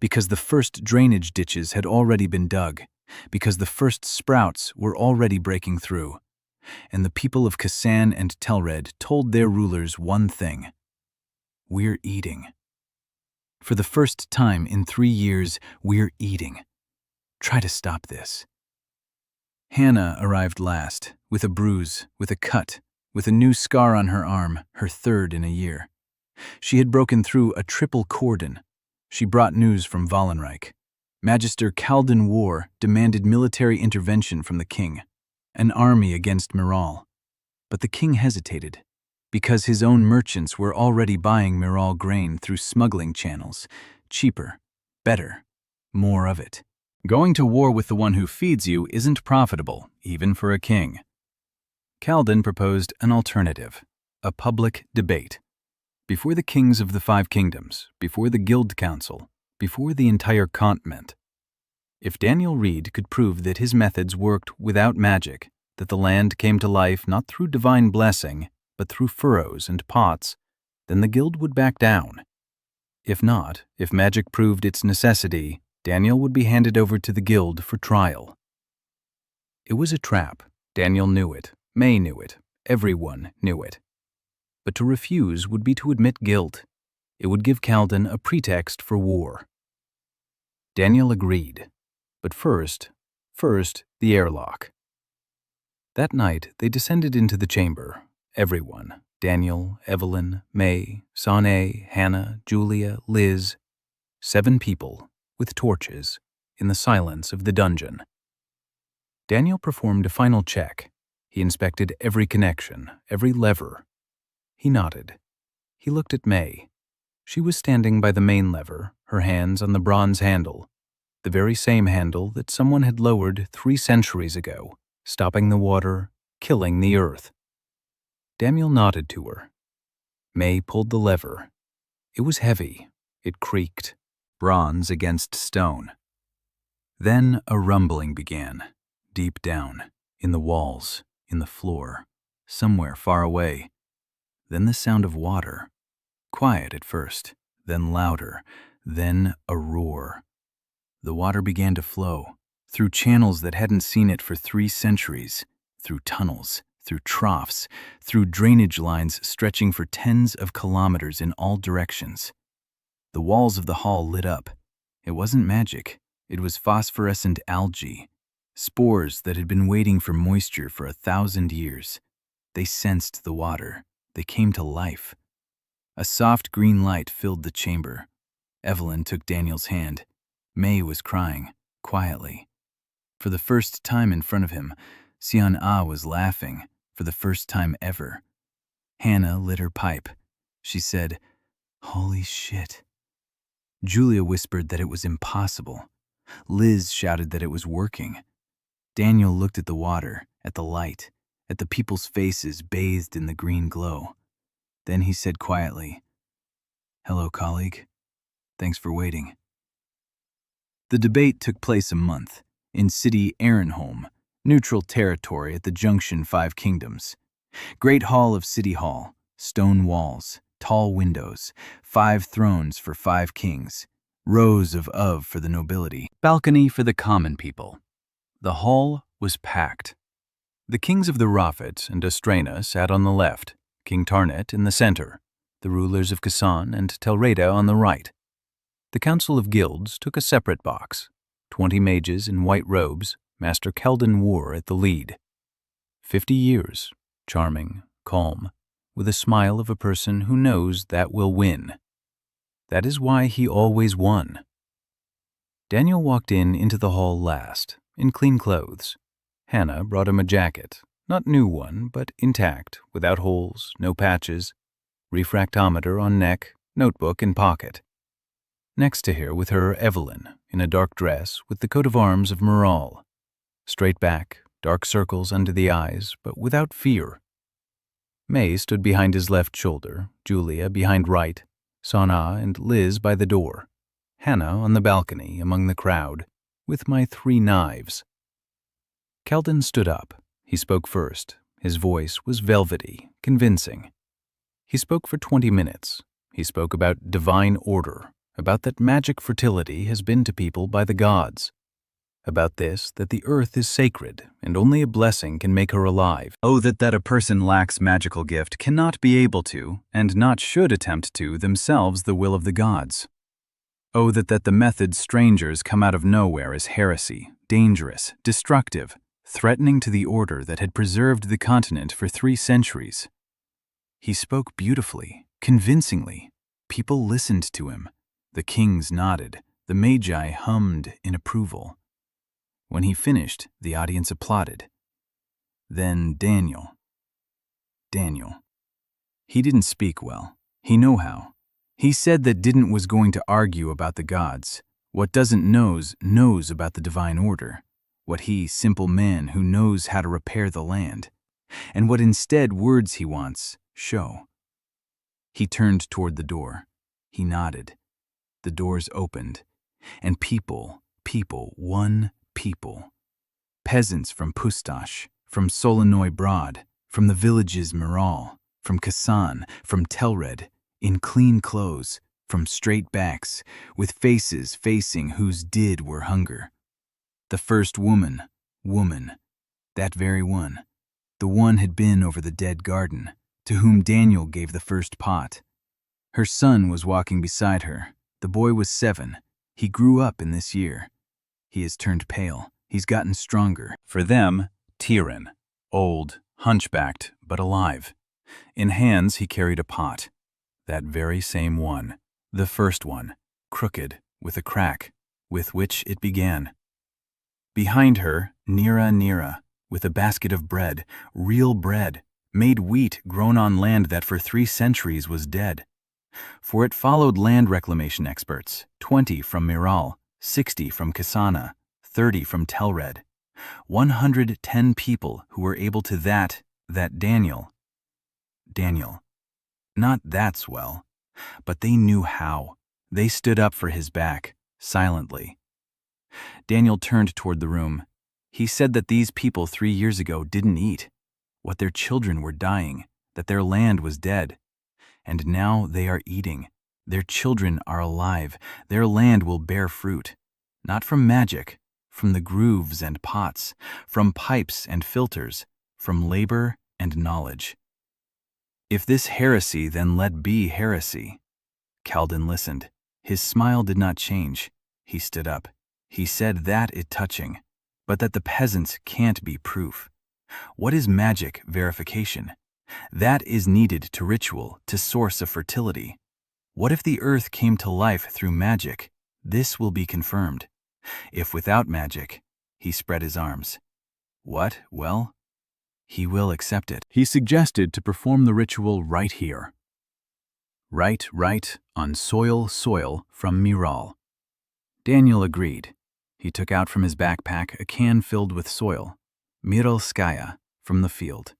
because the first drainage ditches had already been dug, because the first sprouts were already breaking through, and the people of Kassan and Telred told their rulers one thing: we're eating. For the first time in 3 years, we're eating. Try to stop this. Hannah arrived last, with a bruise, with a cut, with a new scar on her arm, her 3rd in a year. She had broken through a triple cordon. She brought news from Wallenreich. Magister Kalden War demanded military intervention from the king, an army against Meral. But the king hesitated, because his own merchants were already buying Meral grain through smuggling channels, cheaper, better, more of it. Going to war with the one who feeds you isn't profitable, even for a king. Kalden proposed an alternative, a public debate. Before the kings of the 5 kingdoms, before the Guild Council, before the entire continent. If Daniel Reed could prove that his methods worked without magic, that the land came to life not through divine blessing, but through furrows and pots, then the guild would back down. If not, if magic proved its necessity, Daniel would be handed over to the guild for trial. It was a trap. Daniel knew it. May knew it. Everyone knew it. But to refuse would be to admit guilt. It would give Kalden a pretext for war. Daniel agreed. But first, the airlock. That night, they descended into the chamber. Everyone, Daniel, Evelyn, May, Sane, Hannah, Julia, Liz, 7 people, with torches, in the silence of the dungeon. Daniel performed a final check. He inspected every connection, every lever. He nodded. He looked at May. She was standing by the main lever, her hands on the bronze handle, the very same handle that someone had lowered 3 centuries ago, stopping the water, killing the earth. Daniel nodded to her. May pulled the lever. It was heavy. It creaked, bronze against stone. Then a rumbling began, deep down, in the walls, in the floor, somewhere far away. Then the sound of water, quiet at first, then louder, then a roar. The water began to flow, through channels that hadn't seen it for 3 centuries, through tunnels, through troughs, through drainage lines stretching for tens of kilometers in all directions. The walls of the hall lit up. It wasn't magic. It was phosphorescent algae, spores that had been waiting for moisture for 1,000 years. They sensed the water. They came to life. A soft green light filled the chamber. Evelyn took Daniel's hand. May was crying, quietly. For the first time in front of him, Sion Ah was laughing, for the first time ever. Hannah lit her pipe. She said, "Holy shit." Julia whispered that it was impossible. Liz shouted that it was working. Daniel looked at the water, at the light, at the people's faces bathed in the green glow. Then he said quietly, "Hello, colleague. Thanks for waiting." The debate took place a month, in city Ehrenholm, neutral territory at the junction 5 kingdoms. Great hall of City Hall, stone walls, tall windows, 5 thrones for 5 kings, rows of for the nobility, balcony for the common people. The hall was packed. The kings of the Rafet and Ostrena sat on the left, King Tarnet in the center, the rulers of Kassan and Telreda on the right. The Council of Guilds took a separate box, 20 mages in white robes, Master Kalden War at the lead. 50 years, charming, calm, with a smile of a person who knows that will win. That is why he always won. Daniel walked into the hall last, in clean clothes. Hannah brought him a jacket, not new one, but intact, without holes, no patches, refractometer on neck, notebook in pocket. Next to her with her Evelyn, in a dark dress with the coat of arms of Mural. Straight back, dark circles under the eyes, but without fear. May stood behind his left shoulder, Julia behind right, Sana and Liz by the door, Hannah on the balcony among the crowd, with my 3 knives. Calden stood up. He spoke first. His voice was velvety, convincing. He spoke for 20 minutes. He spoke about divine order, about that magic fertility has been to people by the gods. About this, that the earth is sacred, and only a blessing can make her alive. Oh, that a person lacks magical gift cannot be able to, and not should attempt to, themselves the will of the gods. Oh, that the method strangers come out of nowhere is heresy, dangerous, destructive, threatening to the order that had preserved the continent for 3 centuries. He spoke beautifully, convincingly. People listened to him. The kings nodded. The magi hummed in approval. When he finished, the audience applauded. Then Daniel. He didn't speak well. He know how. He said that didn't was going to argue about the gods. What doesn't knows about the divine order. What he, simple man who knows how to repair the land. And what instead words he wants, show. He turned toward the door. He nodded. The doors opened. And people, one people. Peasants from Pustash, from Solonoy Broad, from the villages Mural, from Kasan, from Telred, in clean clothes, from straight backs, with faces facing whose did were hunger. The first woman, that very one. The one had been over the dead garden, to whom Daniel gave the first pot. Her son was walking beside her. The boy was 7. He grew up in this year. He has turned pale. He's gotten stronger. For them, Tyran, old, hunchbacked, but alive. In hands he carried a pot. That very same one, the first one, crooked, with a crack, with which it began. Behind her, Nira, with a basket of bread, real bread, made wheat grown on land that for 3 centuries was dead. For it followed land reclamation experts, 20 from Miral, 60 from Kasana, 30 from Telred. 110 people who were able to that Daniel. Not that's well, but they knew how. They stood up for his back, silently. Daniel turned toward the room. He said that these people 3 years ago didn't eat, what their children were dying, that their land was dead. And now they are eating. Their children are alive. Their land will bear fruit. Not from magic, from the grooves and pots, from pipes and filters, from labor and knowledge. If this heresy, then let be heresy. Calden listened. His smile did not change. He stood up. He said that it touching, but that the peasants can't be proof. What is magic verification? That is needed to ritual, to source of fertility. What if the earth came to life through magic? This will be confirmed. If without magic, he spread his arms. What? Well, he will accept it. He suggested to perform the ritual right here. Right, on soil from Miral. Daniel agreed. He took out from his backpack a can filled with soil, Miralskaya, from the field.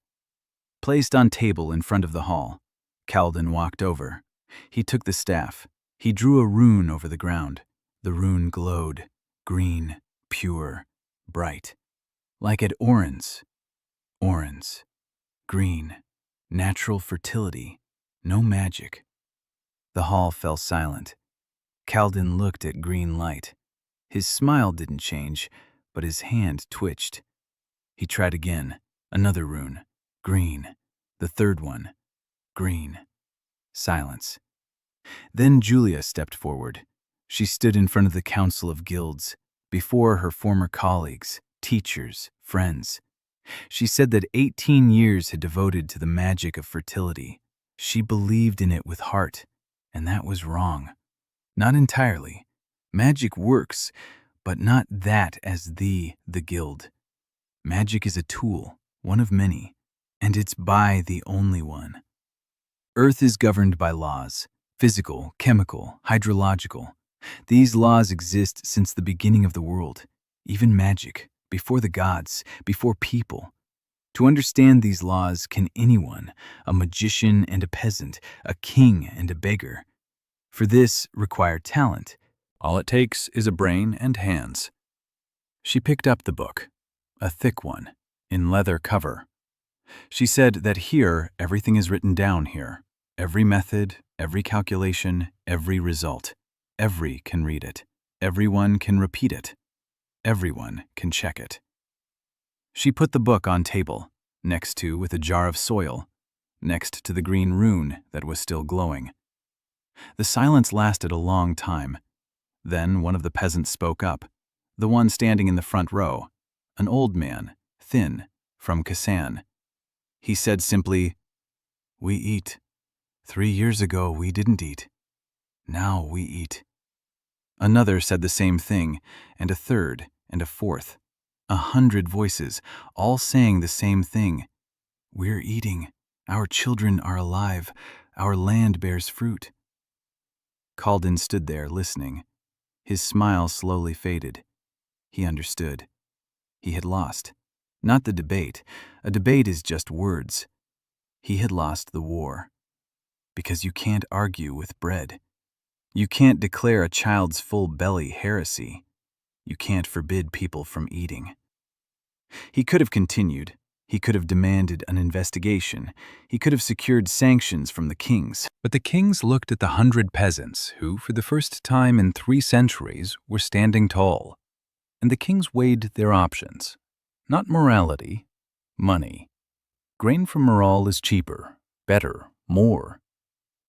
Placed on table in front of the hall, Calden walked over. He took the staff. He drew a rune over the ground. The rune glowed, green, pure, bright. Like at Oran's. Green, natural fertility, no magic. The hall fell silent. Calden looked at green light. His smile didn't change, but his hand twitched. He tried again, another rune, green. The third one, green. Silence. Then Julia stepped forward. She stood in front of the Council of Guilds, before her former colleagues, teachers, friends. She said that 18 years had devoted to the magic of fertility. She believed in it with heart, and that was wrong. Not entirely. Magic works, but not that as the guild. Magic is a tool, one of many, and it's by the only one. Earth is governed by laws, physical, chemical, hydrological. These laws exist since the beginning of the world, even magic, before the gods, before people. To understand these laws, can anyone, a magician and a peasant, a king and a beggar? For this require talent. All it takes is a brain and hands. She picked up the book, a thick one, in leather cover. She said that here everything is written down here. Every method, every calculation, every result. Every can read it. Everyone can repeat it. Everyone can check it. She put the book on table, next to with a jar of soil, next to the green rune that was still glowing. The silence lasted a long time. Then one of the peasants spoke up, the one standing in the front row, an old man, thin, from Kasan. He said simply, "We eat. 3 years ago we didn't eat. Now we eat." Another said the same thing, and a third, and a fourth. 100 voices, all saying the same thing. "We're eating. Our children are alive. Our land bears fruit." Kaldin stood there listening. His smile slowly faded. He understood. He had lost. Not the debate. A debate is just words. He had lost the war. Because you can't argue with bread. You can't declare a child's full belly heresy. You can't forbid people from eating. He could have continued. He could have demanded an investigation. He could have secured sanctions from the kings. But the kings looked at the 100 peasants who, for the first time in 3 centuries, were standing tall. And the kings weighed their options. Not morality, money. Grain from Moral is cheaper, better, more.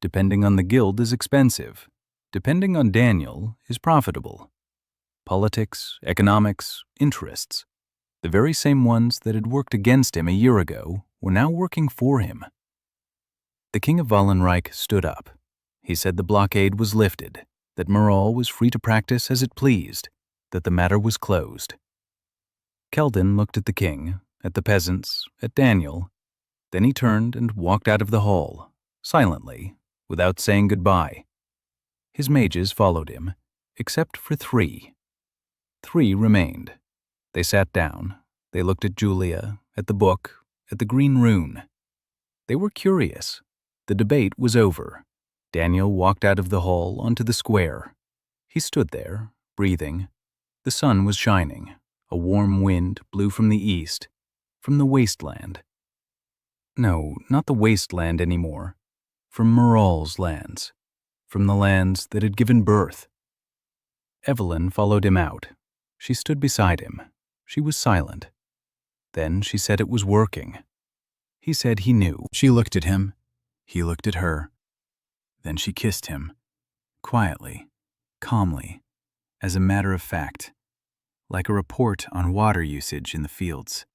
Depending on the guild is expensive. Depending on Daniel is profitable. Politics, economics, interests. The very same ones that had worked against him a year ago were now working for him. The king of Wallenreich stood up. He said the blockade was lifted, that Moral was free to practice as it pleased, that the matter was closed. Keldin looked at the king, at the peasants, at Daniel. Then he turned and walked out of the hall, silently, without saying goodbye. His mages followed him, except for 3. 3 remained. They sat down. They looked at Julia, at the book, at the green rune. They were curious. The debate was over. Daniel walked out of the hall onto the square. He stood there, breathing. The sun was shining. A warm wind blew from the east, from the wasteland. No, not the wasteland anymore. From Moral's lands. From the lands that had given birth. Evelyn followed him out. She stood beside him. She was silent. Then she said it was working. He said he knew. She looked at him. He looked at her. Then she kissed him. Quietly, calmly, as a matter of fact, like a report on water usage in the fields.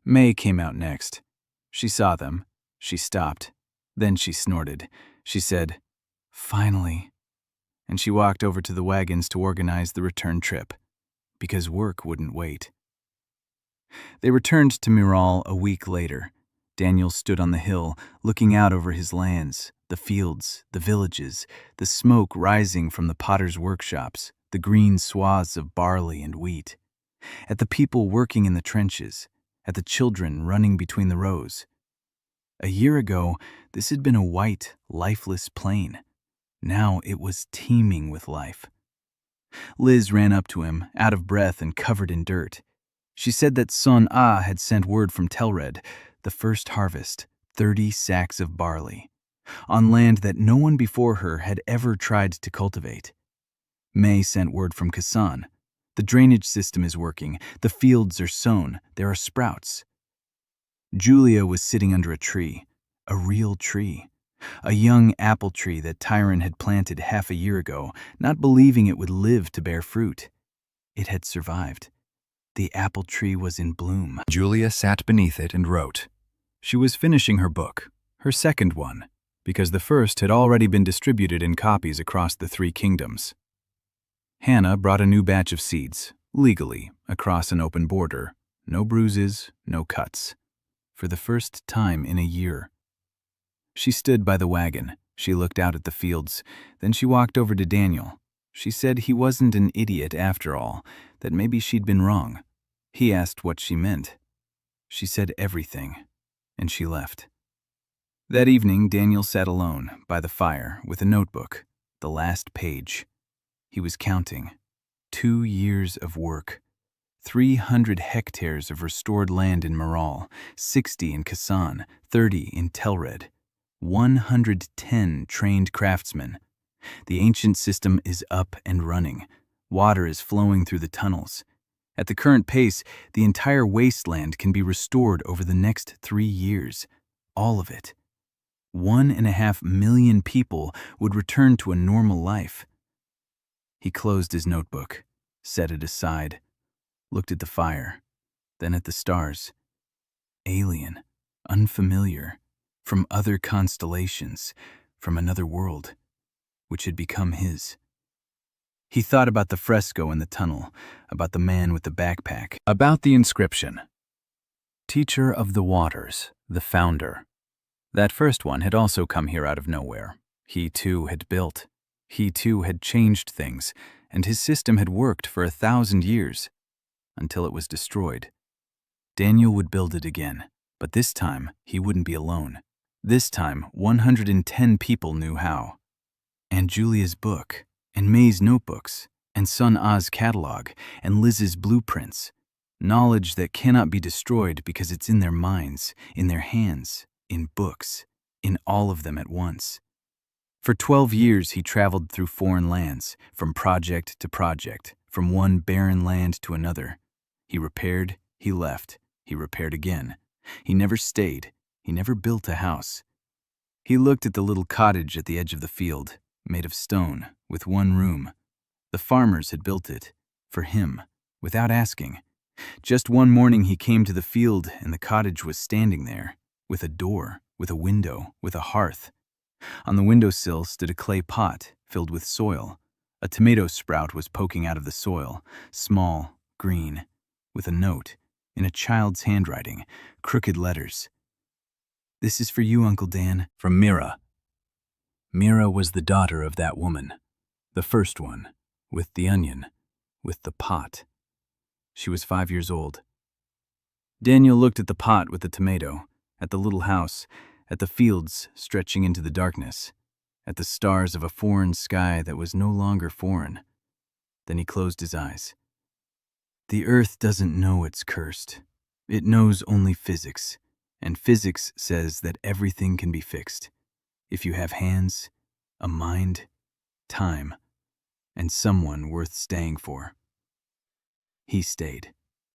May came out next. She saw them. She stopped. Then she snorted. She said, "Finally." And she walked over to the wagons to organize the return trip, because work wouldn't wait. They returned to Miral a week later. Daniel stood on the hill, looking out over his lands, the fields, the villages, the smoke rising from the potters' workshops, the green swaths of barley and wheat, at the people working in the trenches, at the children running between the rows. A year ago, this had been a white, lifeless plain. Now it was teeming with life. Liz ran up to him, out of breath and covered in dirt. She said that Son Ah had sent word from Telred, the first harvest, 30 sacks of barley, on land that no one before her had ever tried to cultivate. May sent word from Kasan. The drainage system is working, the fields are sown, there are sprouts. Julia was sitting under a tree, a real tree. A young apple tree that Tyron had planted half a year ago, not believing it would live to bear fruit. It had survived. The apple tree was in bloom. Julia sat beneath it and wrote. She was finishing her book, her second one, because the first had already been distributed in copies across the 3 kingdoms. Hannah brought a new batch of seeds, legally, across an open border, No bruises, no cuts. For the first time in a year. She stood by the wagon. She looked out at the fields. Then she walked over to Daniel. She said he wasn't an idiot after all, that maybe she'd been wrong. He asked what she meant. She said everything, and she left. That evening, Daniel sat alone by the fire with a notebook, the last page. He was counting. 2 years of work. 300 hectares of restored land in Maral, 60 in Kasan, 30 in Telred. 110 trained craftsmen. The ancient system is up and running. Water is flowing through the tunnels. At the current pace, the entire wasteland can be restored over the next 3 years. All of it. 1.5 million people would return to a normal life. He closed his notebook, set it aside, looked at the fire, then at the stars. Alien, unfamiliar, from other constellations, from another world, which had become his. He thought about the fresco in the tunnel, about the man with the backpack, about the inscription. Teacher of the Waters, the founder. That first one had also come here out of nowhere. He too had built. He too had changed things, and his system had worked for 1,000 years, until it was destroyed. Daniel would build it again, but this time he wouldn't be alone. This time 110 people knew how. And Julia's book, and May's notebooks, and Sun A's catalog, and Liz's blueprints. Knowledge that cannot be destroyed because it's in their minds, in their hands, in books, in all of them at once. For 12 years he traveled through foreign lands, from project to project, from one barren land to another. He repaired, he left, he repaired again. He never stayed, he never built a house. He looked at the little cottage at the edge of the field, made of stone, with one room. The farmers had built it, for him, without asking. Just one morning he came to the field and the cottage was standing there, with a door, with a window, with a hearth. On the windowsill stood a clay pot filled with soil. A tomato sprout was poking out of the soil, small, green, with a note, in a child's handwriting, crooked letters. "This is for you, Uncle Dan, from Mira." Mira was the daughter of that woman, the first one, with the onion, with the pot. She was 5 years old. Daniel looked at the pot with the tomato, at the little house, at the fields stretching into the darkness, at the stars of a foreign sky that was no longer foreign. Then he closed his eyes. The earth doesn't know it's cursed. It knows only physics, and physics says that everything can be fixed. If you have hands, a mind, time, and someone worth staying for. He stayed.